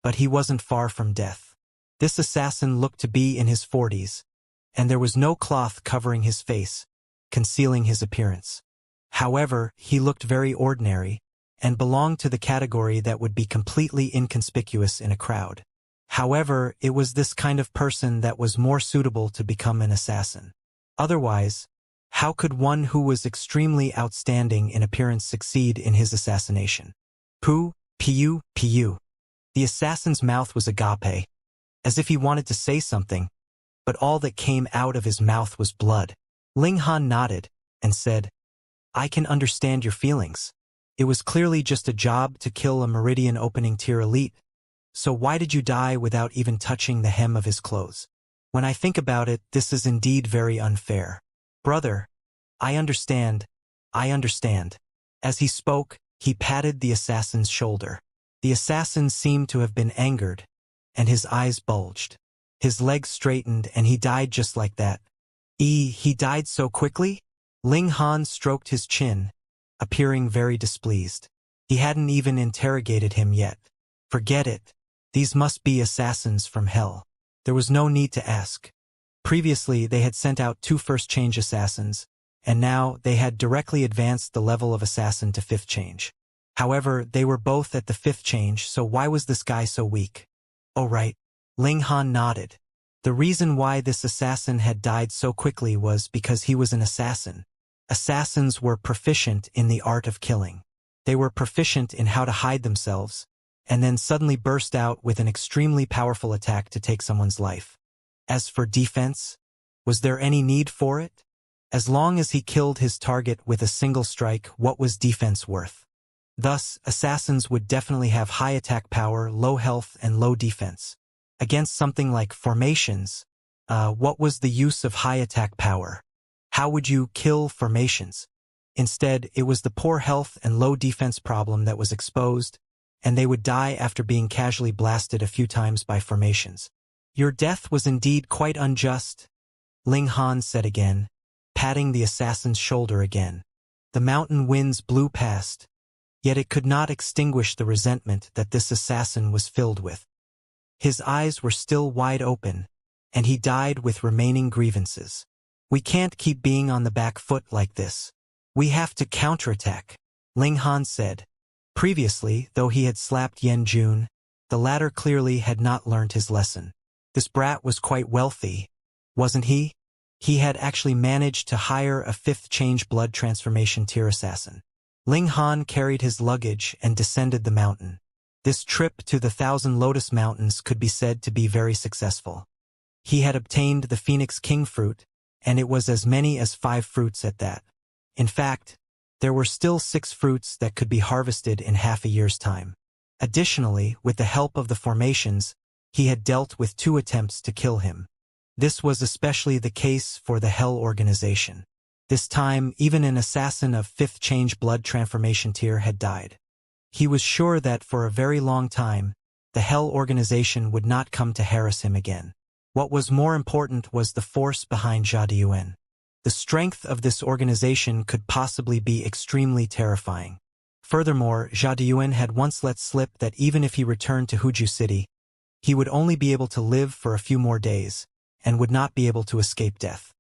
but he wasn't far from death. This assassin looked to be in his 40s, and there was no cloth covering his face, concealing his appearance. However, he looked very ordinary, and belonged to the category that would be completely inconspicuous in a crowd. However, it was this kind of person that was more suitable to become an assassin. Otherwise, how could one who was extremely outstanding in appearance succeed in his assassination? Pu. The assassin's mouth was agape, as if he wanted to say something, but all that came out of his mouth was blood. Ling Han nodded and said, "I can understand your feelings. It was clearly just a job to kill a meridian opening tier elite, so why did you die without even touching the hem of his clothes? When I think about it, this is indeed very unfair. Brother, I understand. As he spoke, he patted the assassin's shoulder. The assassin seemed to have been angered, and his eyes bulged. His legs straightened, and he died just like that. He died so quickly? Ling Han stroked his chin, appearing very displeased. He hadn't even interrogated him yet. Forget it. These must be assassins from hell. There was no need to ask. Previously, they had sent out 2 first change assassins, and now they had directly advanced the level of assassin to 5th change. However, they were both at the 5th change, so why was this guy so weak? Oh right. Ling Han nodded. The reason why this assassin had died so quickly was because he was an assassin. Assassins were proficient in the art of killing. They were proficient in how to hide themselves, and then suddenly burst out with an extremely powerful attack to take someone's life. As for defense, was there any need for it? As long as he killed his target with a single strike, what was defense worth? Thus, assassins would definitely have high attack power, low health, and low defense. Against something like formations, what was the use of high attack power? How would you kill formations? Instead, it was the poor health and low defense problem that was exposed, and they would die after being casually blasted a few times by formations. Your death was indeed quite unjust, Ling Han said again, patting the assassin's shoulder again. The mountain winds blew past, yet it could not extinguish the resentment that this assassin was filled with. His eyes were still wide open, and he died with remaining grievances. We can't keep being on the back foot like this. We have to counterattack, Ling Han said. Previously, though he had slapped Yan Jun, the latter clearly had not learned his lesson. This brat was quite wealthy, wasn't he? He had actually managed to hire a 5th change blood transformation tier assassin. Ling Han carried his luggage and descended the mountain. This trip to the 1,000 Lotus Mountains could be said to be very successful. He had obtained the Phoenix King fruit, and it was as many as 5 fruits at that. In fact, there were still 6 fruits that could be harvested in half a year's time. Additionally, with the help of the formations, he had dealt with 2 attempts to kill him. This was especially the case for the Hell organization. This time, even an assassin of 5th change blood transformation tier had died. He was sure that for a very long time, the Hell organization would not come to harass him again. What was more important was the force behind Jia Diyun. The strength of this organization could possibly be extremely terrifying. Furthermore, Jia Diyun had once let slip that even if he returned to Huju City, he would only be able to live for a few more days, and would not be able to escape death.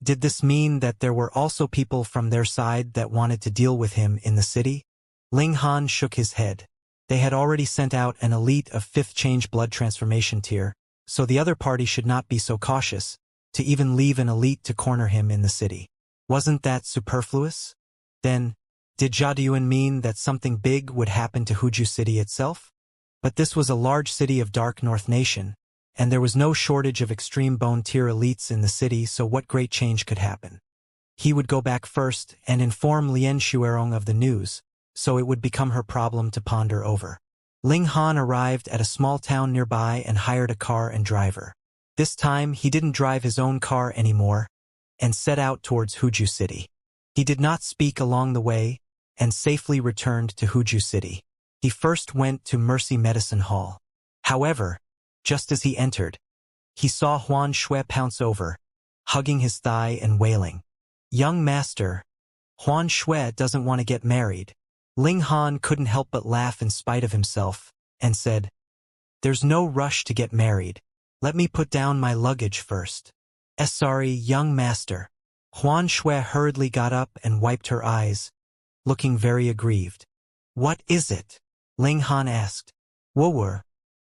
Did this mean that there were also people from their side that wanted to deal with him in the city? Ling Han shook his head. They had already sent out an elite of 5th change blood transformation tier, so the other party should not be so cautious, to even leave an elite to corner him in the city. Wasn't that superfluous? Then, did Jiadyuan mean that something big would happen to Huju City itself? But this was a large city of Dark North Nation, and there was no shortage of extreme bone tier elites in the city, so what great change could happen? He would go back first and inform Lien Shuerong of the news, so it would become her problem to ponder over. Ling Han arrived at a small town nearby and hired a car and driver. This time, he didn't drive his own car anymore, and set out towards Huju City. He did not speak along the way, and safely returned to Huju City. He first went to Mercy Medicine Hall. However, just as he entered, he saw Huan Shui pounce over, hugging his thigh and wailing, "Young master, Huan Shui doesn't want to get married." Ling Han couldn't help but laugh in spite of himself, and said, "There's no rush to get married. Let me put down my luggage first." Sorry, young master." Huan Shui hurriedly got up and wiped her eyes, looking very aggrieved. "What is it?" Ling Han asked. "Wower.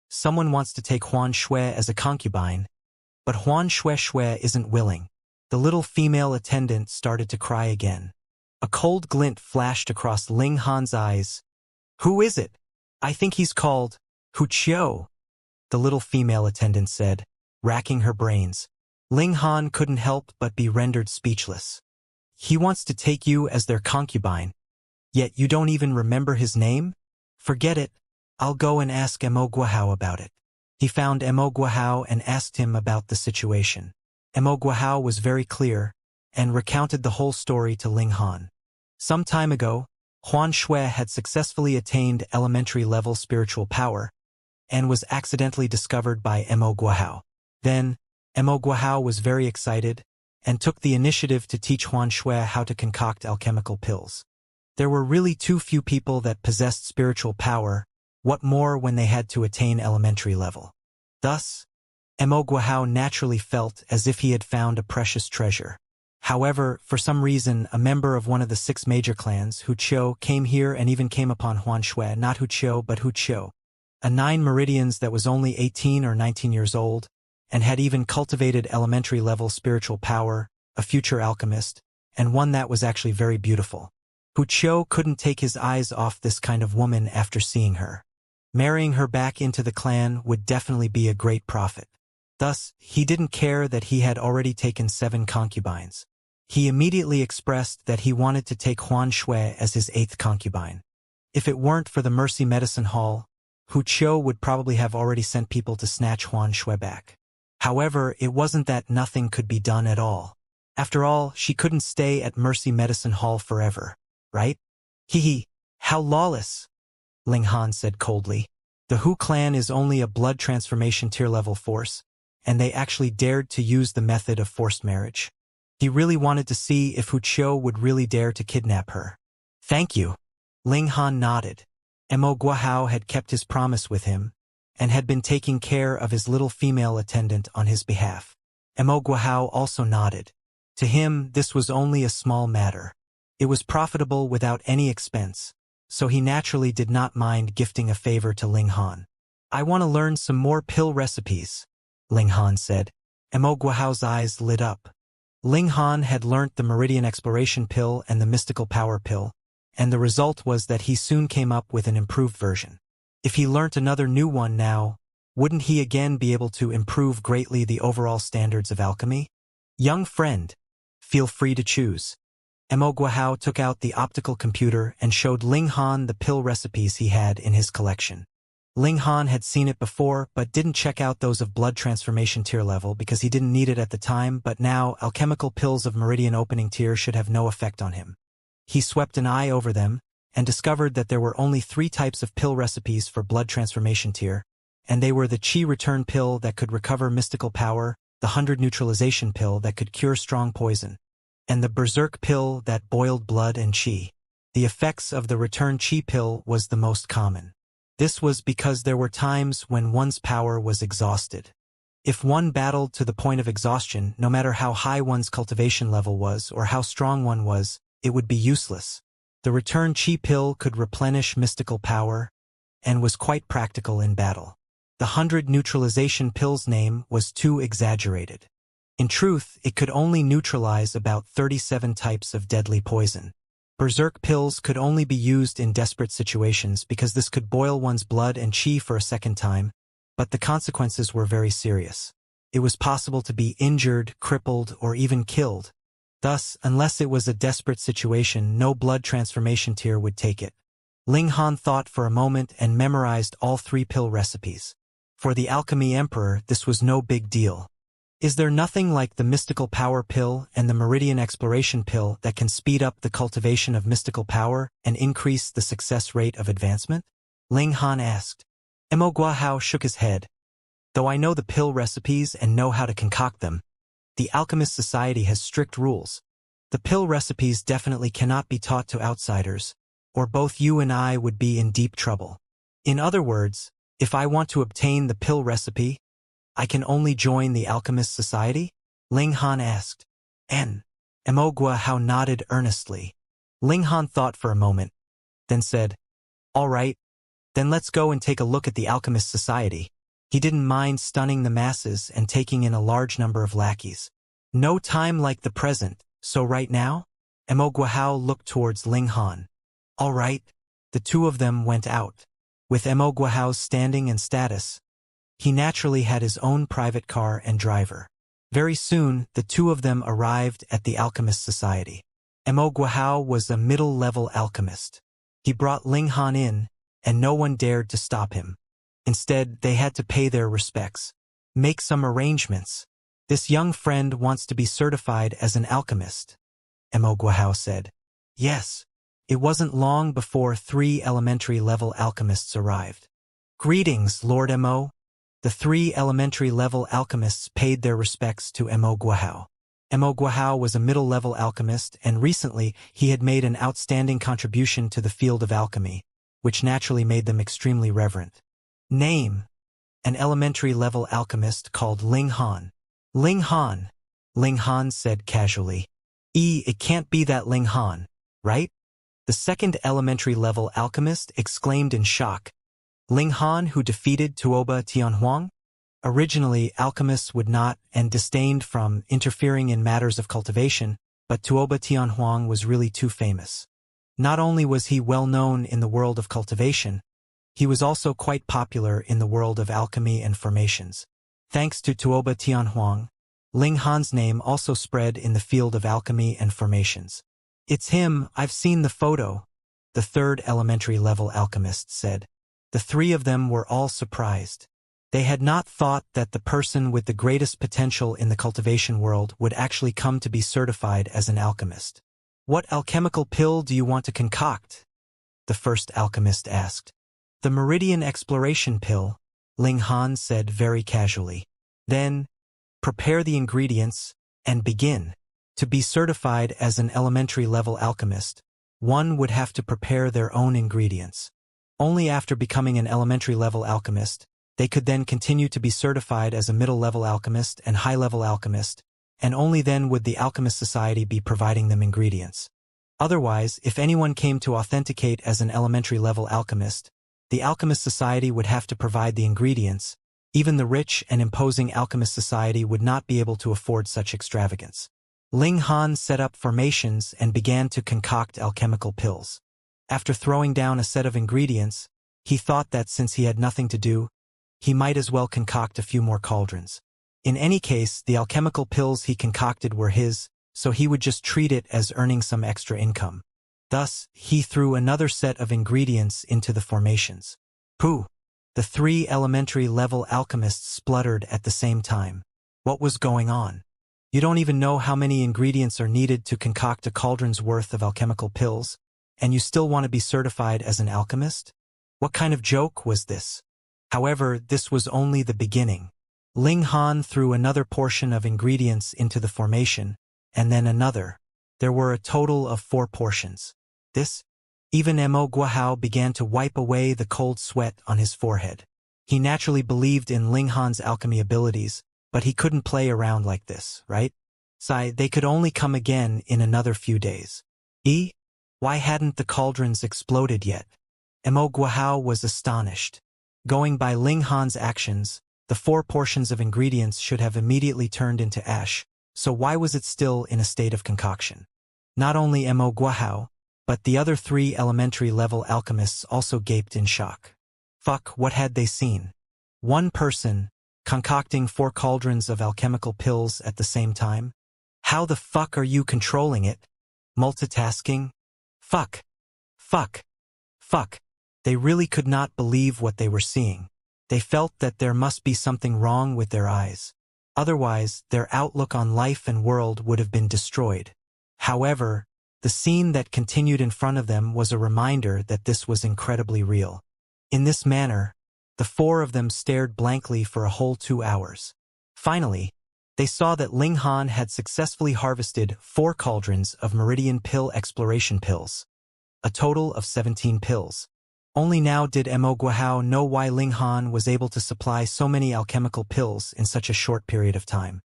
Someone wants to take Huan Shui as a concubine, but Huan Shui isn't willing." The little female attendant started to cry again. A cold glint flashed across Ling Han's eyes. "Who is it?" "I think he's called Wuxia," the little female attendant said, racking her brains. Ling Han couldn't help but be rendered speechless. "He wants to take you as their concubine, yet you don't even remember his name? Forget it. I'll go and ask Mo Guahao about it." He found Mo Guahao and asked him about the situation. Mo Guahao was very clear, and recounted the whole story to Ling Han. Some time ago, Huan Shui had successfully attained elementary-level spiritual power, and was accidentally discovered by Mo Guahao. Then, Mo Guahao was very excited, and took the initiative to teach Huan Shui how to concoct alchemical pills. There were really too few people that possessed spiritual power, what more when they had to attain elementary level. Thus, Mo Guahao naturally felt as if he had found a precious treasure. However, for some reason, a member of one of the 6 major clans, Wuxia, came here and even came upon Huan Shui, not Wuxia but Wuxia, a 9 meridians that was only 18 or 19 years old, and had even cultivated elementary-level spiritual power, a future alchemist, and one that was actually very beautiful. Wuxia couldn't take his eyes off this kind of woman after seeing her. Marrying her back into the clan would definitely be a great profit. Thus, he didn't care that he had already taken 7 concubines. He immediately expressed that he wanted to take Huan Shui as his 8th concubine. If it weren't for the Mercy Medicine Hall, Wuxia would probably have already sent people to snatch Huan Shui back. However, it wasn't that nothing could be done at all. After all, she couldn't stay at Mercy Medicine Hall forever, right? Hee, how lawless, Ling Han said coldly. The Hu clan is only a blood transformation tier-level force, and they actually dared to use the method of forced marriage. He really wanted to see if Wuxia would really dare to kidnap her. "Thank you." Ling Han nodded. Mo Guahao had kept his promise with him, and had been taking care of his little female attendant on his behalf. Mo Guahao also nodded. To him, this was only a small matter. It was profitable without any expense, so he naturally did not mind gifting a favor to Ling Han. "I want to learn some more pill recipes," Ling Han said. Mo Guahao's eyes lit up. Ling Han had learnt the Meridian Exploration Pill and the Mystical Power Pill, and the result was that he soon came up with an improved version. If he learnt another new one now, wouldn't he again be able to improve greatly the overall standards of alchemy? "Young friend, feel free to choose." Mo Guahao took out the optical computer and showed Ling Han the pill recipes he had in his collection. Ling Han had seen it before, but didn't check out those of blood transformation tier level because he didn't need it at the time, but now alchemical pills of meridian opening tier should have no effect on him. He swept an eye over them, and discovered that there were only 3 types of pill recipes for blood transformation tier, and they were the Qi return pill that could recover mystical power, the 100 neutralization pill that could cure strong poison, and the berserk pill that boiled blood and Qi. The effects of the return Qi pill was the most common. This was because there were times when one's power was exhausted. If one battled to the point of exhaustion, no matter how high one's cultivation level was or how strong one was, it would be useless. The return Qi pill could replenish mystical power, and was quite practical in battle. The 100 neutralization pill's name was too exaggerated. In truth, it could only neutralize about 37 types of deadly poison. Berserk pills could only be used in desperate situations because this could boil one's blood and chi for a second time, but the consequences were very serious. It was possible to be injured, crippled, or even killed. Thus, unless it was a desperate situation, no blood transformation tier would take it. Ling Han thought for a moment and memorized all 3 pill recipes. For the Alchemy Emperor, this was no big deal. Is there nothing like the Mystical Power Pill and the Meridian Exploration Pill that can speed up the cultivation of mystical power and increase the success rate of advancement? Ling Han asked. Mo Guahao shook his head. Though I know the pill recipes and know how to concoct them, the Alchemist Society has strict rules. The pill recipes definitely cannot be taught to outsiders, or both you and I would be in deep trouble. In other words, if I want to obtain the pill recipe, I can only join the Alchemist Society? Ling Han asked. Mo Guahao nodded earnestly. Ling Han thought for a moment, then said, "All right, then let's go and take a look at the Alchemist Society." He didn't mind stunning the masses and taking in a large number of lackeys. No time like the present, so right now? Mo Guahao looked towards Ling Han. All right. The two of them went out. With Mo Guahao's standing and status, he naturally had his own private car and driver. Very soon, the two of them arrived at the Alchemist Society. Mo Guahao was a middle-level alchemist. He brought Ling Han in, and no one dared to stop him. Instead, they had to pay their respects. Make some arrangements. This young friend wants to be certified as an alchemist, Mo Guahao said. Yes. It wasn't long before 3 elementary-level alchemists arrived. Greetings, Lord Mo. The 3 elementary-level alchemists paid their respects to Mo Guahao. Mo Guahao was a middle-level alchemist, and recently he had made an outstanding contribution to the field of alchemy, which naturally made them extremely reverent. Name: an elementary-level alchemist called Ling Han. Ling Han, Ling Han said casually. It can't be that Ling Han, right? The second elementary-level alchemist exclaimed in shock. Ling Han, who defeated Tuoba Tianhuang? Originally, alchemists would not and disdained from interfering in matters of cultivation, but Tuoba Tianhuang was really too famous. Not only was he well known in the world of cultivation, he was also quite popular in the world of alchemy and formations. Thanks to Tuoba Tianhuang, Ling Han's name also spread in the field of alchemy and formations. It's him, I've seen the photo, the third elementary-level alchemist said. The 3 of them were all surprised. They had not thought that the person with the greatest potential in the cultivation world would actually come to be certified as an alchemist. What alchemical pill do you want to concoct? The first alchemist asked. The Meridian Exploration Pill, Ling Han said very casually. Then, prepare the ingredients and begin. To be certified as an elementary-level alchemist, one would have to prepare their own ingredients. Only after becoming an elementary-level alchemist, they could then continue to be certified as a middle-level alchemist and high-level alchemist, and only then would the Alchemist Society be providing them ingredients. Otherwise, if anyone came to authenticate as an elementary-level alchemist, the Alchemist Society would have to provide the ingredients. Even the rich and imposing Alchemist Society would not be able to afford such extravagance. Ling Han set up formations and began to concoct alchemical pills. After throwing down a set of ingredients, he thought that since he had nothing to do, he might as well concoct a few more cauldrons. In any case, the alchemical pills he concocted were his, so he would just treat it as earning some extra income. Thus, he threw another set of ingredients into the formations. Pooh! The 3 elementary-level alchemists spluttered at the same time. What was going on? You don't even know how many ingredients are needed to concoct a cauldron's worth of alchemical pills, and you still want to be certified as an alchemist? What kind of joke was this? However, this was only the beginning. Ling Han threw another portion of ingredients into the formation, and then another. There were a total of 4 portions. Even Mo Guahao began to wipe away the cold sweat on his forehead. He naturally believed in Ling Han's alchemy abilities, but he couldn't play around like this, right? They could only come again in another few days. Why hadn't the cauldrons exploded yet? Mo Guahao was astonished. Going by Ling Han's actions, The 4 portions of ingredients should have immediately turned into ash, so why was it still in a state of concoction? Not only Mo Guahao, but the other 3 elementary-level alchemists also gaped in shock. Fuck, what had they seen? One person, concocting 4 cauldrons of alchemical pills at the same time? How the fuck are you controlling it? Multitasking? Fuck. Fuck. Fuck. They really could not believe what they were seeing. They felt that there must be something wrong with their eyes. Otherwise, their outlook on life and world would have been destroyed. However, the scene that continued in front of them was a reminder that this was incredibly real. In this manner, the 4 of them stared blankly for a whole 2 hours. Finally, they saw that Ling Han had successfully harvested 4 cauldrons of meridian pill exploration pills. A total of 17 pills. Only now did Mo Guahao know why Ling Han was able to supply so many alchemical pills in such a short period of time.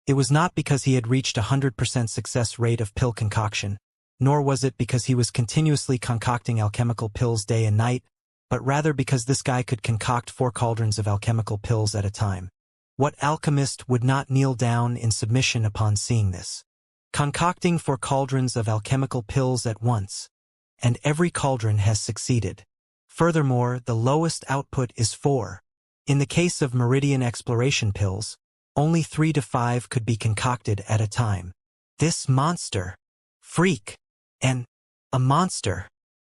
It was not because he had reached a 100% success rate of pill concoction, nor was it because he was continuously concocting alchemical pills day and night, but rather because this guy could concoct 4 cauldrons of alchemical pills at a time. What alchemist would not kneel down in submission upon seeing this? Concocting 4 cauldrons of alchemical pills at once, and every cauldron has succeeded. Furthermore, the lowest output is 4. In the case of meridian exploration pills, only 3 to 5 could be concocted at a time. This monster. Freak. And a monster.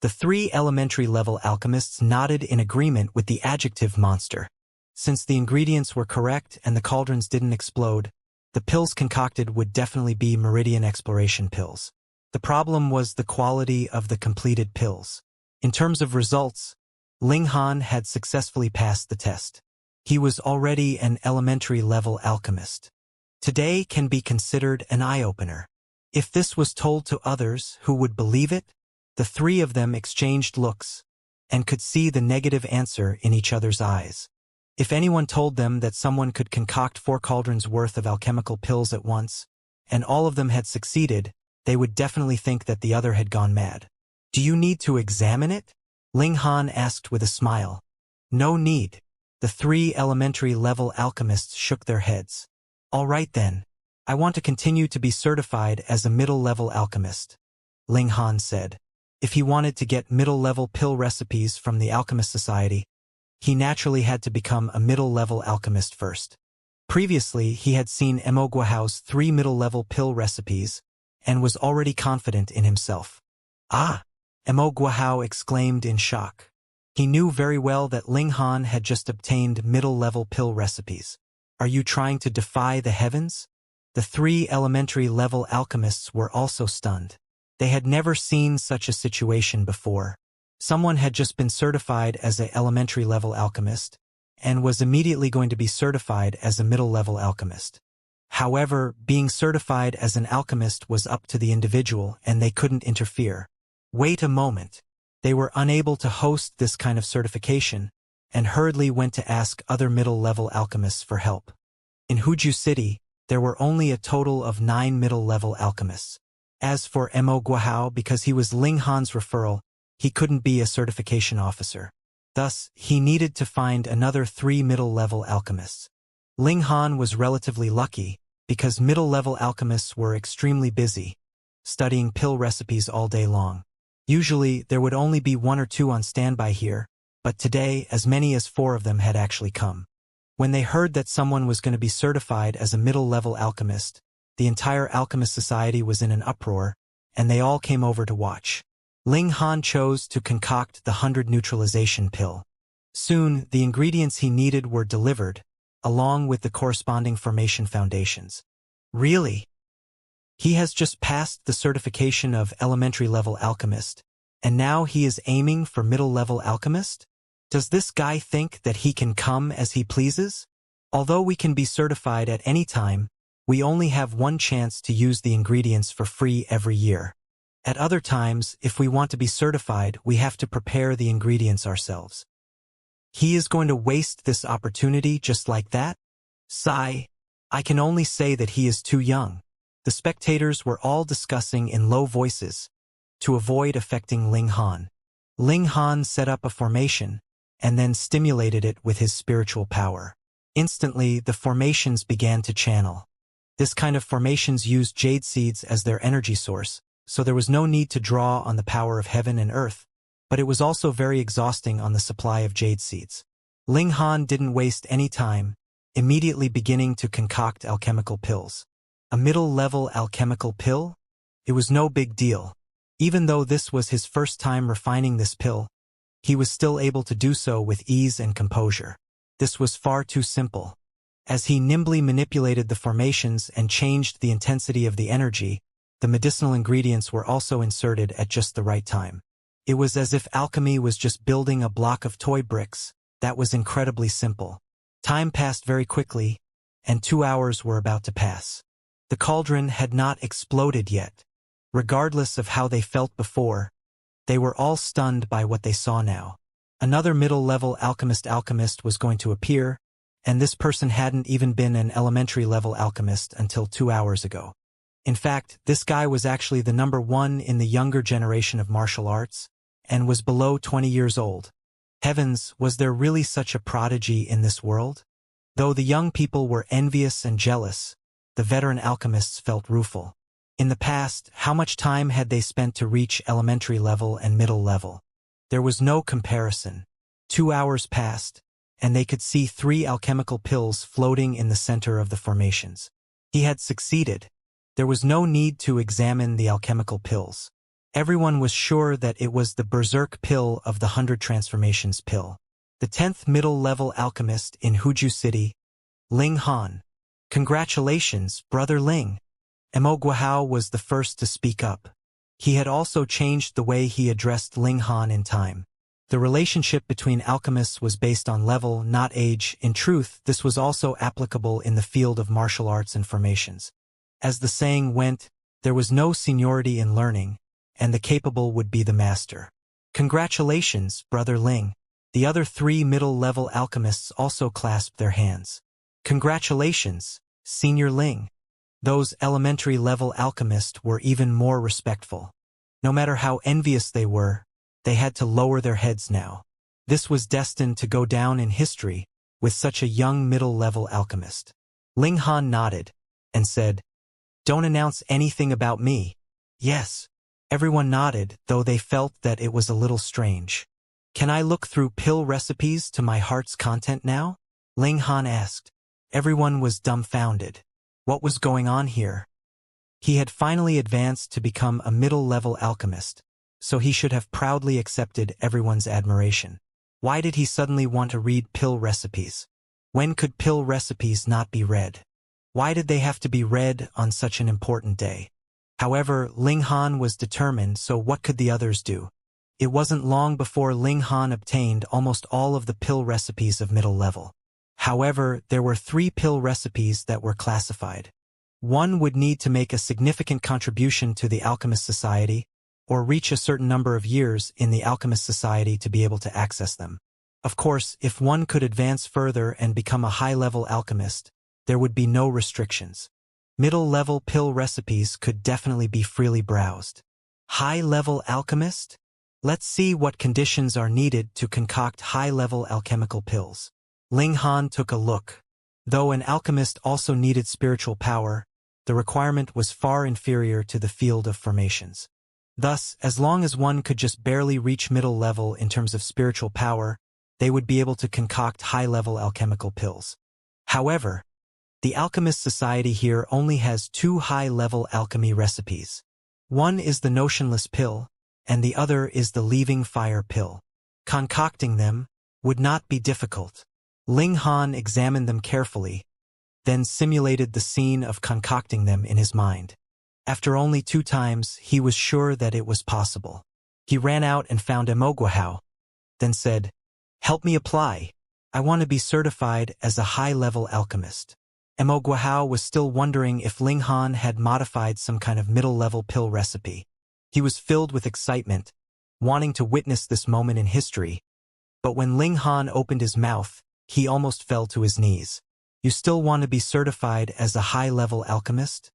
The 3 elementary-level alchemists nodded in agreement with the adjective monster. Since the ingredients were correct and the cauldrons didn't explode, the pills concocted would definitely be meridian exploration pills. The problem was the quality of the completed pills. In terms of results, Ling Han had successfully passed the test. He was already an elementary-level alchemist. Today can be considered an eye-opener. If this was told to others who would believe it, the 3 of them exchanged looks and could see the negative answer in each other's eyes. If anyone told them that someone could concoct 4 cauldrons worth of alchemical pills at once, and all of them had succeeded, they would definitely think that the other had gone mad. Do you need to examine it? Ling Han asked with a smile. No need. The 3 elementary-level alchemists shook their heads. All right then. I want to continue to be certified as a middle-level alchemist, Ling Han said. If he wanted to get middle-level pill recipes from the Alchemist Society, he naturally had to become a middle-level alchemist first. Previously, he had seen Mo Guahao's 3 middle-level pill recipes and was already confident in himself. Ah! Mo Guahao exclaimed in shock. He knew very well that Ling Han had just obtained middle-level pill recipes. Are you trying to defy the heavens? The 3 elementary-level alchemists were also stunned. They had never seen such a situation before. Someone had just been certified as an elementary-level alchemist, and was immediately going to be certified as a middle-level alchemist. However, being certified as an alchemist was up to the individual, and they couldn't interfere. Wait a moment. They were unable to host this kind of certification, and hurriedly went to ask other middle-level alchemists for help. In Huju City, there were only a total of 9 middle-level alchemists. As for Mo Guahao, because he was Ling Han's referral, he couldn't be a certification officer. Thus, he needed to find another 3 middle-level alchemists. Ling Han was relatively lucky, because middle-level alchemists were extremely busy, studying pill recipes all day long. Usually, there would only be 1 or 2 on standby here, but today, as many as 4 of them had actually come. When they heard that someone was going to be certified as a middle-level alchemist, the entire Alchemist Society was in an uproar, and they all came over to watch. Ling Han chose to concoct the 100 neutralization pill. Soon, the ingredients he needed were delivered, along with the corresponding formation foundations. Really? He has just passed the certification of elementary-level alchemist, and now he is aiming for middle-level alchemist? Does this guy think that he can come as he pleases? Although we can be certified at any time, we only have 1 chance to use the ingredients for free every year. At other times, if we want to be certified, we have to prepare the ingredients ourselves. He is going to waste this opportunity just like that? Sigh. I can only say that he is too young. The spectators were all discussing in low voices, to avoid affecting Ling Han. Ling Han set up a formation, and then stimulated it with his spiritual power. Instantly, the formations began to channel. This kind of formations used jade seeds as their energy source, so there was no need to draw on the power of heaven and earth, but it was also very exhausting on the supply of jade seeds. Ling Han didn't waste any time, immediately beginning to concoct alchemical pills. A middle-level alchemical pill? It was no big deal. Even though this was his first time refining this pill, he was still able to do so with ease and composure. This was far too simple. As he nimbly manipulated the formations and changed the intensity of the energy, the medicinal ingredients were also inserted at just the right time. It was as if alchemy was just building a block of toy bricks. That was incredibly simple. Time passed very quickly, and 2 hours were about to pass. The cauldron had not exploded yet. Regardless of how they felt before, they were all stunned by what they saw now. Another middle-level alchemist was going to appear, and this person hadn't even been an elementary-level alchemist until 2 hours ago. In fact, this guy was actually the number 1 in the younger generation of martial arts, and was below 20 years old. Heavens, was there really such a prodigy in this world? Though the young people were envious and jealous, the veteran alchemists felt rueful. In the past, how much time had they spent to reach elementary level and middle level? There was no comparison. 2 hours passed, and they could see 3 alchemical pills floating in the center of the formations. He had succeeded. There was no need to examine the alchemical pills. Everyone was sure that it was the berserk pill of the 100 transformations pill. The 10th middle-level alchemist in Huzhu City, Ling Han. Congratulations, Brother Ling. Mo Guahao was the first to speak up. He had also changed the way he addressed Ling Han in time. The relationship between alchemists was based on level, not age. In truth, this was also applicable in the field of martial arts and formations. As the saying went, there was no seniority in learning, and the capable would be the master. Congratulations, Brother Ling. The other 3 middle-level alchemists also clasped their hands. Congratulations, Senior Ling. Those elementary-level alchemists were even more respectful. No matter how envious they were, they had to lower their heads now. This was destined to go down in history with such a young middle-level alchemist. Ling Han nodded and said, "Don't announce anything about me." Yes. Everyone nodded, though they felt that it was a little strange. "Can I look through pill recipes to my heart's content now?" Ling Han asked. Everyone was dumbfounded. What was going on here? He had finally advanced to become a middle-level alchemist, so he should have proudly accepted everyone's admiration. Why did he suddenly want to read pill recipes? When could pill recipes not be read? Why did they have to be read on such an important day? However, Ling Han was determined, so what could the others do? It wasn't long before Ling Han obtained almost all of the pill recipes of middle level. However, there were 3 pill recipes that were classified. One would need to make a significant contribution to the Alchemist Society, or reach a certain number of years in the Alchemist Society to be able to access them. Of course, if one could advance further and become a high-level alchemist, there would be no restrictions. Middle-level pill recipes could definitely be freely browsed. High-level alchemist? Let's see what conditions are needed to concoct high-level alchemical pills. Ling Han took a look. Though an alchemist also needed spiritual power, the requirement was far inferior to the field of formations. Thus, as long as one could just barely reach middle level in terms of spiritual power, they would be able to concoct high-level alchemical pills. However, the Alchemist Society here only has 2 high-level alchemy recipes. One is the Notionless pill, and the other is the Leaving Fire pill. Concocting them would not be difficult. Ling Han examined them carefully, then simulated the scene of concocting them in his mind. After only 2 times, he was sure that it was possible. He ran out and found Mo Guahao, then said, "Help me apply. I want to be certified as a high-level alchemist." Mo Guahao was still wondering if Ling Han had modified some kind of middle-level pill recipe. He was filled with excitement, wanting to witness this moment in history. But when Ling Han opened his mouth, he almost fell to his knees. You still want to be certified as a high-level alchemist?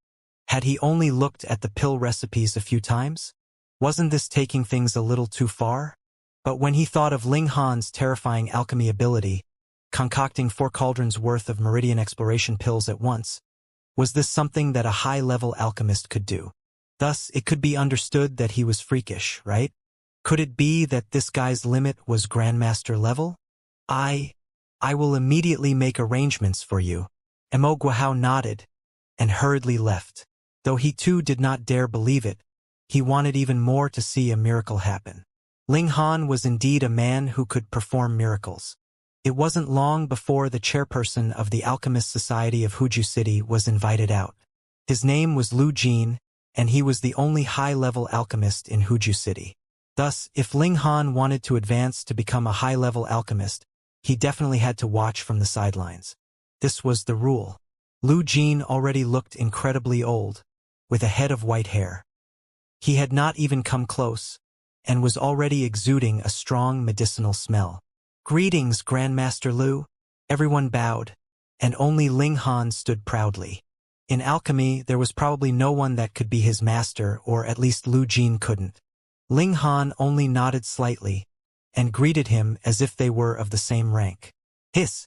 Had he only looked at the pill recipes a few times? Wasn't this taking things a little too far? But when he thought of Ling Han's terrifying alchemy ability, concocting 4 cauldrons worth of meridian exploration pills at once? Was this something that a high-level alchemist could do? Thus, it could be understood that he was freakish, right? Could it be that this guy's limit was Grandmaster level? I will immediately make arrangements for you. Mo Guahao nodded and hurriedly left. Though he too did not dare believe it, he wanted even more to see a miracle happen. Ling Han was indeed a man who could perform miracles. It wasn't long before the chairperson of the Alchemist Society of Huju City was invited out. His name was Lu Jin, and he was the only high-level alchemist in Huju City. Thus, if Ling Han wanted to advance to become a high-level alchemist, he definitely had to watch from the sidelines. This was the rule. Lu Jin already looked incredibly old, with a head of white hair. He had not even come close, and was already exuding a strong medicinal smell. "Greetings, Grandmaster Lu." Everyone bowed, and only Ling Han stood proudly. In alchemy, there was probably no one that could be his master, or at least Lu Jin couldn't. Ling Han only nodded slightly, and greeted him as if they were of the same rank. Hiss!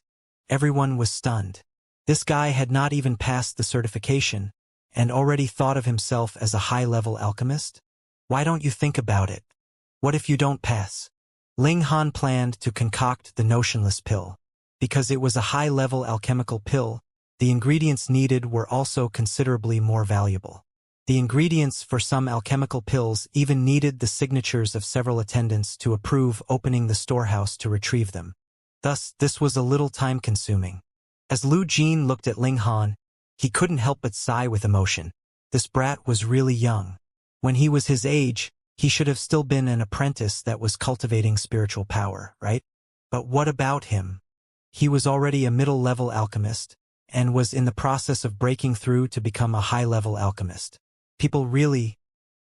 Everyone was stunned. This guy had not even passed the certification, and already thought of himself as a high-level alchemist? Why don't you think about it? What if you don't pass? Ling Han planned to concoct the notionless pill. Because it was a high-level alchemical pill, the ingredients needed were also considerably more valuable. The ingredients for some alchemical pills even needed the signatures of several attendants to approve opening the storehouse to retrieve them. Thus, this was a little time-consuming. As Lu Jin looked at Ling Han, he couldn't help but sigh with emotion. This brat was really young. When he was his age, he should have still been an apprentice that was cultivating spiritual power, right? But what about him? He was already a middle-level alchemist, and was in the process of breaking through to become a high-level alchemist. People really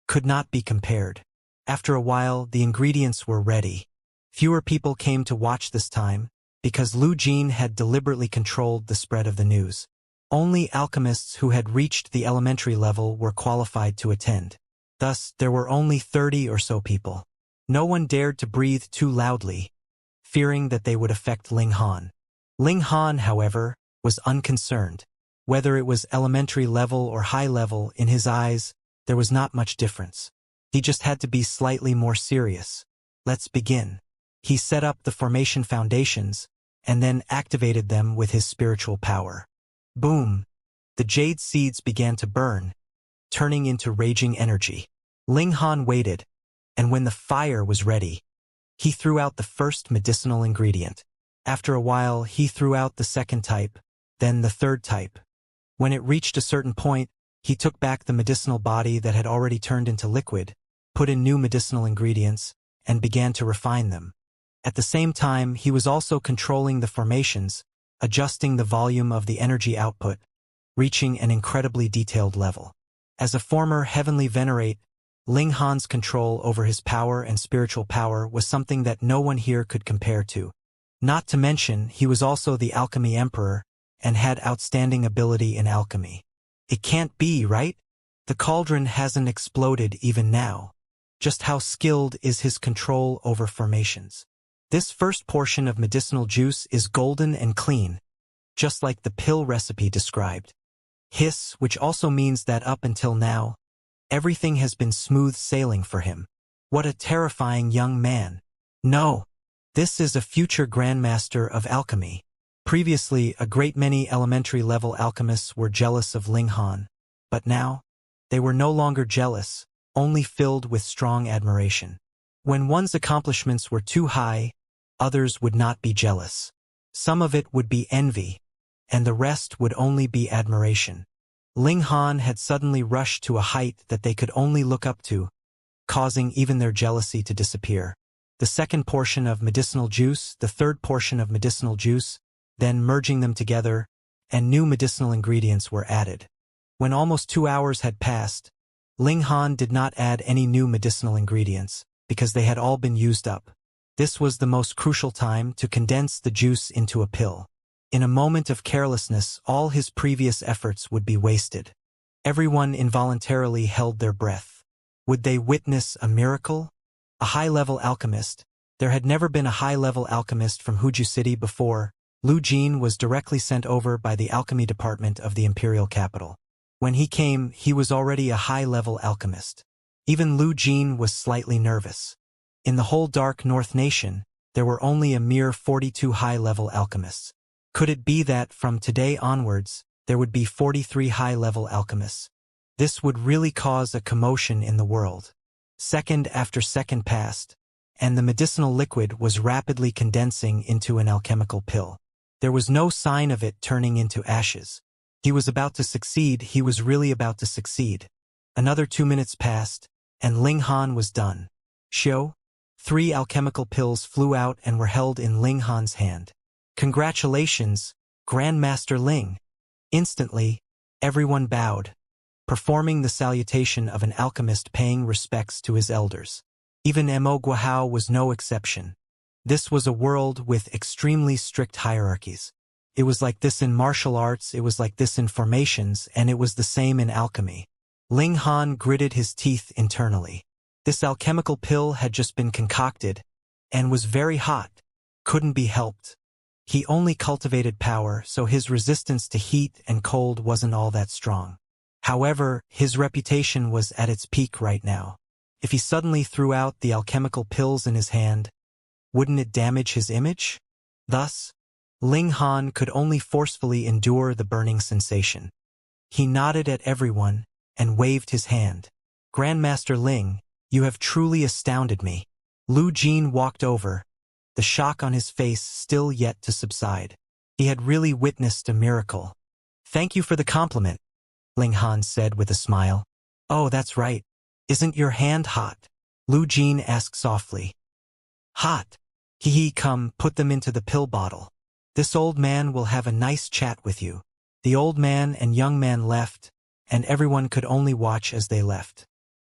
could not be compared. After a while, the ingredients were ready. Fewer people came to watch this time, because Lu Jin had deliberately controlled the spread of the news. Only alchemists who had reached the elementary level were qualified to attend. Thus, there were only 30 or so people. No one dared to breathe too loudly, fearing that they would affect Ling Han. Ling Han, however, was unconcerned. Whether it was elementary level or high level, in his eyes, there was not much difference. He just had to be slightly more serious. Let's begin. He set up the formation foundations, and then activated them with his spiritual power. Boom! The jade seeds began to burn, turning into raging energy. Ling Han waited, and when the fire was ready, he threw out the first medicinal ingredient. After a while, he threw out the second type, then the third type. When it reached a certain point, he took back the medicinal body that had already turned into liquid, put in new medicinal ingredients, and began to refine them. At the same time, he was also controlling the formations, adjusting the volume of the energy output, reaching an incredibly detailed level. As a former heavenly venerate, Ling Han's control over his power and spiritual power was something that no one here could compare to. Not to mention, he was also the alchemy emperor, and had outstanding ability in alchemy. It can't be, right? The cauldron hasn't exploded even now. Just how skilled is his control over formations? This first portion of medicinal juice is golden and clean, just like the pill recipe described. Hiss, which also means that up until now, everything has been smooth sailing for him. What a terrifying young man. No, this is a future grandmaster of alchemy. Previously, a great many elementary-level alchemists were jealous of Ling Han, but now, they were no longer jealous, only filled with strong admiration. When one's accomplishments were too high, others would not be jealous. Some of it would be envy, and the rest would only be admiration. Ling Han had suddenly rushed to a height that they could only look up to, causing even their jealousy to disappear. The second portion of medicinal juice, the third portion of medicinal juice, then merging them together, and new medicinal ingredients were added. When almost 2 hours had passed, Ling Han did not add any new medicinal ingredients, because they had all been used up. This was the most crucial time to condense the juice into a pill. In a moment of carelessness, all his previous efforts would be wasted. Everyone involuntarily held their breath. Would they witness a miracle? A high-level alchemist. There had never been a high-level alchemist from Huju City before, Lu Jin was directly sent over by the alchemy department of the imperial capital. When he came, he was already a high-level alchemist. Even Lu Jin was slightly nervous. In the whole Dark North Nation, there were only a mere 42 high-level alchemists. Could it be that, from today onwards, there would be 43 high-level alchemists? This would really cause a commotion in the world. Second after second passed, and the medicinal liquid was rapidly condensing into an alchemical pill. There was no sign of it turning into ashes. He was about to succeed, he was really about to succeed. Another 2 minutes passed, and Ling Han was done. Xiao? 3 alchemical pills flew out and were held in Ling Han's hand. Congratulations, Grandmaster Ling. Instantly, everyone bowed, performing the salutation of an alchemist paying respects to his elders. Even Mo Guahao was no exception. This was a world with extremely strict hierarchies. It was like this in martial arts, it was like this in formations, and it was the same in alchemy. Ling Han gritted his teeth internally. This alchemical pill had just been concocted, and was very hot. Couldn't be helped. He only cultivated power, so his resistance to heat and cold wasn't all that strong. However, his reputation was at its peak right now. If he suddenly threw out the alchemical pills in his hand, wouldn't it damage his image? Thus, Ling Han could only forcefully endure the burning sensation. He nodded at everyone and waved his hand. Grandmaster Ling, you have truly astounded me. Lu Jin walked over, the shock on his face still yet to subside. He had really witnessed a miracle. Thank you for the compliment, Ling Han said with a smile. Oh, that's right. Isn't your hand hot? Lu Jin asked softly. Hot. Come, put them into the pill bottle. This old man will have a nice chat with you. The old man and young man left, and everyone could only watch as they left.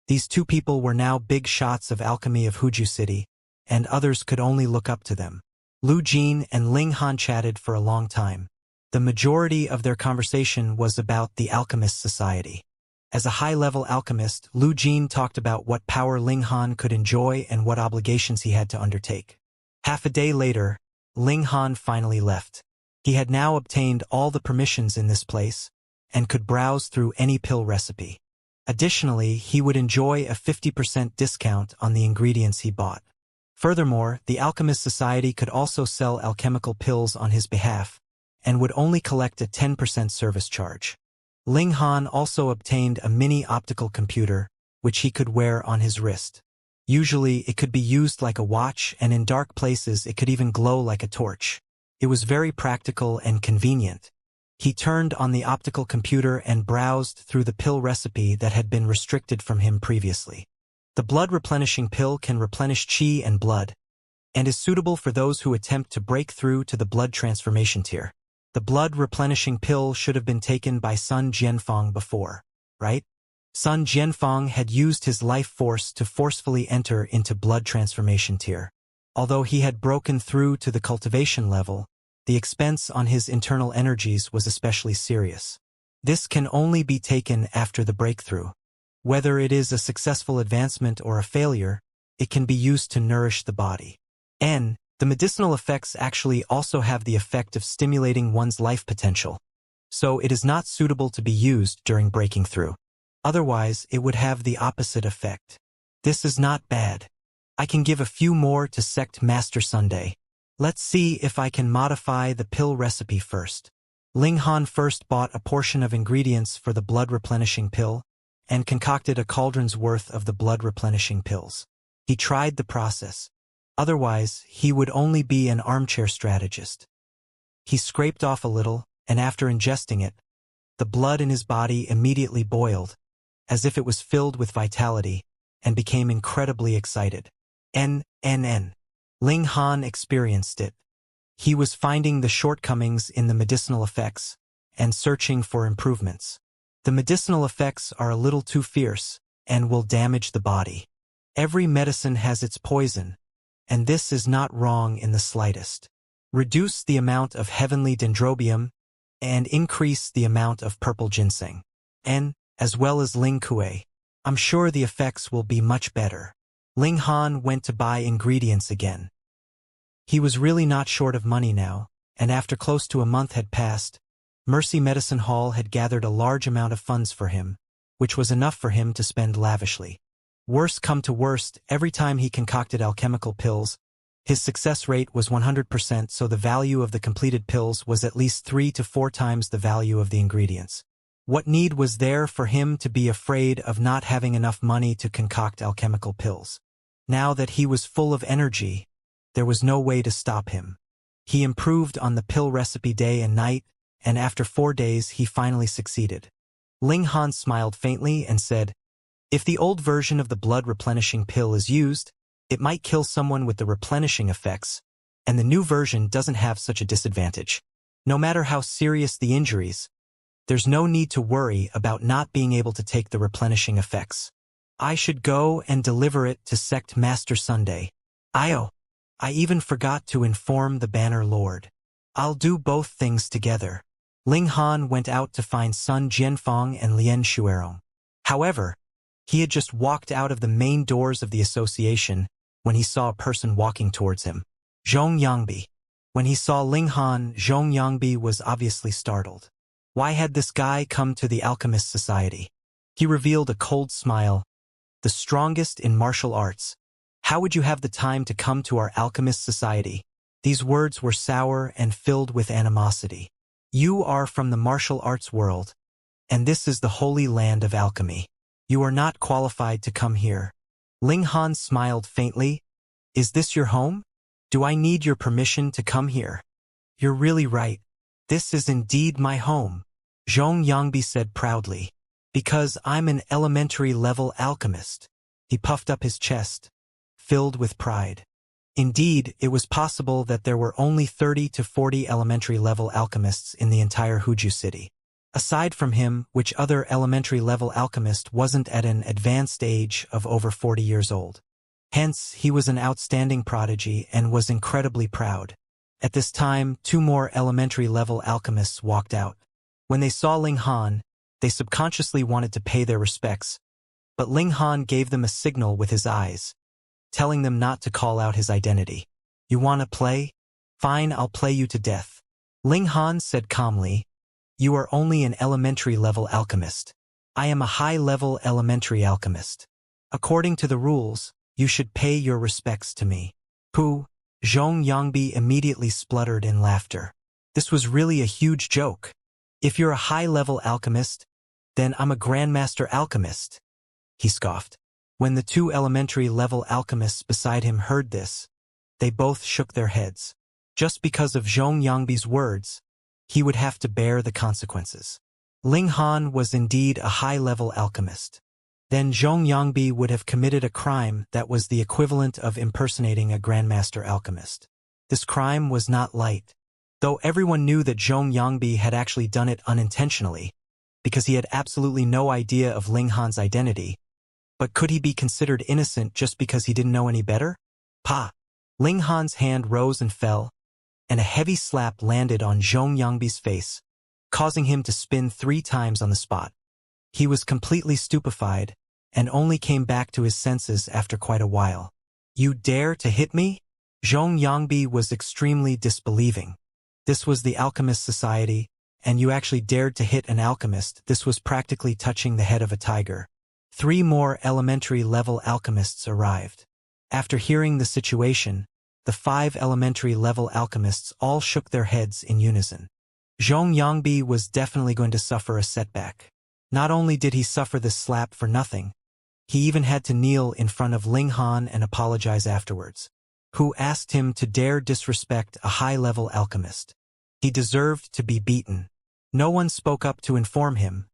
These 2 people were now big shots of alchemy of Huju City, and others could only look up to them. Lu Jin and Ling Han chatted for a long time. The majority of their conversation was about the Alchemist Society. As a high-level alchemist, Lu Jin talked about what power Ling Han could enjoy and what obligations he had to undertake. Half a day later, Ling Han finally left. He had now obtained all the permissions in this place, and could browse through any pill recipe. Additionally, he would enjoy a 50% discount on the ingredients he bought. Furthermore, the Alchemist Society could also sell alchemical pills on his behalf, and would only collect a 10% service charge. Ling Han also obtained a mini optical computer, which he could wear on his wrist. Usually, it could be used like a watch, and in dark places it could even glow like a torch. It was very practical and convenient. He turned on the optical computer and browsed through the pill recipe that had been restricted from him previously. The blood replenishing pill can replenish qi and blood, and is suitable for those who attempt to break through to the blood transformation tier. The blood replenishing pill should have been taken by Sun Jianfang before, right? Sun Jianfang had used his life force to forcefully enter into blood transformation tier. Although he had broken through to the cultivation level, the expense on his internal energies was especially serious. This can only be taken after the breakthrough. Whether it is a successful advancement or a failure, it can be used to nourish the body. The medicinal effects actually also have the effect of stimulating one's life potential, so it is not suitable to be used during breaking through. Otherwise, it would have the opposite effect. This is not bad. I can give a few more to Sect Master Sunday. Let's see if I can modify the pill recipe first. Ling Han first bought a portion of ingredients for the blood replenishing pill, and concocted a cauldron's worth of the blood replenishing pills. He tried the process. Otherwise, he would only be an armchair strategist. He scraped off a little, and after ingesting it, the blood in his body immediately boiled, as if it was filled with vitality, and became incredibly excited. Ling Han experienced it. He was finding the shortcomings in the medicinal effects, and searching for improvements. The medicinal effects are a little too fierce, and will damage the body. Every medicine has its poison, and this is not wrong in the slightest. Reduce the amount of heavenly dendrobium, and increase the amount of purple ginseng. As well as Ling Kue. I'm sure the effects will be much better. Ling Han went to buy ingredients again. He was really not short of money now, and after close to a month had passed, Mercy Medicine Hall had gathered a large amount of funds for him, which was enough for him to spend lavishly. Worst come to worst, every time he concocted alchemical pills, his success rate was 100%, so the value of the completed pills was at least 3 to 4 times the value of the ingredients. What need was there for him to be afraid of not having enough money to concoct alchemical pills? Now that he was full of energy, there was no way to stop him. He improved on the pill recipe day and night, and after 4 days he finally succeeded. Ling Han smiled faintly and said, "If the old version of the blood-replenishing pill is used, it might kill someone with the replenishing effects, and the new version doesn't have such a disadvantage. No matter how serious the injuries, there's no need to worry about not being able to take the replenishing effects. I should go and deliver it to Sect Master Sunday. I even forgot to inform the Banner Lord. I'll do both things together." Ling Han went out to find Sun Jianfeng and Lian Shuerong. However, he had just walked out of the main doors of the association when he saw a person walking towards him. Zhong Yangbi. When he saw Ling Han, Zhong Yangbi was obviously startled. Why had this guy come to the Alchemist Society? He revealed a cold smile. "The strongest in martial arts. How would you have the time to come to our Alchemist Society?" These words were sour and filled with animosity. "You are from the martial arts world, and this is the holy land of alchemy. You are not qualified to come here." Ling Han smiled faintly. "Is this your home? Do I need your permission to come here?" "You're really right. This is indeed my home," Zhong Yangbi said proudly. "Because I'm an elementary-level alchemist." He puffed up his chest, filled with pride. Indeed, it was possible that there were only 30 to 40 elementary-level alchemists in the entire Huju city. Aside from him, which other elementary-level alchemist wasn't at an advanced age of over 40 years old? Hence, he was an outstanding prodigy and was incredibly proud. At this time, 2 more elementary-level alchemists walked out. When they saw Ling Han, they subconsciously wanted to pay their respects, but Ling Han gave them a signal with his eyes, telling them not to call out his identity. "You want to play? Fine, I'll play you to death." Ling Han said calmly, "You are only an elementary-level alchemist. I am a high-level elementary alchemist. According to the rules, you should pay your respects to me." "Pooh!" Zhong Yangbi immediately spluttered in laughter. This was really a huge joke. "If you're a high-level alchemist, then I'm a Grandmaster Alchemist," he scoffed. When the 2 elementary-level alchemists beside him heard this, they both shook their heads. Just because of Zhong Yangbi's words, he would have to bear the consequences. Ling Han was indeed a high-level alchemist. Then Zhong Yangbi would have committed a crime that was the equivalent of impersonating a Grandmaster Alchemist. This crime was not light, though everyone knew that Zhong Yangbi had actually done it unintentionally, because he had absolutely no idea of Ling Han's identity. But could he be considered innocent just because he didn't know any better? Pa! Ling Han's hand rose and fell, and a heavy slap landed on Zhong Yangbi's face, causing him to spin 3 times on the spot. He was completely stupefied, and only came back to his senses after quite a while. "You dare to hit me?" Zhong Yangbi was extremely disbelieving. This was the Alchemist Society, and you actually dared to hit an alchemist. This was practically touching the head of a tiger. 3 more elementary-level alchemists arrived. After hearing the situation, the 5 elementary-level alchemists all shook their heads in unison. Zhong Yangbi was definitely going to suffer a setback. Not only did he suffer this slap for nothing, he even had to kneel in front of Ling Han and apologize afterwards. Who asked him to dare disrespect a high-level alchemist? He deserved to be beaten. No one spoke up to inform him.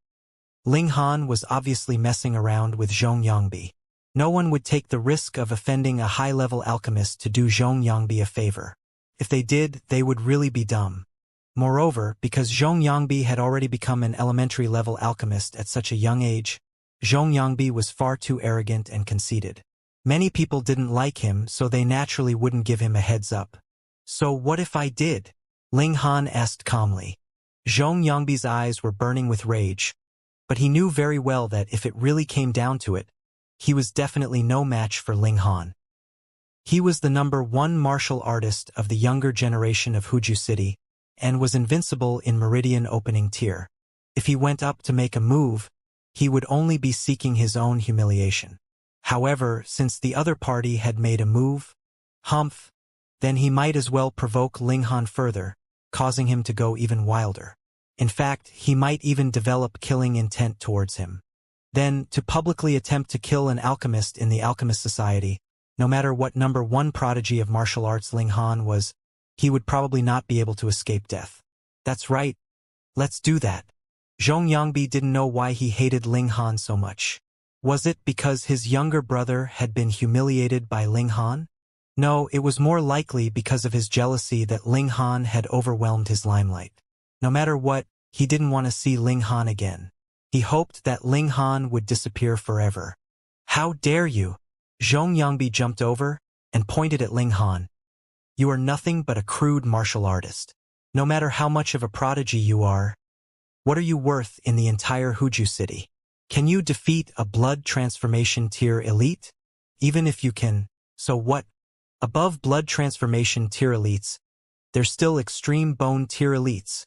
Ling Han was obviously messing around with Zhong Yangbi. No one would take the risk of offending a high-level alchemist to do Zhong Yangbi a favor. If they did, they would really be dumb. Moreover, because Zhong Yangbi had already become an elementary-level alchemist at such a young age, Zhong Yangbi was far too arrogant and conceited. Many people didn't like him, so they naturally wouldn't give him a heads up. "So what if I did?" Ling Han asked calmly. Zhong Yangbi's eyes were burning with rage, but he knew very well that if it really came down to it, he was definitely no match for Ling Han. He was the #1 martial artist of the younger generation of Huju City, and was invincible in Meridian opening tier. If he went up to make a move, he would only be seeking his own humiliation. However, since the other party had made a move, humph, then he might as well provoke Ling Han further, causing him to go even wilder. In fact, he might even develop killing intent towards him. Then, to publicly attempt to kill an alchemist in the Alchemist Society, no matter what number 1 prodigy of martial arts Ling Han was, he would probably not be able to escape death. That's right. Let's do that. Zhong Yangbi didn't know why he hated Ling Han so much. Was it because his younger brother had been humiliated by Ling Han? No, it was more likely because of his jealousy that Ling Han had overwhelmed his limelight. No matter what, he didn't want to see Ling Han again. He hoped that Ling Han would disappear forever. How dare you? Zhong Yangbi jumped over and pointed at Ling Han. You are nothing but a crude martial artist. No matter how much of a prodigy you are, what are you worth in the entire Huju city? Can you defeat a blood transformation tier elite? Even if you can, so what? Above blood transformation tier elites, there's still extreme bone tier elites.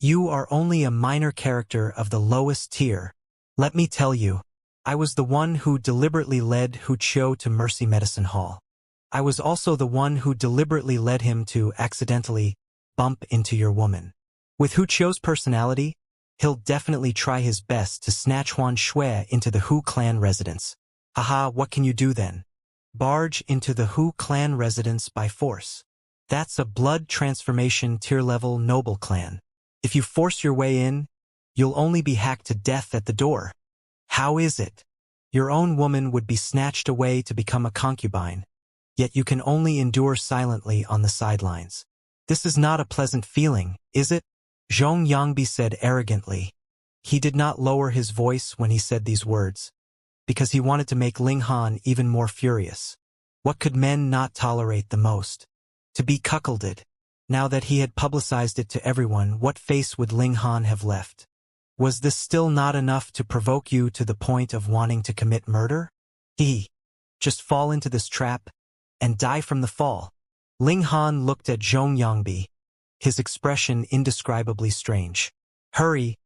You are only a minor character of the lowest tier. Let me tell you, I was the one who deliberately led Wuxia to Mercy Medicine Hall. I was also the one who deliberately led him to accidentally bump into your woman. With Wuxia's personality, he'll definitely try his best to snatch Huan Shui into the Hu clan residence. Haha, what can you do then? Barge into the Hu clan residence by force. That's a blood transformation tier-level noble clan. If you force your way in, you'll only be hacked to death at the door. How is it? Your own woman would be snatched away to become a concubine, yet you can only endure silently on the sidelines. This is not a pleasant feeling, is it? Zhong Yangbi said arrogantly. He did not lower his voice when he said these words, because he wanted to make Ling Han even more furious. What could men not tolerate the most? To be cuckolded. Now that he had publicized it to everyone, what face would Ling Han have left? Was this still not enough to provoke you to the point of wanting to commit murder? Just fall into this trap and die from the fall. Ling Han looked at Zhong Yangbi, his expression indescribably strange. Hurry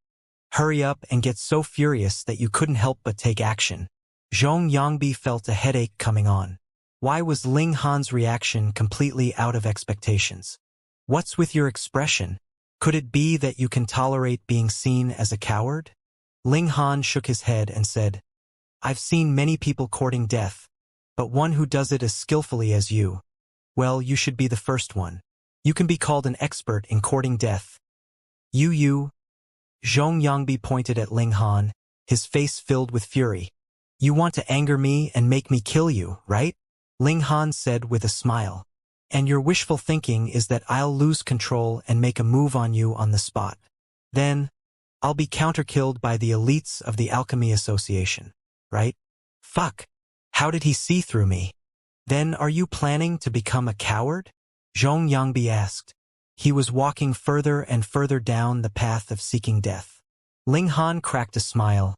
up and get so furious that you couldn't help but take action. Zhong Yangbi felt a headache coming on. Why was Ling Han's reaction completely out of expectations? What's with your expression? Could it be that you can tolerate being seen as a coward? Ling Han shook his head and said, I've seen many people courting death, but one who does it as skillfully as you. Well, you should be the first one. You can be called an expert in courting death. You. Zhong Yangbi pointed at Ling Han, his face filled with fury. You want to anger me and make me kill you, right? Ling Han said with a smile. And your wishful thinking is that I'll lose control and make a move on you on the spot. Then, I'll be counter-killed by the elites of the Alchemy Association, right? Fuck. How did he see through me? Then are you planning to become a coward? Zhong Yangbi asked. He was walking further and further down the path of seeking death. Ling Han cracked a smile.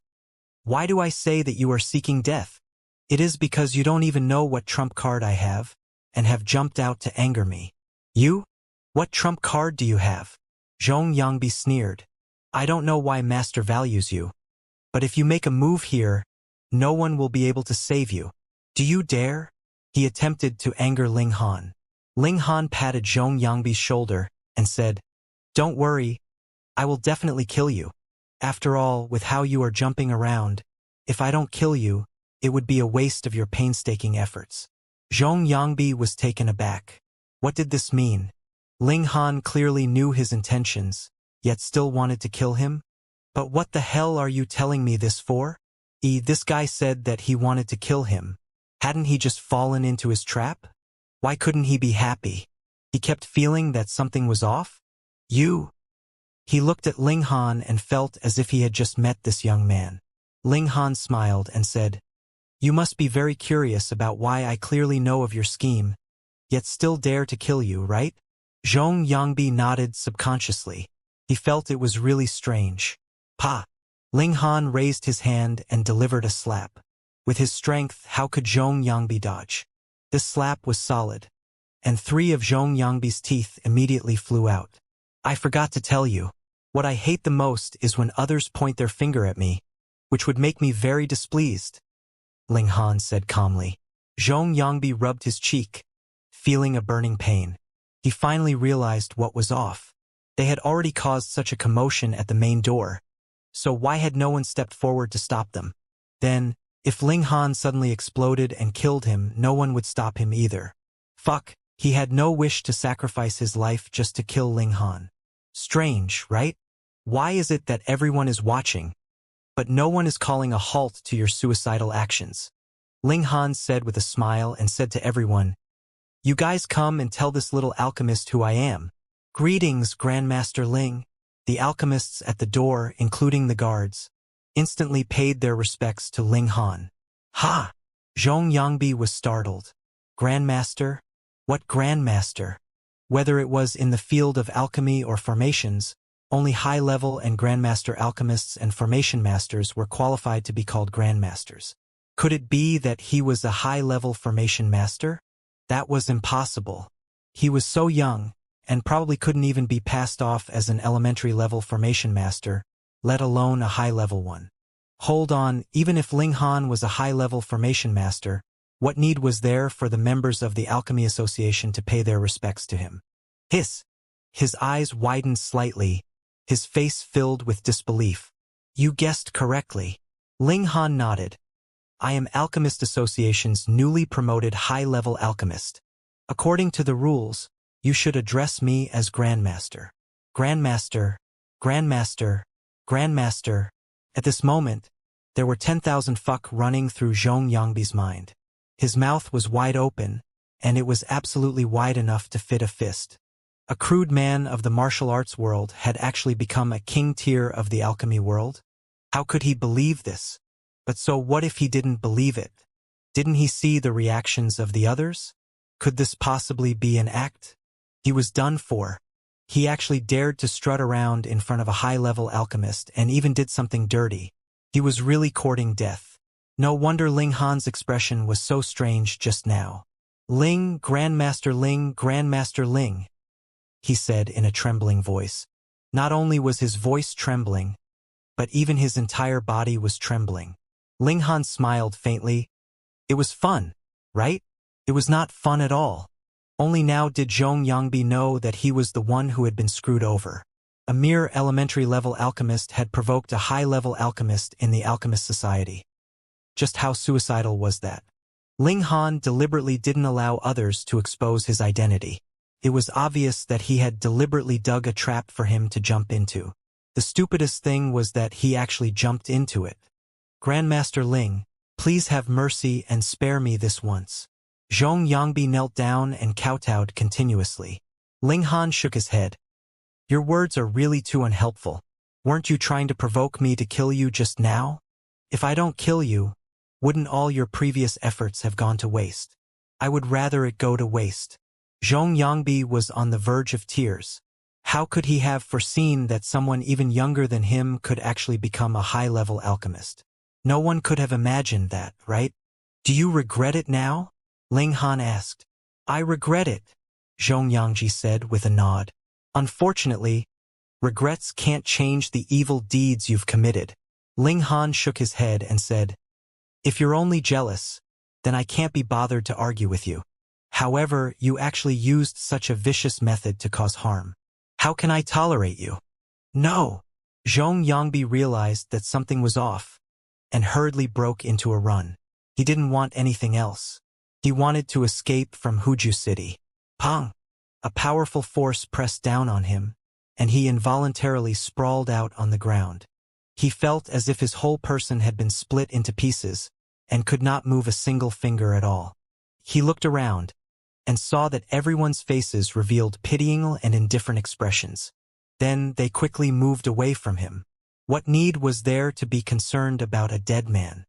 Why do I say that you are seeking death? It is because you don't even know what trump card I have, and have jumped out to anger me. You? What trump card do you have? Zhong Yangbi sneered. I don't know why Master values you, but if you make a move here, no one will be able to save you. Do you dare? He attempted to anger Ling Han. Ling Han patted Zhong Yangbi's shoulder and said, Don't worry, I will definitely kill you. After all, with how you are jumping around, if I don't kill you, it would be a waste of your painstaking efforts. Zhong Yangbi was taken aback. What did this mean? Ling Han clearly knew his intentions, yet still wanted to kill him? But what the hell are you telling me this for? This guy said that he wanted to kill him. Hadn't he just fallen into his trap? Why couldn't he be happy? He kept feeling that something was off? You? He looked at Ling Han and felt as if he had just met this young man. Ling Han smiled and said, You must be very curious about why I clearly know of your scheme, yet still dare to kill you, right? Zhong Yangbi nodded subconsciously. He felt it was really strange. Pa! Ling Han raised his hand and delivered a slap. With his strength, how could Zhong Yangbi dodge? This slap was solid, and 3 of Zhong Yangbi's teeth immediately flew out. I forgot to tell you. What I hate the most is when others point their finger at me, which would make me very displeased, Ling Han said calmly. Zhong Yangbi rubbed his cheek, feeling a burning pain. He finally realized what was off. They had already caused such a commotion at the main door, so why had no one stepped forward to stop them? Then, if Ling Han suddenly exploded and killed him, no one would stop him either. Fuck, he had no wish to sacrifice his life just to kill Ling Han. Strange, right? Why is it that everyone is watching, but no one is calling a halt to your suicidal actions? Ling Han said with a smile and said to everyone, "You guys come and tell this little alchemist who I am." "Greetings, Grandmaster Ling." The alchemists at the door, including the guards, instantly paid their respects to Ling Han. Ha! Zhong Yangbi was startled. Grandmaster? What Grandmaster? Whether it was in the field of alchemy or formations, only high-level and Grandmaster alchemists and formation masters were qualified to be called Grandmasters. Could it be that he was a high-level formation master? That was impossible. He was so young, and probably couldn't even be passed off as an elementary-level formation master, let alone a high-level one. Hold on, even if Ling Han was a high-level formation master, what need was there for the members of the Alchemy Association to pay their respects to him? Hiss! His eyes widened slightly, his face filled with disbelief. You guessed correctly. Ling Han nodded. I am Alchemist Association's newly promoted high-level alchemist. According to the rules, you should address me as Grandmaster. Grandmaster, Grandmaster, Grandmaster. At this moment, there were 10,000 fuck running through Zhong Yangbi's mind. His mouth was wide open, and it was absolutely wide enough to fit a fist. A crude man of the martial arts world had actually become a king tier of the alchemy world? How could he believe this? But so what if he didn't believe it? Didn't he see the reactions of the others? Could this possibly be an act? He was done for. He actually dared to strut around in front of a high-level alchemist and even did something dirty. He was really courting death. No wonder Ling Han's expression was so strange just now. Ling, Grandmaster Ling, Grandmaster Ling, he said in a trembling voice. Not only was his voice trembling, but even his entire body was trembling. Ling Han smiled faintly. It was fun, right? It was not fun at all. Only now did Zhong Yangbi know that he was the one who had been screwed over. A mere elementary-level alchemist had provoked a high-level alchemist in the Alchemist Society. Just how suicidal was that? Ling Han deliberately didn't allow others to expose his identity. It was obvious that he had deliberately dug a trap for him to jump into. The stupidest thing was that he actually jumped into it. Grandmaster Ling, please have mercy and spare me this once. Zhong Yangbi knelt down and kowtowed continuously. Ling Han shook his head. Your words are really too unhelpful. Weren't you trying to provoke me to kill you just now? If I don't kill you, wouldn't all your previous efforts have gone to waste? I would rather it go to waste. Zhong Yangbi was on the verge of tears. How could he have foreseen that someone even younger than him could actually become a high-level alchemist? No one could have imagined that, right? Do you regret it now? Ling Han asked. I regret it, Zhong Yangji said with a nod. Unfortunately, regrets can't change the evil deeds you've committed. Ling Han shook his head and said, If you're only jealous, then I can't be bothered to argue with you. However, you actually used such a vicious method to cause harm. How can I tolerate you? No. Zhong Yangbi realized that something was off, and hurriedly broke into a run. He didn't want anything else. He wanted to escape from Huju City. Pang! A powerful force pressed down on him, and he involuntarily sprawled out on the ground. He felt as if his whole person had been split into pieces, and could not move a single finger at all. He looked around, and saw that everyone's faces revealed pitying and indifferent expressions. Then they quickly moved away from him. What need was there to be concerned about a dead man?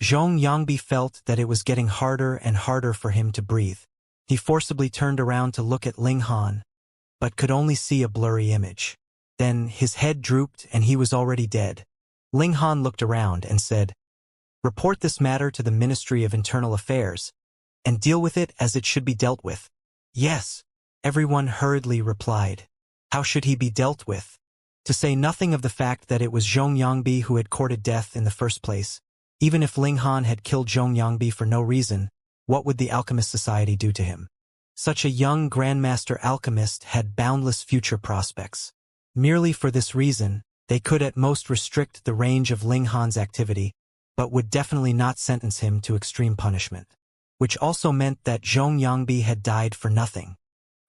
Zhong Yangbi felt that it was getting harder and harder for him to breathe. He forcibly turned around to look at Ling Han, but could only see a blurry image. Then his head drooped and he was already dead. Ling Han looked around and said, Report this matter to the Ministry of Internal Affairs, and deal with it as it should be dealt with. Yes, everyone hurriedly replied. How should he be dealt with? To say nothing of the fact that it was Zhong Yangbi who had courted death in the first place. Even if Ling Han had killed Zhong Yangbi for no reason, what would the Alchemist Society do to him? Such a young Grandmaster Alchemist had boundless future prospects. Merely for this reason, they could at most restrict the range of Ling Han's activity, but would definitely not sentence him to extreme punishment. Which also meant that Zhong Yangbi had died for nothing.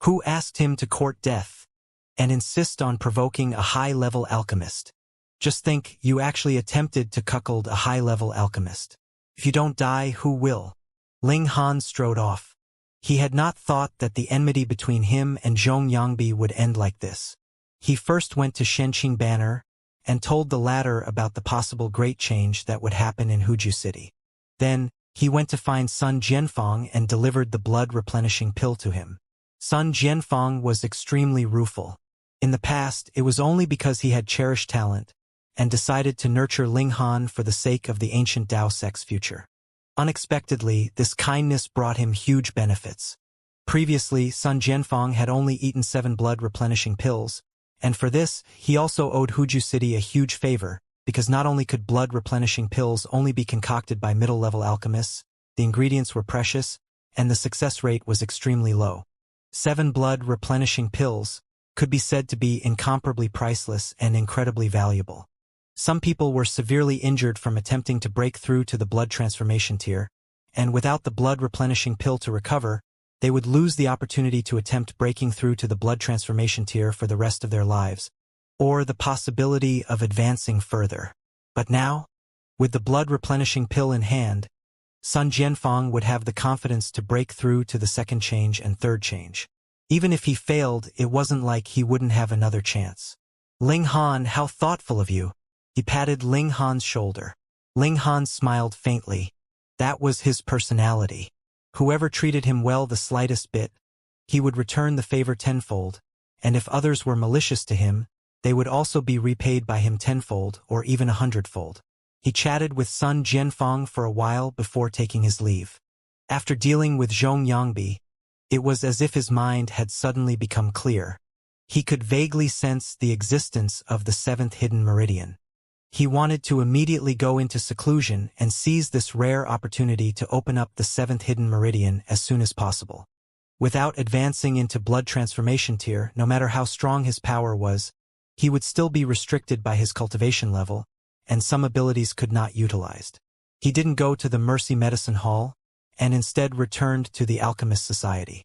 Who asked him to court death and insist on provoking a high-level alchemist? Just think, you actually attempted to cuckold a high-level alchemist. If you don't die, who will? Ling Han strode off. He had not thought that the enmity between him and Zhong Yangbi would end like this. He first went to Shenqing Banner and told the latter about the possible great change that would happen in Huju City. Then, he went to find Sun Jianfeng and delivered the blood-replenishing pill to him. Sun Jianfeng was extremely rueful. In the past, it was only because he had cherished talent and decided to nurture Ling Han for the sake of the ancient Dao sect's future. Unexpectedly, this kindness brought him huge benefits. Previously, Sun Jianfeng had only eaten 7 blood-replenishing pills, and for this, he also owed Huju City a huge favor, because not only could blood-replenishing pills only be concocted by middle-level alchemists, the ingredients were precious, and the success rate was extremely low. 7 blood-replenishing pills could be said to be incomparably priceless and incredibly valuable. Some people were severely injured from attempting to break through to the blood transformation tier, and without the blood-replenishing pill to recover, they would lose the opportunity to attempt breaking through to the blood transformation tier for the rest of their lives, or the possibility of advancing further. But now, with the blood-replenishing pill in hand, Sun Jianfeng would have the confidence to break through to the second change and third change. Even if he failed, it wasn't like he wouldn't have another chance. Ling Han, how thoughtful of you. He patted Ling Han's shoulder. Ling Han smiled faintly. That was his personality. Whoever treated him well the slightest bit, he would return the favor tenfold, and if others were malicious to him, they would also be repaid by him tenfold or even 100-fold. He chatted with Sun Jianfeng for a while before taking his leave. After dealing with Zhong Yangbi, it was as if his mind had suddenly become clear. He could vaguely sense the existence of the 7th hidden meridian. He wanted to immediately go into seclusion and seize this rare opportunity to open up the 7th hidden meridian as soon as possible. Without advancing into blood transformation tier, no matter how strong his power was, he would still be restricted by his cultivation level, and some abilities could not utilized. He didn't go to the Mercy Medicine Hall, and instead returned to the Alchemist Society.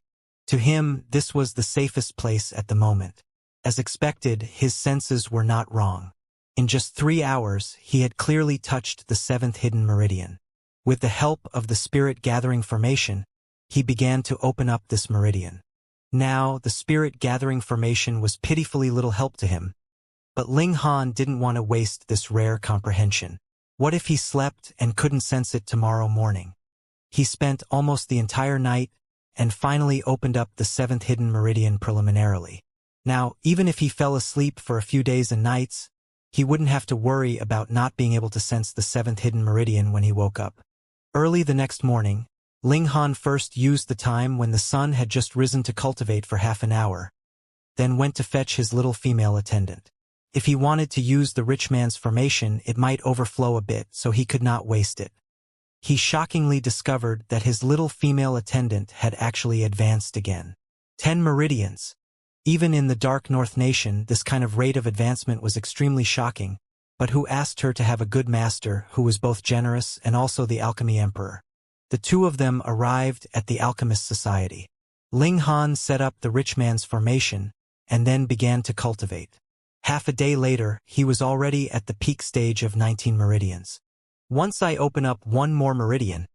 To him, this was the safest place at the moment. As expected, his senses were not wrong. In just 3 hours, he had clearly touched the 7th hidden meridian. With the help of the spirit-gathering formation, he began to open up this meridian. Now, the spirit-gathering formation was pitifully little help to him. But Ling Han didn't want to waste this rare comprehension. What if he slept and couldn't sense it tomorrow morning? He spent almost the entire night and finally opened up the 7th hidden meridian preliminarily. Now, even if he fell asleep for a few days and nights, he wouldn't have to worry about not being able to sense the 7th hidden meridian when he woke up. Early the next morning, Ling Han first used the time when the sun had just risen to cultivate for half an hour, then went to fetch his little female attendant. If he wanted to use the rich man's formation, it might overflow a bit, so he could not waste it. He shockingly discovered that his little female attendant had actually advanced again. 10 meridians. Even in the Dark North Nation, this kind of rate of advancement was extremely shocking, but who asked her to have a good master who was both generous and also the Alchemy Emperor? The two of them arrived at the Alchemist Society. Ling Han set up the rich man's formation, and then began to cultivate. Half a day later, he was already at the peak stage of 19 meridians. Once I open up one more meridian,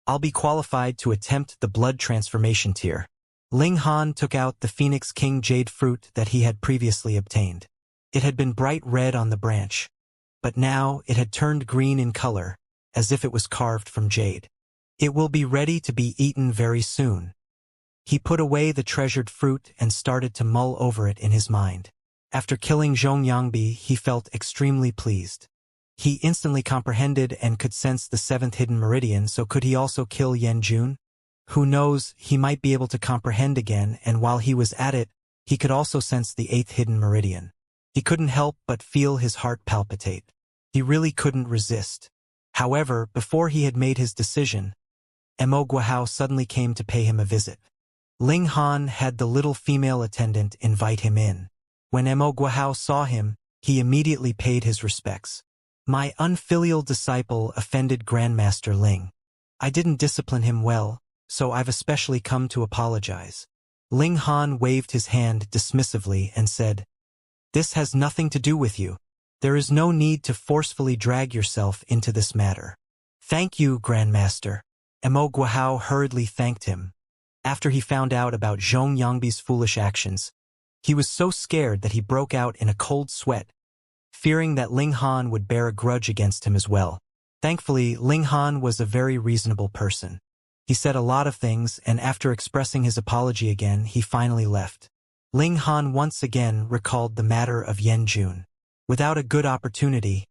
I'll be qualified to attempt the blood transformation tier. Ling Han took out the Phoenix King jade fruit that he had previously obtained. It had been bright red on the branch, but now it had turned green in color, as if it was carved from jade. It will be ready to be eaten very soon. He put away the treasured fruit and started to mull over it in his mind. After killing Zhong Yangbi, he felt extremely pleased. He instantly comprehended and could sense the 7th hidden meridian, so could he also kill Yan Jun? Who knows, he might be able to comprehend again, and while he was at it, he could also sense the 8th hidden meridian. He couldn't help but feel his heart palpitate. He really couldn't resist. However, before he had made his decision, Mo Guahao suddenly came to pay him a visit. Ling Han had the little female attendant invite him in. When Mo Guahao saw him, he immediately paid his respects. "My unfilial disciple offended Grandmaster Ling. I didn't discipline him well, so I've especially come to apologize." Ling Han waved his hand dismissively and said, "This has nothing to do with you. There is no need to forcefully drag yourself into this matter." "Thank you, Grandmaster." Mo Guahao hurriedly thanked him. After he found out about Zhong Yangbi's foolish actions, he was so scared that he broke out in a cold sweat, fearing that Ling Han would bear a grudge against him as well. Thankfully, Ling Han was a very reasonable person. He said a lot of things, and after expressing his apology again, he finally left. Ling Han once again recalled the matter of Yan Jun. Without a good opportunity,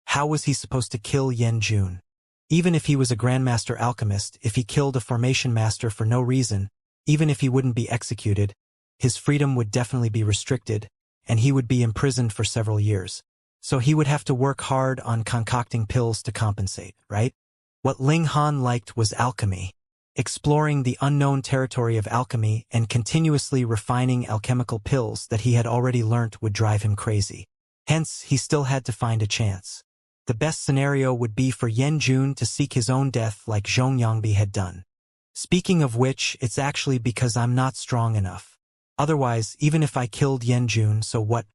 how was he supposed to kill Yan Jun? Even if he was a Grandmaster Alchemist, if he killed a Formation Master for no reason, even if he wouldn't be executed, his freedom would definitely be restricted, and he would be imprisoned for several years. So he would have to work hard on concocting pills to compensate, right? What Ling Han liked was alchemy. Exploring the unknown territory of alchemy and continuously refining alchemical pills that he had already learnt would drive him crazy. Hence, he still had to find a chance. The best scenario would be for Yan Jun to seek his own death like Zhong Yangbi had done. Speaking of which, it's actually because I'm not strong enough. Otherwise, even if I killed Yan Jun, so what?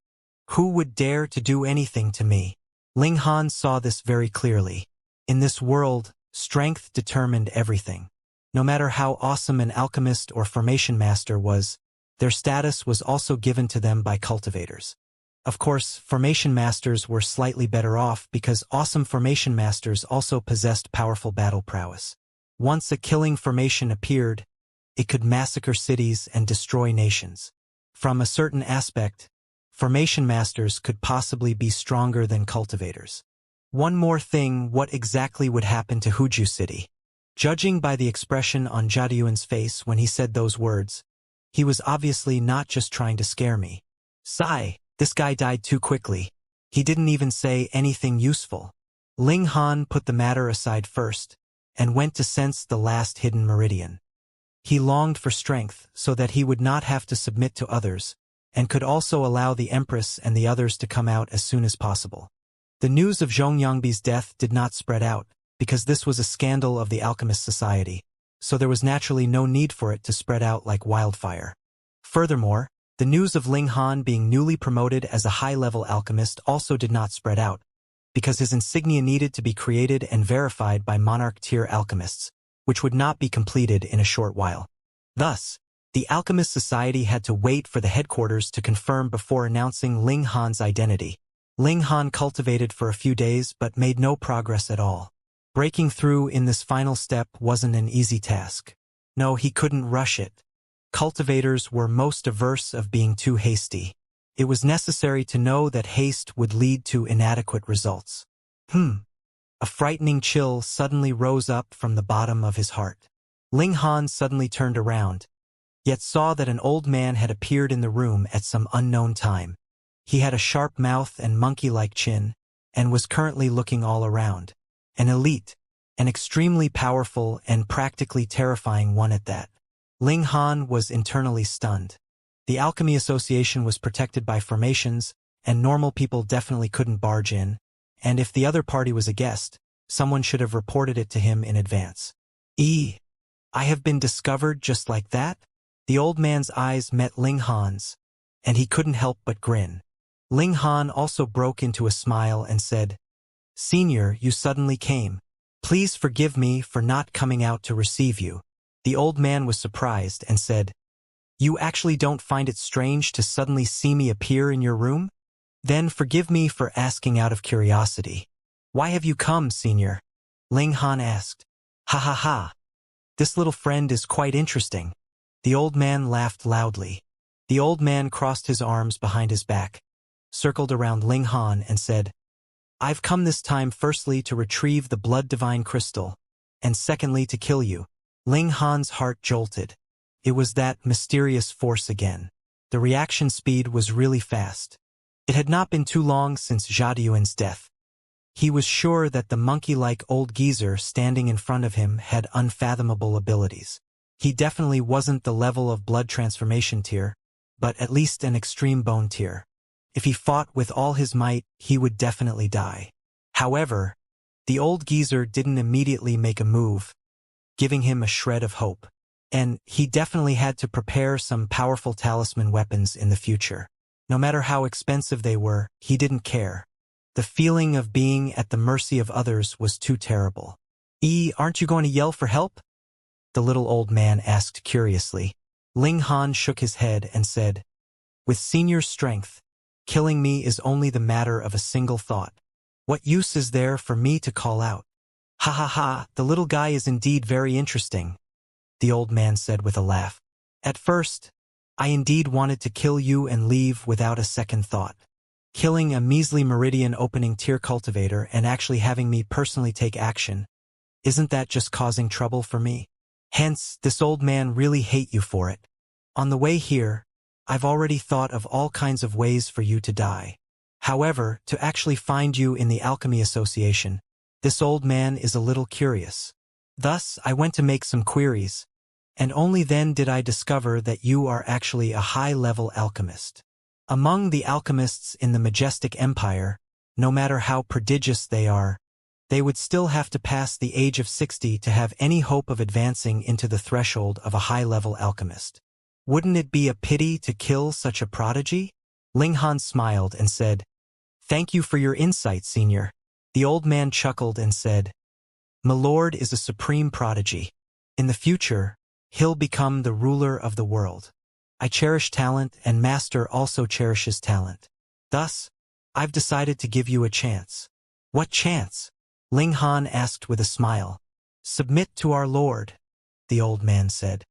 Who would dare to do anything to me? Ling Han saw this very clearly. In this world, strength determined everything. No matter how awesome an alchemist or formation master was, their status was also given to them by cultivators. Of course, formation masters were slightly better off because awesome formation masters also possessed powerful battle prowess. Once a killing formation appeared, it could massacre cities and destroy nations. From a certain aspect, formation masters could possibly be stronger than cultivators. One more thing, what exactly would happen to Huju City? Judging by the expression on Jiadyuan's face when he said those words, he was obviously not just trying to scare me. Sigh. This guy died too quickly. He didn't even say anything useful. Ling Han put the matter aside first, and went to sense the last hidden meridian. He longed for strength so that he would not have to submit to others, and could also allow the Empress and the others to come out as soon as possible. The news of Zhong Yangbi's death did not spread out, because this was a scandal of the Alchemist Society, so there was naturally no need for it to spread out like wildfire. Furthermore, the news of Ling Han being newly promoted as a high-level alchemist also did not spread out, because his insignia needed to be created and verified by monarch-tier alchemists, which would not be completed in a short while. Thus, the Alchemist Society had to wait for the headquarters to confirm before announcing Ling Han's identity. Ling Han cultivated for a few days but made no progress at all. Breaking through in this final step wasn't an easy task. No, he couldn't rush it. Cultivators were most averse of being too hasty. It was necessary to know that haste would lead to inadequate results. A frightening chill suddenly rose up from the bottom of his heart. Ling Han suddenly turned around, yet saw that an old man had appeared in the room at some unknown time. He had a sharp mouth and monkey-like chin, and was currently looking all around. An elite, an extremely powerful and practically terrifying one at that. Ling Han was internally stunned. The Alchemy Association was protected by formations, and normal people definitely couldn't barge in, and if the other party was a guest, someone should have reported it to him in advance. I have been discovered just like that? The old man's eyes met Ling Han's, and he couldn't help but grin. Ling Han also broke into a smile and said, "Senior, you suddenly came. Please forgive me for not coming out to receive you." The old man was surprised and said, "You actually don't find it strange to suddenly see me appear in your room? Then forgive me for asking out of curiosity. Why have you come, Senior?" Ling Han asked. "Ha ha ha. This little friend is quite interesting." The old man laughed loudly. The old man crossed his arms behind his back, circled around Ling Han and said, "I've come this time firstly to retrieve the blood divine crystal, and secondly to kill you." Ling Han's heart jolted. It was that mysterious force again. The reaction speed was really fast. It had not been too long since Zhadiuan's death. He was sure that the monkey-like old geezer standing in front of him had unfathomable abilities. He definitely wasn't the level of blood transformation tier, but at least an extreme bone tier. If he fought with all his might, he would definitely die. However, the old geezer didn't immediately make a move, giving him a shred of hope. And he definitely had to prepare some powerful talisman weapons in the future. No matter how expensive they were, he didn't care. The feeling of being at the mercy of others was too terrible. Aren't you going to yell for help? The little old man asked curiously. Ling Han shook his head and said, with senior strength, killing me is only the matter of a single thought. What use is there for me to call out? Ha ha ha, the little guy is indeed very interesting, the old man said with a laugh. At first, I indeed wanted to kill you and leave without a second thought. Killing a measly meridian opening tier cultivator and actually having me personally take action, isn't that just causing trouble for me? Hence, this old man really hate you for it. On the way here, I've already thought of all kinds of ways for you to die. However, to actually find you in the Alchemy Association, this old man is a little curious. Thus, I went to make some queries, and only then did I discover that you are actually a high-level alchemist. Among the alchemists in the Majestic Empire, no matter how prodigious they are, they would still have to pass the age of 60 to have any hope of advancing into the threshold of a high-level alchemist. Wouldn't it be a pity to kill such a prodigy? Ling Han smiled and said, Thank you for your insight, senior. The old man chuckled and said, My lord is a supreme prodigy. In the future, he'll become the ruler of the world. I cherish talent, and Master also cherishes talent. Thus, I've decided to give you a chance. What chance? Ling Han asked with a smile. Submit to our lord, the old man said.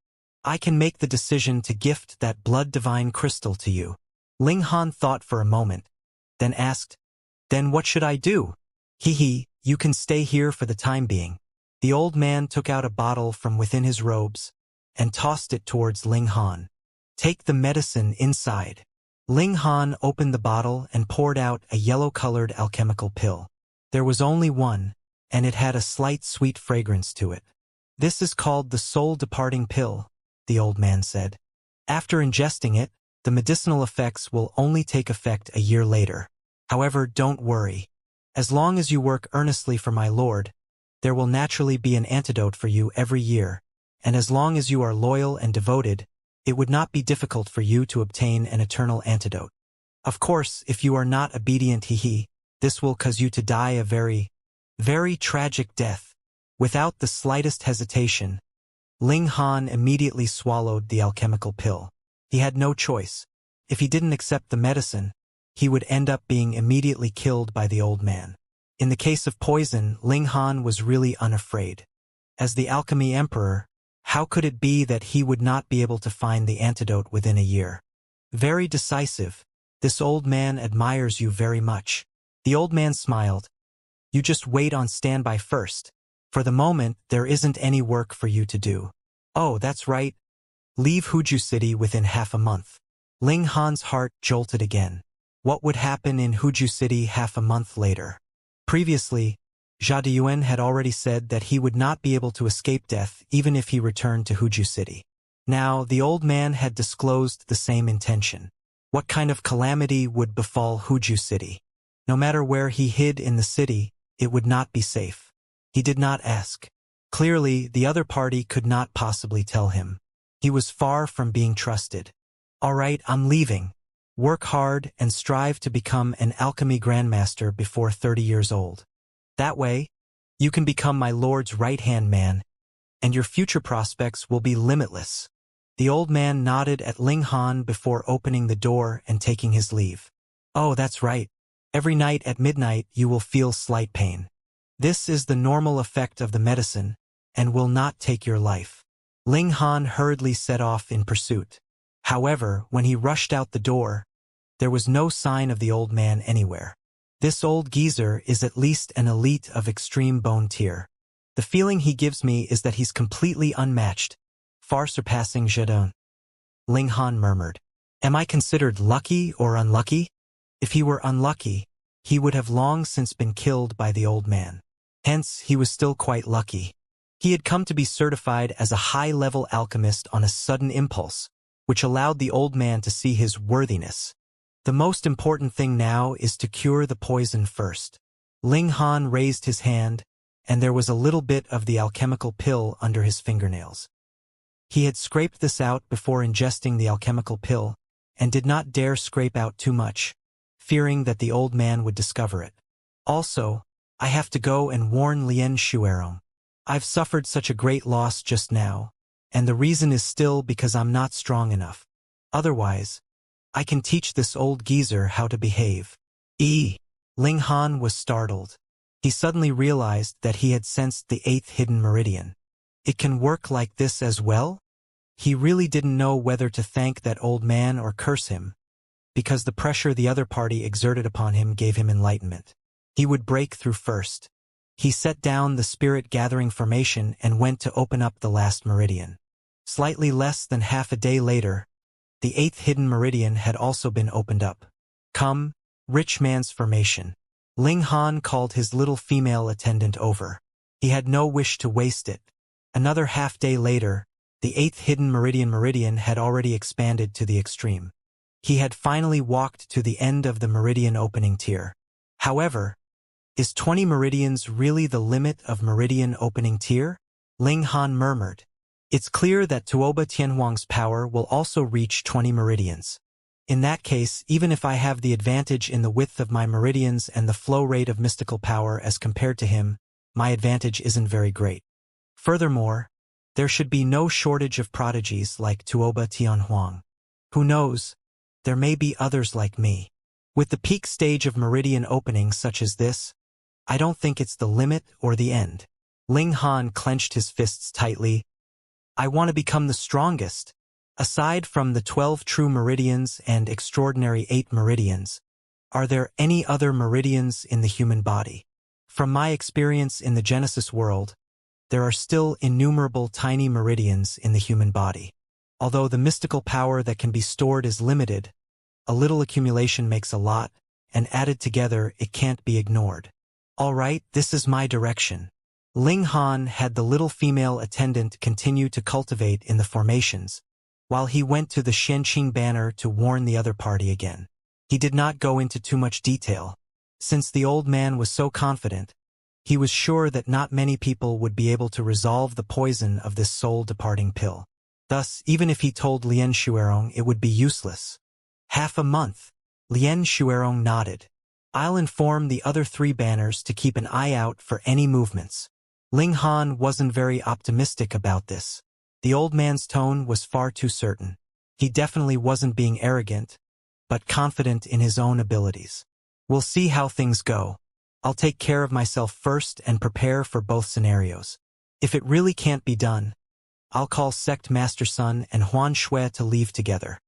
I can make the decision to gift that blood divine crystal to you. Ling Han thought for a moment, then asked, Then what should I do? You can stay here for the time being. The old man took out a bottle from within his robes and tossed it towards Ling Han. Take the medicine inside. Ling Han opened the bottle and poured out a yellow-colored alchemical pill. There was only one, and it had a slight sweet fragrance to it. This is called the soul-departing pill, the old man said. After ingesting it, the medicinal effects will only take effect a year later. However, don't worry. As long as you work earnestly for my lord, there will naturally be an antidote for you every year, and as long as you are loyal and devoted, it would not be difficult for you to obtain an eternal antidote. Of course, if you are not obedient, this will cause you to die a very, very tragic death. Without the slightest hesitation, Ling Han immediately swallowed the alchemical pill. He had no choice. If he didn't accept the medicine, he would end up being immediately killed by the old man. In the case of poison, Ling Han was really unafraid. As the alchemy emperor, how could it be that he would not be able to find the antidote within a year? Very decisive. This old man admires you very much. The old man smiled. You just wait on standby first. For the moment, there isn't any work for you to do. Oh, that's right. Leave Huju City within half a month. Ling Han's heart jolted again. What would happen in Huju City half a month later? Previously, Zhadiuan had already said that he would not be able to escape death even if he returned to Huju City. Now, the old man had disclosed the same intention. What kind of calamity would befall Huju City? No matter where he hid in the city, it would not be safe. He did not ask. Clearly, the other party could not possibly tell him. He was far from being trusted. All right, I'm leaving. Work hard and strive to become an alchemy grandmaster before 30 years old. That way, you can become my lord's right-hand man, and your future prospects will be limitless. The old man nodded at Ling Han before opening the door and taking his leave. Oh, that's right. Every night at midnight you will feel slight pain. This is the normal effect of the medicine, and will not take your life. Ling Han hurriedly set off in pursuit. However, when he rushed out the door, there was no sign of the old man anywhere. This old geezer is at least an elite of extreme bone tier. The feeling he gives me is that he's completely unmatched, far surpassing Zhedong. Ling Han murmured. Am I considered lucky or unlucky? If he were unlucky, he would have long since been killed by the old man. Hence, he was still quite lucky. He had come to be certified as a high-level alchemist on a sudden impulse, which allowed the old man to see his worthiness. The most important thing now is to cure the poison first. Ling Han raised his hand, and there was a little bit of the alchemical pill under his fingernails. He had scraped this out before ingesting the alchemical pill, and did not dare scrape out too much, fearing that the old man would discover it. Also, I have to go and warn Lien Shuerong. I've suffered such a great loss just now, and the reason is still because I'm not strong enough. Otherwise, I can teach this old geezer how to behave. Ling Han was startled. He suddenly realized that he had sensed the 8th hidden meridian. It can work like this as well? He really didn't know whether to thank that old man or curse him, because the pressure the other party exerted upon him gave him enlightenment. He would break through first. He set down the spirit-gathering formation and went to open up the last meridian. Slightly less than half a day later, the 8th hidden meridian had also been opened up. Come, rich man's formation. Ling Han called his little female attendant over. He had no wish to waste it. Another half-day later, the 8th hidden meridian had already expanded to the extreme. He had finally walked to the end of the meridian opening tier. However, is 20 meridians really the limit of meridian opening tier? Ling Han murmured. It's clear that Tuoba Tianhuang's power will also reach 20 meridians. In that case, even if I have the advantage in the width of my meridians and the flow rate of mystical power as compared to him, my advantage isn't very great. Furthermore, there should be no shortage of prodigies like Tuoba Tianhuang. Who knows, there may be others like me. With the peak stage of meridian opening such as this, I don't think it's the limit or the end. Ling Han clenched his fists tightly. I want to become the strongest. Aside from the 12 true meridians and extraordinary 8 meridians, are there any other meridians in the human body? From my experience in the Genesis world, there are still innumerable tiny meridians in the human body. Although the mystical power that can be stored is limited, a little accumulation makes a lot, and added together it can't be ignored. All right, this is my direction. Ling Han had the little female attendant continue to cultivate in the formations, while he went to the Xianxia banner to warn the other party again. He did not go into too much detail. Since the old man was so confident, he was sure that not many people would be able to resolve the poison of this soul-departing pill. Thus, even if he told Lien Shuerong, it would be useless. Half a month. Lien Shuerong nodded. I'll inform the other 3 banners to keep an eye out for any movements. Ling Han wasn't very optimistic about this. The old man's tone was far too certain. He definitely wasn't being arrogant, but confident in his own abilities. We'll see how things go. I'll take care of myself first and prepare for both scenarios. If it really can't be done, I'll call Sect Master Sun and Huan Shui to leave together.